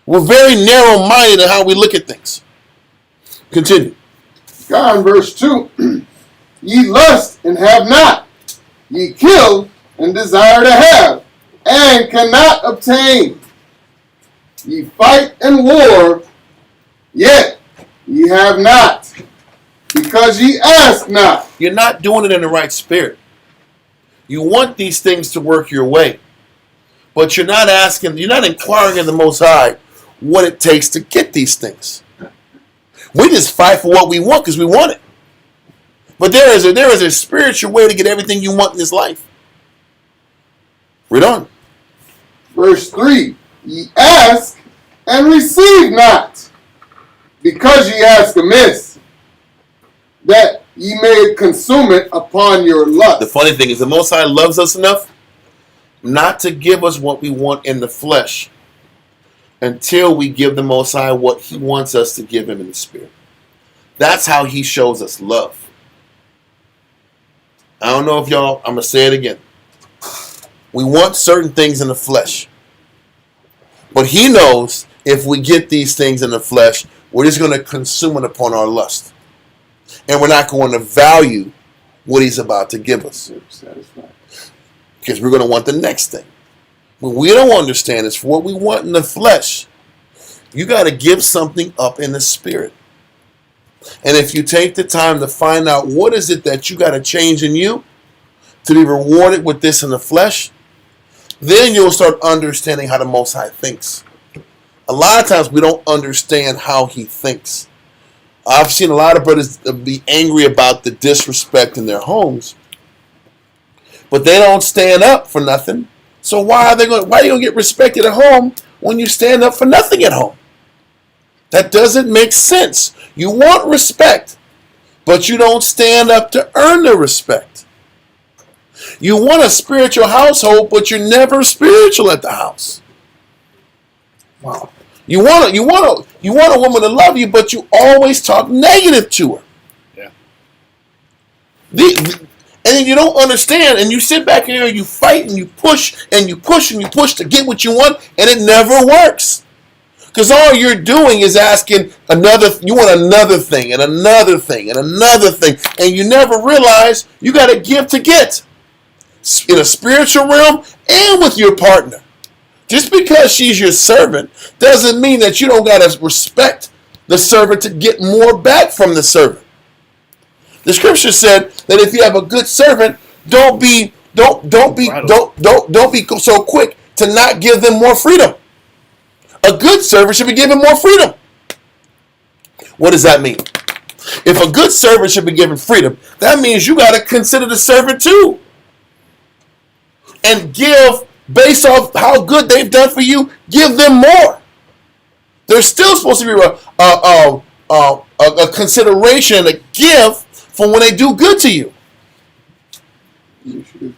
We're very narrow-minded in how we look at things. Continue. God, in verse 2, Ye lust and have not. Ye kill and desire to have, and cannot obtain. Ye fight and war, yet ye have not, because ye ask not. You're not doing it in the right spirit. You want these things to work your way, but you're not asking, you're not inquiring of the Most High what it takes to get these things. We just fight for what we want because we want it. But there is a spiritual way to get everything you want in this life. Read on. Verse 3, ye ask and receive not, because ye ask amiss, that ye may consume it upon your lust. The funny thing is the Most High loves us enough not to give us what we want in the flesh until we give the Most High what he wants us to give him in the spirit. That's how he shows us love. I don't know if y'all, I'm going to say it again. We want certain things in the flesh. But he knows if we get these things in the flesh, we're just going to consume it upon our lust. And we're not going to value what he's about to give us. Because we're going to want the next thing. What we don't understand is for what we want in the flesh, you got to give something up in the spirit. And if you take the time to find out what is it that you got to change in you to be rewarded with this in the flesh, then you'll start understanding how the Most High thinks. A lot of times we don't understand how he thinks. I've seen a lot of brothers be angry about the disrespect in their homes, but they don't stand up for nothing. So why are you going to get respected at home when you stand up for nothing at home? That doesn't make sense. You want respect, but you don't stand up to earn the respect. You want a spiritual household, but you're never spiritual at the house. Wow. You want a woman to love you, but you always talk negative to her. Yeah. And then you don't understand, and you sit back here and you fight and you push and you push and you push to get what you want, and it never works. Because all you're doing is asking you want another thing and another thing and another thing, and you never realize you got to give to get. In a spiritual realm and with your partner. Just because she's your servant doesn't mean that you don't got to respect the servant to get more back from the servant. The scripture said that if you have a good servant, don't be so quick to not give them more freedom. A good servant should be given more freedom. What does that mean? If a good servant should be given freedom, that means you got to consider the servant too. And give, based off how good they've done for you, give them more. There's still supposed to be a consideration, a give for when they do good to you. Initiative.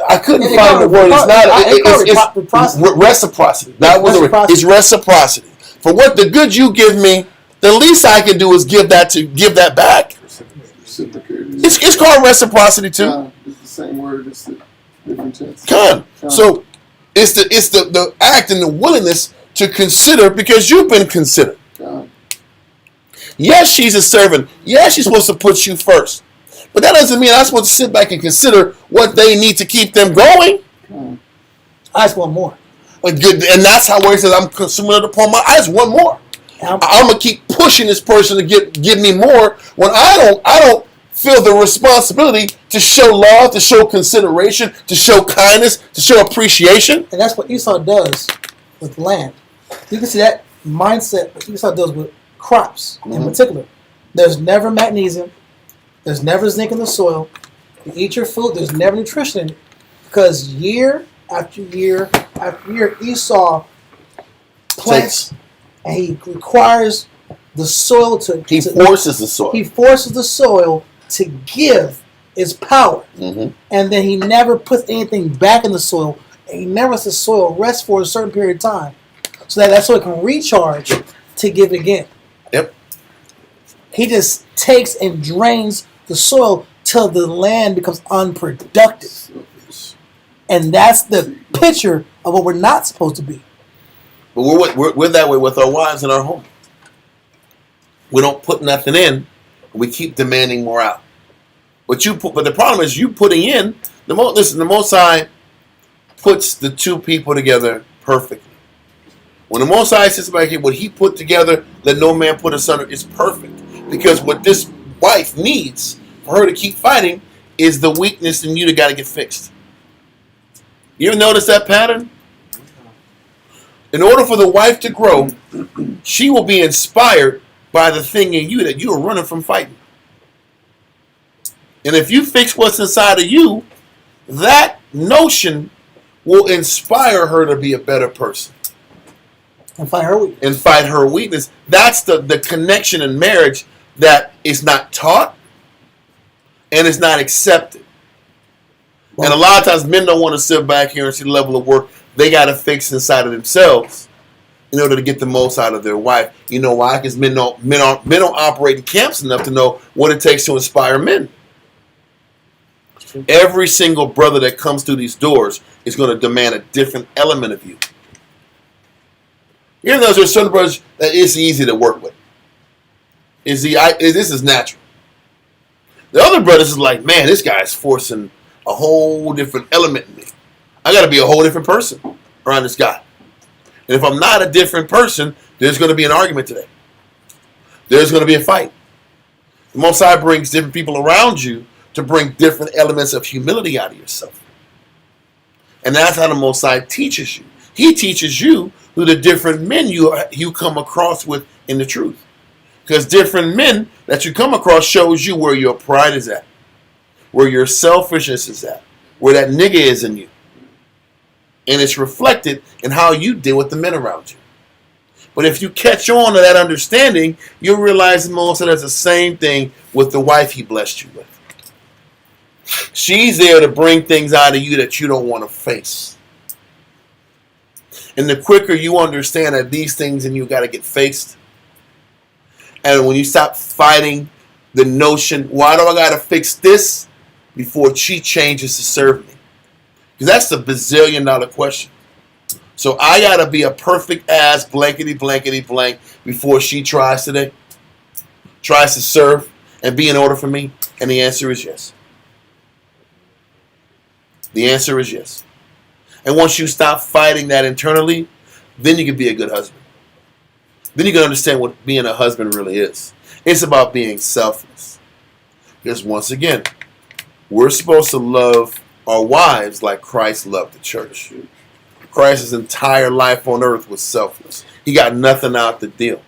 I couldn't find the word. It's reciprocity. That was the word. It's reciprocity. For what the good you give me, the least I can do is give that back. It's called reciprocity too. It's the same word. It's a different tense. So it's the act and the willingness to consider because you've been considered. Yes, she's a servant. Yes, she's supposed to put you first. But that doesn't mean I'm supposed to sit back and consider what they need to keep them going. I just want more. And that's how where he says I'm consuming it upon my. I just want more. I'm gonna keep pushing this person to give me more when I don't feel the responsibility to show love, to show consideration, to show kindness, to show appreciation. And that's what Esau does with land. You can see that mindset what Esau does with crops in particular. There's never magnesium. There's never zinc in the soil. You eat your food, there's never nutrition in it. Because year after year after year, Esau plants and he requires the soil to... He forces the soil. He forces the soil to give its power. And then he never puts anything back in the soil. And he never lets the soil rest for a certain period of time. So that soil can recharge to give again. Yep. He just takes and drains the soil till the land becomes unproductive. And that's the picture of what we're not supposed to be. But we're that way with our wives in our home. We don't put nothing in, We keep demanding more out. But the problem is you putting in the Most High puts the two people together perfectly. When the Most High sits back here, what He put together, let no man put asunder, is perfect. Because what this wife needs for her to keep fighting is the weakness in you that got to get fixed. You ever notice that pattern? In order for the wife to grow, she will be inspired by the thing in you that you are running from fighting. And if you fix what's inside of you, that notion will inspire her to be a better person. And fight her weakness. And fight her weakness. That's the connection in marriage that is not taught and is not accepted. And a lot of times men don't want to sit back here and see the level of work they got to fix inside of themselves in order to get the most out of their wife. You know why? Because men don't operate in camps enough to know what it takes to inspire men. Every single brother that comes through these doors is going to demand a different element of you. Even though there's certain brothers that it's easy to work with. This is natural. The other brothers is like, man, this guy's forcing a whole different element in me. I got to be a whole different person around this guy. And if I'm not a different person, there's going to be an argument today. There's going to be a fight. The Most High brings different people around you to bring different elements of humility out of yourself. And that's how the Most High teaches you. He teaches you who the different men you come across with in the truth. Because different men that you come across shows you where your pride is at, where your selfishness is at, where that nigga is in you. And it's reflected in how you deal with the men around you. But if you catch on to that understanding, you'll realize the Most High does the same thing with the wife He blessed you with. She's there to bring things out of you that you don't want to face. And the quicker you understand that these things in you got to get faced, and when you stop fighting the notion, why do I got to fix this before she changes to serve me? Because that's the bazillion-dollar question. So I got to be a perfect ass blankety blank before she tries to serve and be in order for me? And the answer is yes. The answer is yes. And once you stop fighting that internally, then you can be a good husband. Then you can understand what being a husband really is. It's about being selfless. Because once again, we're supposed to love our wives like Christ loved the church. Christ's entire life on earth was selfless. He got nothing out the deal.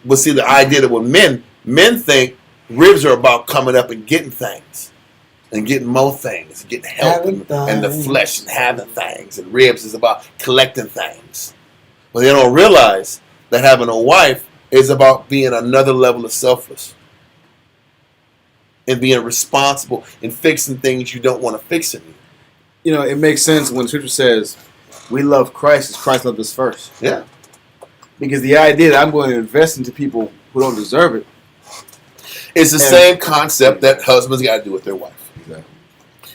But see, the idea that with men think ribs are about coming up and getting things. And getting more things, getting help and the flesh and having things. And ribs is about collecting things. But they don't realize that having a wife is about being another level of selfless. And being responsible and fixing things you don't want to fix in you. You know, it makes sense when Scripture says we love Christ as Christ loved us first. Yeah. Because the idea that I'm going to invest into people who don't deserve it. It's the same concept that husbands got to do with their wife. Exactly.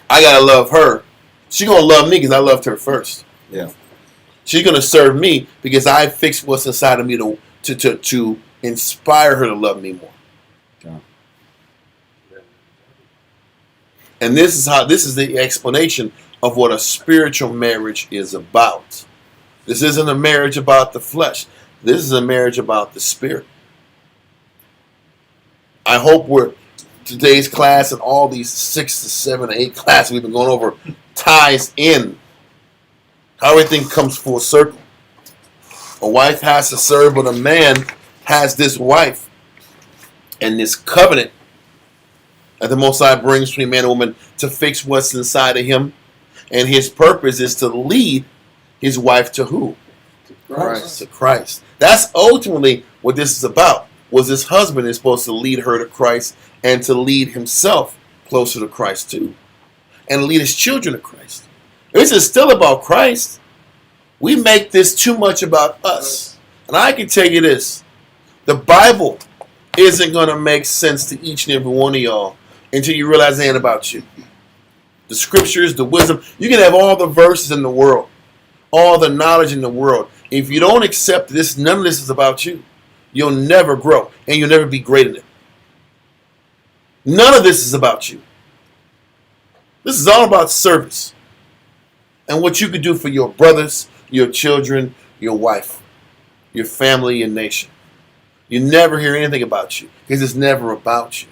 I got to love her. She's going to love me because I loved her first. Yeah. She's going to serve me because I fixed what's inside of me to inspire her to love me more. Yeah. And this is the explanation of what a spiritual marriage is about. This isn't a marriage about the flesh. This is a marriage about the spirit. I hope today's class and all these 6 to 7 to 8 classes we've been going over ties in. How everything comes full circle. A wife has to serve, but a man has this wife and this covenant that the Most High brings between man and woman to fix what's inside of him. And his purpose is to lead his wife to who? Christ. To Christ. That's ultimately what this is about. Was this husband is supposed to lead her to Christ and to lead himself closer to Christ too. And lead his children to Christ. This is still about Christ. We make this too much about us. And I can tell you this. The Bible isn't going to make sense to each and every one of y'all until you realize it ain't about you. The scriptures, the wisdom. You can have all the verses in the world. All the knowledge in the world. If you don't accept this, none of this is about you. You'll never grow. And you'll never be great in it. None of this is about you. This is all about service and what you could do for your brothers, your children, your wife, your family, your nation. You never hear anything about you because it's never about you.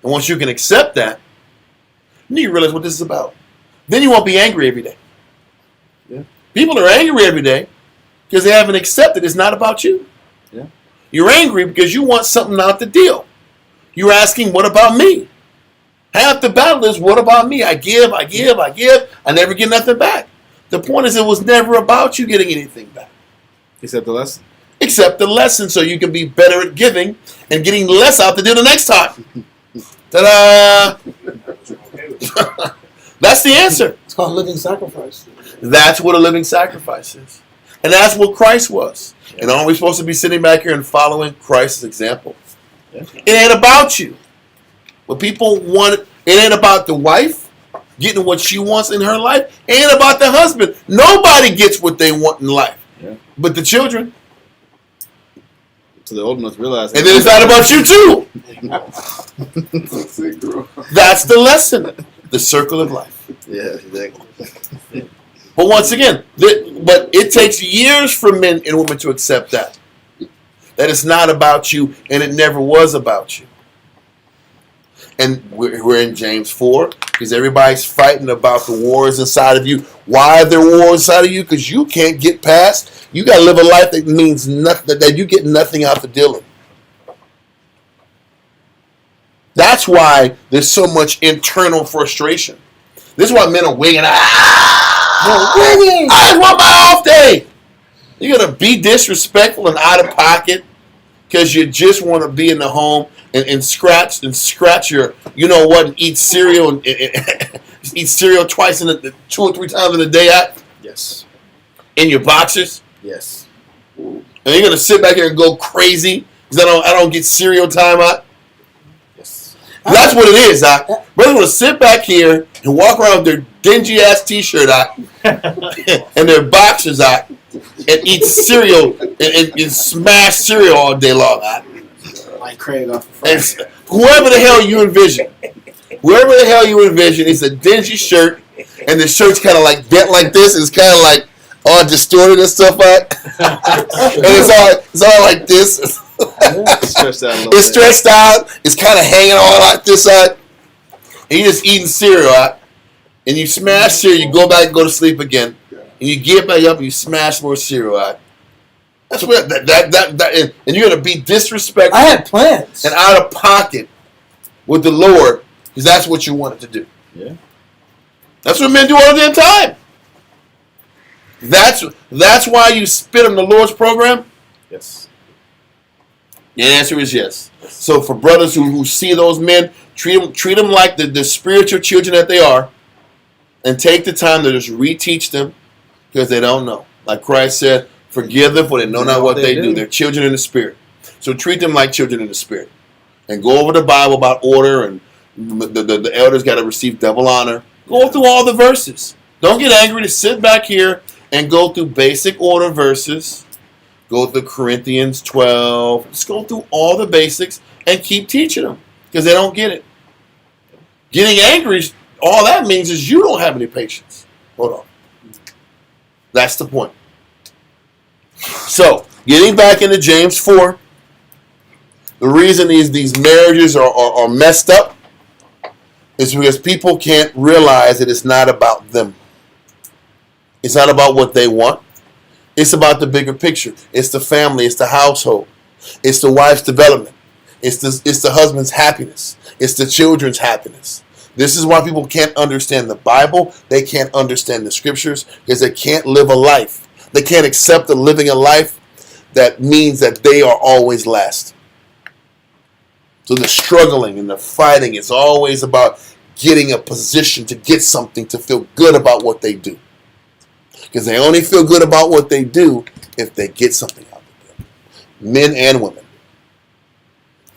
And once you can accept that, then you realize what this is about. Then you won't be angry every day. Yeah. People are angry every day because they haven't accepted it's not about you. Yeah. You're angry because you want something out the deal. You're asking, what about me? Half the battle is, what about me? I give. I never get nothing back. The point is, it was never about you getting anything back. Except the lesson. Except the lesson, so you can be better at giving and getting less out the deal the next time. Ta-da! That's the answer. It's called living sacrifice. That's what a living sacrifice is. And that's what Christ was. And aren't we supposed to be sitting back here and following Christ's example? It ain't about you. What people want, it ain't about the wife getting what she wants in her life. It ain't about the husband. Nobody gets what they want in life. Yeah. But the children. So the old ones realize. And then it's not about you too. That's the lesson. The circle of life. Yeah, exactly. But once again, but it takes years for men and women to accept that. That it's not about you, and it never was about you. And we're in James 4, because everybody's fighting about the wars inside of you. Why are there wars inside of you? Because you can't get past. You got to live a life that means nothing, that you get nothing out the dealing. That's why there's so much internal frustration. This is why men are wigging. I just want my off day. You're going to be disrespectful and out of pocket because you just want to be in the home and scratch your, you know what, and eat cereal and eat cereal twice 2 or 3 times in a day out Yes. in your boxers. Yes. And you're going to sit back here and go crazy because I don't get cereal time out. Yes. That's what it is, Doc. Brothers want to sit back here and walk around with their dingy ass t-shirt out and their boxers out and eat cereal and smash cereal all day long. Like Craig off And whoever the hell you envision, it's a dingy shirt and the shirt's kind of like bent like this. It's kind of like all distorted and stuff like, and it's all like this. It's stretched out a little It's bit. stretched out. It's kind of hanging all like this side. And you're just eating cereal out. And you smash cereal. You go back and go to sleep again. And you get back up and you smash more cereal out. That's what and you're gonna be disrespectful. I had plans. And out of pocket with the Lord because that's what you wanted to do. Yeah. That's what men do all the damn time. That's why you spit on the Lord's program. Yes. The answer is yes. So for brothers who see those men, treat them like the spiritual children that they are, and take the time to just reteach them because they don't know. Like Christ said, forgive them for they know not what they do. They're children in the spirit. So treat them like children in the spirit. And go over the Bible about order and the elders got to receive double honor. Go through all the verses. Don't get angry to sit back here and go through basic order verses. Go through Corinthians 12. Just go through all the basics and keep teaching them because they don't get it. Getting angry, all that means is you don't have any patience. Hold on. That's the point. So, getting back into James 4, the reason these marriages are messed up is because people can't realize that it's not about them. It's not about what they want. It's about the bigger picture. It's the family. It's the household. It's the wife's development. It's the husband's happiness. It's the children's happiness. This is why people can't understand the Bible. They can't understand the scriptures because they can't live a life. They can't accept living a life that means that they are always last. So the struggling and the fighting is always about getting a position to get something to feel good about what they do. Because they only feel good about what they do if they get something out of it. Men and women.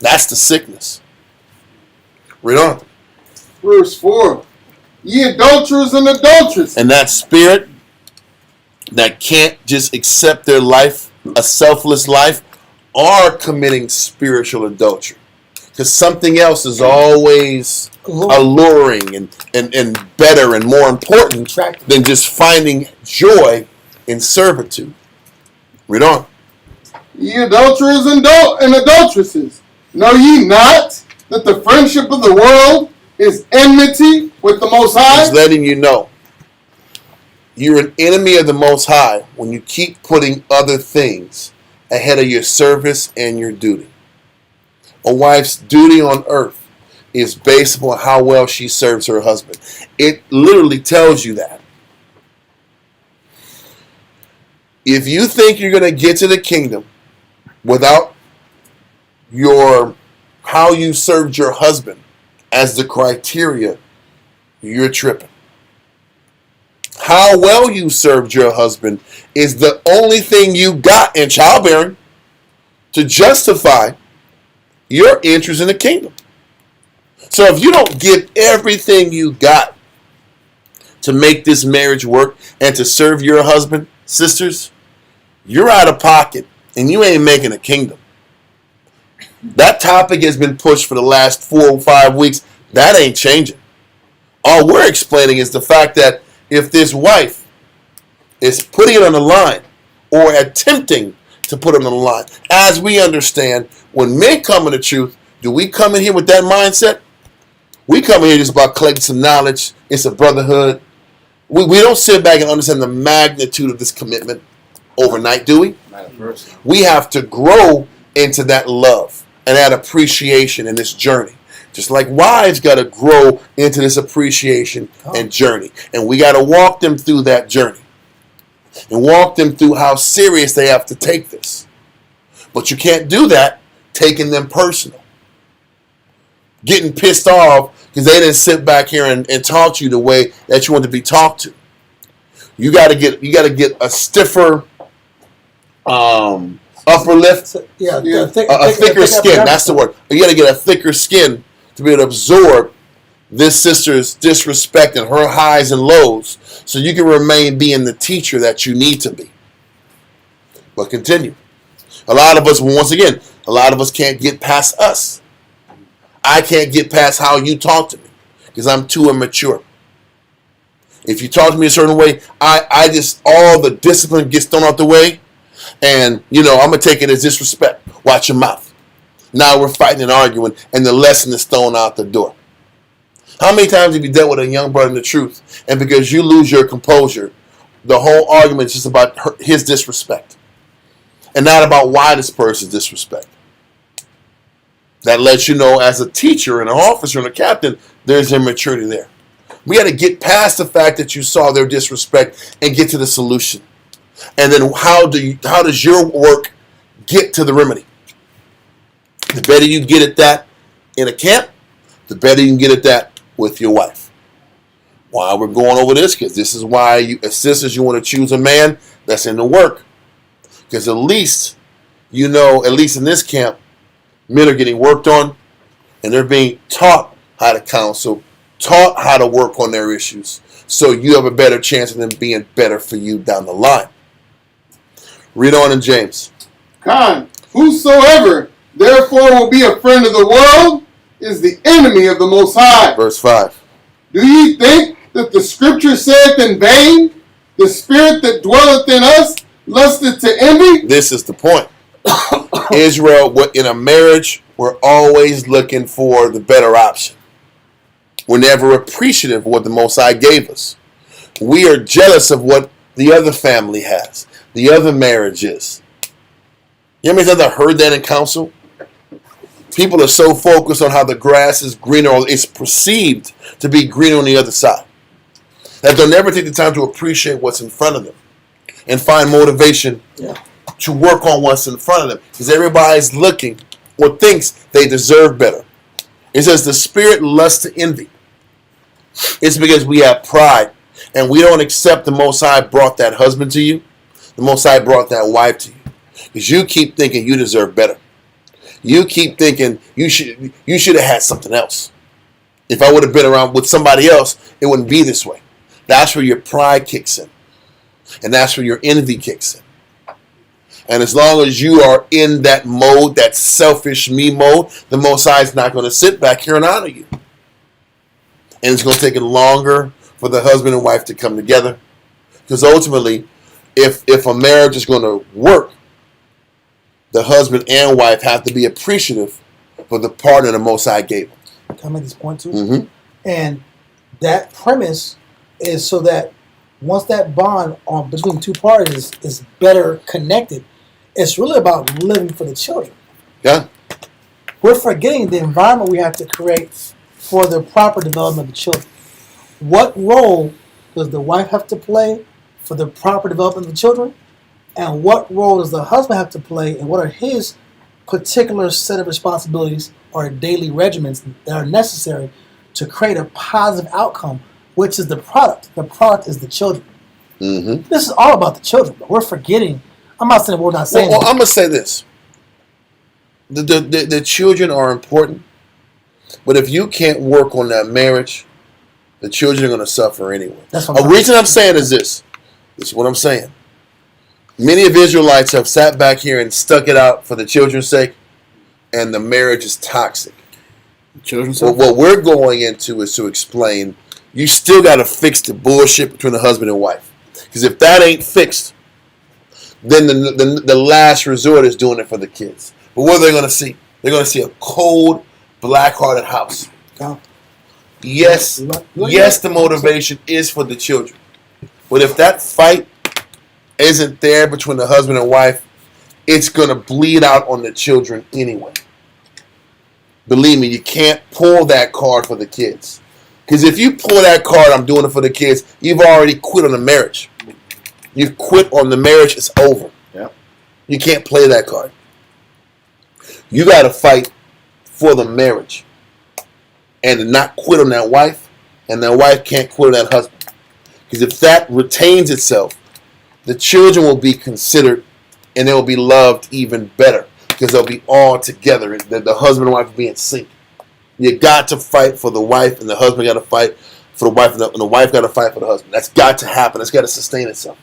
That's the sickness. Read on. Verse 4. Ye adulterers and adulteresses. And that spirit that can't just accept their life, a selfless life, are committing spiritual adultery. Because something else is always alluring and better and more important than just finding joy in servitude. Read on. Ye adulterers and adulteresses, know ye not that the friendship of the world is enmity with the Most High? He's letting you know. You're an enemy of the Most High when you keep putting other things ahead of your service and your duty. A wife's duty on earth is based upon how well she serves her husband. It literally tells you that. If you think you're going to get to the kingdom without how you served your husband as the criteria, you're tripping. How well you served your husband is the only thing you got in childbearing to justify your interest in the kingdom. So if you don't give everything you got to make this marriage work and to serve your husband, sisters, you're out of pocket and you ain't making a kingdom. That topic has been pushed for the last 4 or 5 weeks. That ain't changing. All we're explaining is the fact that if this wife is putting it on the line or attempting to put it on the line, as we understand, when men come in the truth, do we come in here with that mindset? We come in here just about collecting some knowledge. It's a brotherhood. We don't sit back and understand the magnitude of this commitment overnight, do we? We have to grow into that love and that appreciation in this journey. Just like wives got to grow into this appreciation and journey. And we got to walk them through that journey. And walk them through how serious they have to take this. But you can't do that taking them personal. Getting pissed off because they didn't sit back here and talk to you the way that you want to be talked to. You got to get a stiffer upper lip, a thicker skin. That's the word. You got to get a thicker skin to be able to absorb this sister's disrespect and her highs and lows, so you can remain being the teacher that you need to be. But continue. A lot of us can't get past us. I can't get past how you talk to me because I'm too immature. If you talk to me a certain way, I just, all the discipline gets thrown out the way, and I'm gonna take it as disrespect. Watch your mouth. Now we're fighting and arguing, and the lesson is thrown out the door. How many times have you dealt with a young brother in the truth, and because you lose your composure, the whole argument is just about his disrespect, and not about why this person's disrespect? That lets you know, as a teacher and an officer and a captain, there's immaturity there. We got to get past the fact that you saw their disrespect and get to the solution. And then how does your work get to the remedy? The better you get at that in a camp, the better you can get at that with your wife. Why we're going over this? Because this is why you, as sisters, you want to choose a man that's in the work. Because at least in this camp, men are getting worked on, and they're being taught how to counsel, taught how to work on their issues, so you have a better chance of them being better for you down the line. Read on in James. Con, whosoever therefore will be a friend of the world is the enemy of the Most High. Verse 5. Do ye think that the scripture saith in vain, the spirit that dwelleth in us lusteth to envy? This is the point. Israel, in a marriage, we're always looking for the better option. We're never appreciative of what the Most High gave us. We are jealous of what the other family has, the other marriage is. You know how many times I've heard that in counsel? People are so focused on how the grass is greener, or it's perceived to be greener on the other side, that they'll never take the time to appreciate what's in front of them and find motivation to work on what's in front of them, because everybody's looking or thinks they deserve better. It says the spirit lusts to envy. It's because we have pride and we don't accept the Most High brought that husband to you. The Most High brought that wife to you, because you keep thinking you deserve better. You keep thinking you should have had something else. If I would have been around with somebody else, it wouldn't be this way. That's where your pride kicks in, and that's where your envy kicks in. And as long as you are in that mode, that selfish me mode, the Most High is not going to sit back here and honor you. And it's going to take it longer for the husband and wife to come together. Because ultimately, if a marriage is going to work, the husband and wife have to be appreciative for the partner the Most High gave them. Can I make this point too? Mm-hmm. And that premise is so that once that bond on between two parties is better connected, it's really about living for the children. Yeah. We're forgetting the environment we have to create for the proper development of the children. What role does the wife have to play for the proper development of the children? And what role does the husband have to play, and what are his particular set of responsibilities or daily regimens that are necessary to create a positive outcome, which is the product. The product is the children. Mm-hmm. This is all about the children, but we're forgetting. I'm not saying we're not saying Well, I'm going to say this. The children are important, but if you can't work on that marriage, the children are going to suffer anyway. That's what A reason I'm saying is this. This is what I'm saying. Many of Israelites have sat back here and stuck it out for the children's sake, and the marriage is toxic. Children's Well, what we're going into is to explain you still got to fix the bullshit between the husband and wife. Because if that ain't fixed, then the last resort is doing it for the kids. But what are they going to see? They're going to see a cold, black-hearted house. Yeah. Yes, the motivation is for the children. But if that fight isn't there between the husband and wife, it's going to bleed out on the children anyway. Believe me, you can't pull that card for the kids. Because if you pull that card, I'm doing it for the kids, you've already quit on the marriage. You've quit on the marriage, it's over. Yeah. You can't play that card. You got to fight for the marriage. And not quit on that wife, and that wife can't quit on that husband. Because if that retains itself, the children will be considered and they will be loved even better because they'll be all together. The husband and wife will be in sync. You got to fight for the wife, and the husband got to fight for the wife, and the wife got to fight for the husband. That's got to happen. It's got to sustain itself.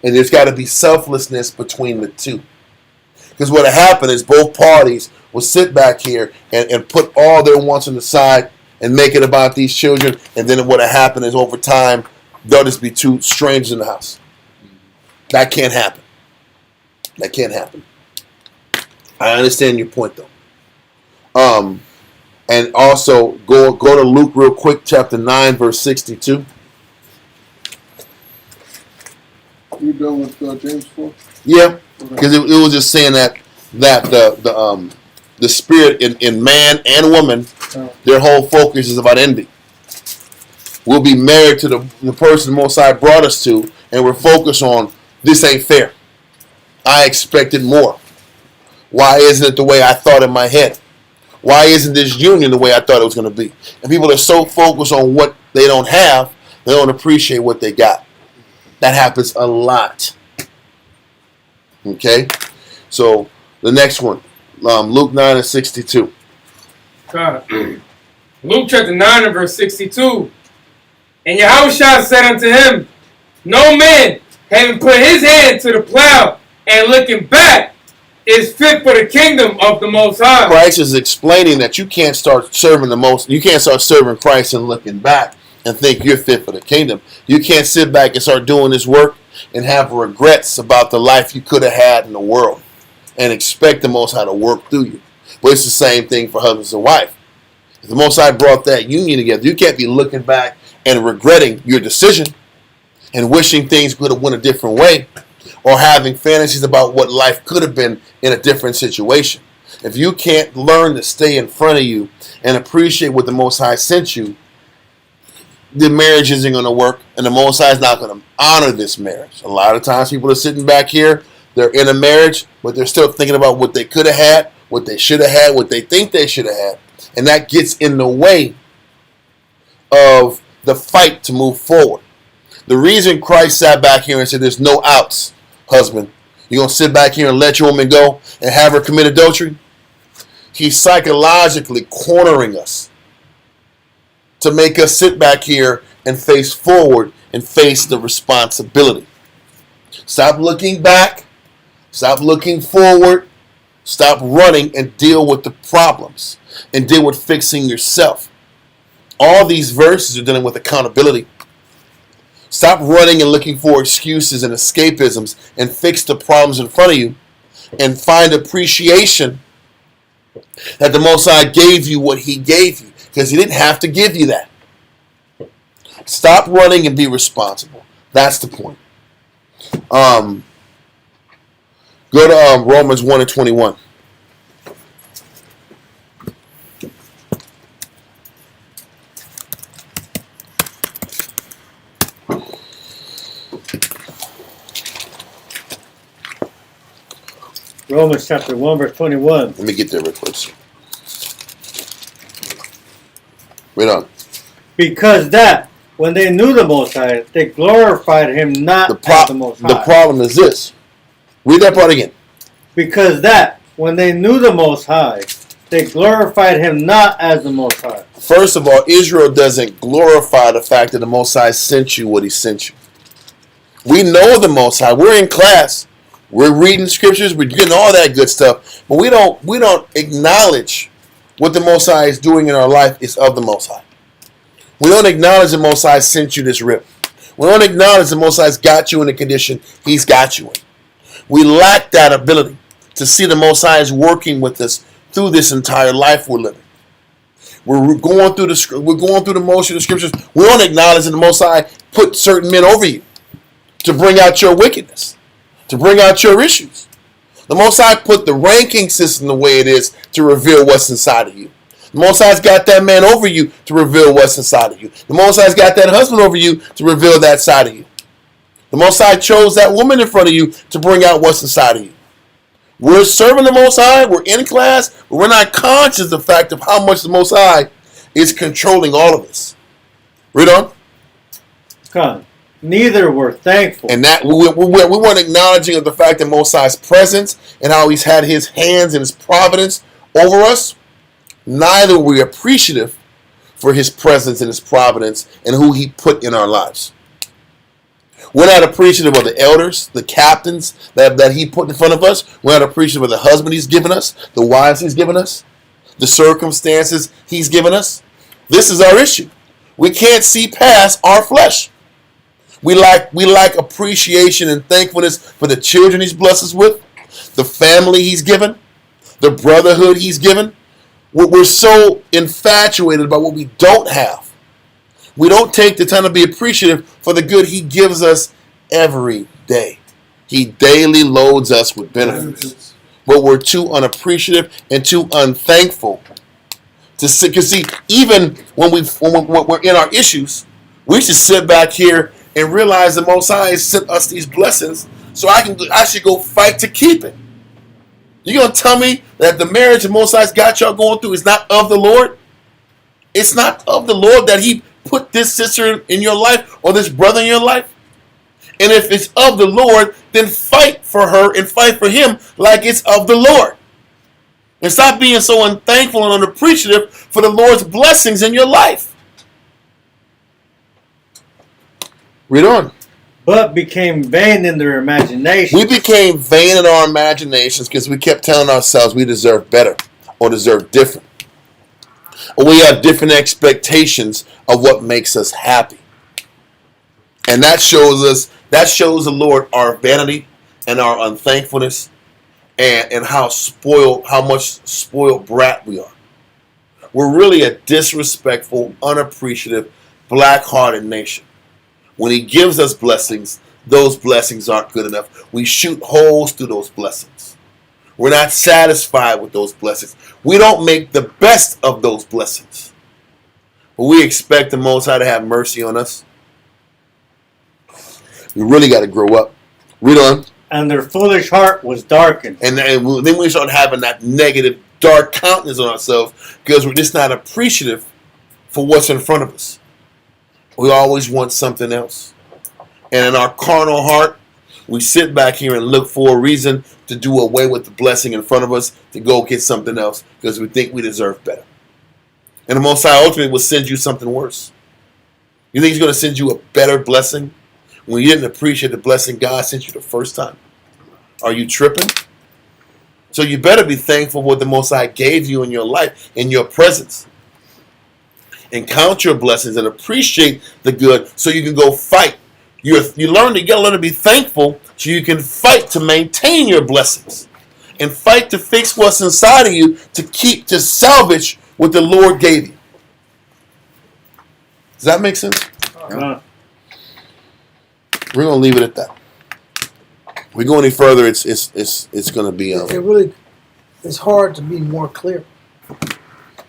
And there's got to be selflessness between the two. Because what will happen is both parties will sit back here and put all their wants on the side and make it about these children. And then what will happen is over time, they'll just be two strangers in the house. That can't happen. That can't happen. I understand your point, though. And also, go to Luke real quick, chapter 9, verse 62. You done with James 4? Yeah, because it was just saying that the spirit in man and woman, their whole focus is about envy. We'll be married to the person Most High brought us to, and we're focused on, this ain't fair. I expected more. Why isn't it the way I thought in my head? Why isn't this union the way I thought it was going to be? And people are so focused on what they don't have, they don't appreciate what they got. That happens a lot. Okay? So, the next one. Luke 9 and 62. God. Luke chapter 9 and verse 62. And Yahushua said unto him, no man, having put his hand to the plow and looking back, is fit for the kingdom of the Most High. Christ is explaining that you can't start serving Christ and looking back and think you're fit for the kingdom. You can't sit back and start doing this work and have regrets about the life you could have had in the world and expect the Most High to work through you. But it's the same thing for husbands and wife. If the Most High brought that union together, you can't be looking back and regretting your decision and wishing things could have went a different way, or having fantasies about what life could have been in a different situation. If you can't learn to stay in front of you and appreciate what the Most High sent you, the marriage isn't going to work, and the Most High is not going to honor this marriage. A lot of times people are sitting back here, they're in a marriage, but they're still thinking about what they could have had, what they should have had, what they think they should have had. And that gets in the way of the fight to move forward. The reason Christ sat back here and said there's no outs, husband, you're going to sit back here and let your woman go and have her commit adultery? He's psychologically cornering us to make us sit back here and face forward and face the responsibility. Stop looking back. Stop looking forward. Stop running and deal with the problems and deal with fixing yourself. All these verses are dealing with accountability. Stop running and looking for excuses and escapisms and fix the problems in front of you and find appreciation that the Most High gave you what He gave you, because He didn't have to give you that. Stop running and be responsible. That's the point. Go to Romans 1 and 21. Romans chapter 1, verse 21. Let me get there real quick. Wait on. Because that, when they knew the Most High, they glorified Him not as the Most High. The problem is this. Read that part again. Because that, when they knew the Most High, they glorified Him not as the Most High. First of all, Israel doesn't glorify the fact that the Most High sent you what He sent you. We know the Most High. We're in class. We're reading scriptures. We're getting all that good stuff. But we don't acknowledge what the Most High is doing in our life is of the Most High. We don't acknowledge the Most High sent you this rip. We don't acknowledge the Most High's got you in the condition He's got you in. We lack that ability to see the Most High is working with us through this entire life we're living. We're going through the motion of the scriptures. We don't acknowledge that the Most High put certain men over you to bring out your wickedness, to bring out your issues. The Most High put the ranking system the way it is to reveal what's inside of you. The Most High's got that man over you to reveal what's inside of you. The Most High's got that husband over you to reveal that side of you. The Most High chose that woman in front of you to bring out what's inside of you. We're serving the Most High. We're in class, but we're not conscious of the fact of how much the Most High is controlling all of us. Read on. God, neither were thankful. And that we weren't acknowledging of the fact that Most High's presence and how He's had His hands and His providence over us. Neither were we appreciative for His presence and His providence and who He put in our lives. We're not appreciative of the elders, the captains that He put in front of us. We're not appreciative of the husband He's given us, the wives He's given us, the circumstances He's given us. This is our issue. We can't see past our flesh. We lack appreciation and thankfulness for the children He's blessed us with, the family He's given, the brotherhood He's given. We're so infatuated about what we don't have. We don't take the time to be appreciative for the good He gives us every day. He daily loads us with benefits. But we're too unappreciative and too unthankful to sit. Because see, even when we're in our issues, we should sit back here and realize the Most High has sent us these blessings, so I should go fight to keep it. You're going to tell me that the marriage the Most High's got y'all going through is not of the Lord? It's not of the Lord that He put this sister in your life or this brother in your life? And if it's of the Lord, then fight for her and fight for him like it's of the Lord. And stop being so unthankful and unappreciative for the Lord's blessings in your life. Read on. But became vain in their imagination. We became vain in our imaginations because we kept telling ourselves we deserve better or deserve different. Or we have different expectations of what makes us happy. And that shows the Lord our vanity and our unthankfulness and how much spoiled brat we are. We're really a disrespectful, unappreciative, black-hearted nation. When He gives us blessings, those blessings aren't good enough. We shoot holes through those blessings. We're not satisfied with those blessings. We don't make the best of those blessings. But we expect the Most High to have mercy on us. We really got to grow up. Read on. And their foolish heart was darkened. And then we start having that negative, dark countenance on ourselves because we're just not appreciative for what's in front of us. We always want something else. And in our carnal heart, we sit back here and look for a reason to do away with the blessing in front of us to go get something else because we think we deserve better. And the Most High ultimately will send you something worse. You think He's going to send you a better blessing when you didn't appreciate the blessing God sent you the first time? Are you tripping? So you better be thankful for what the Most High gave you in your life, in your presence. And count your blessings and appreciate the good so you can go fight. You gotta learn to be thankful so you can fight to maintain your blessings. And fight to fix what's inside of you to salvage what the Lord gave you. Does that make sense? Uh, We're gonna leave it at that. If we go any further, it's gonna be It really, it's hard to be more clear.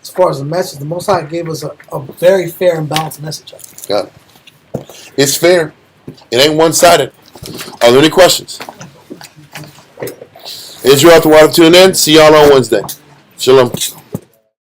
As far as the message, the Most High gave us a very fair and balanced message. got it. It's fair. It ain't one-sided. Are there any questions? Israel, to watch tune in. See y'all on Wednesday. Shalom.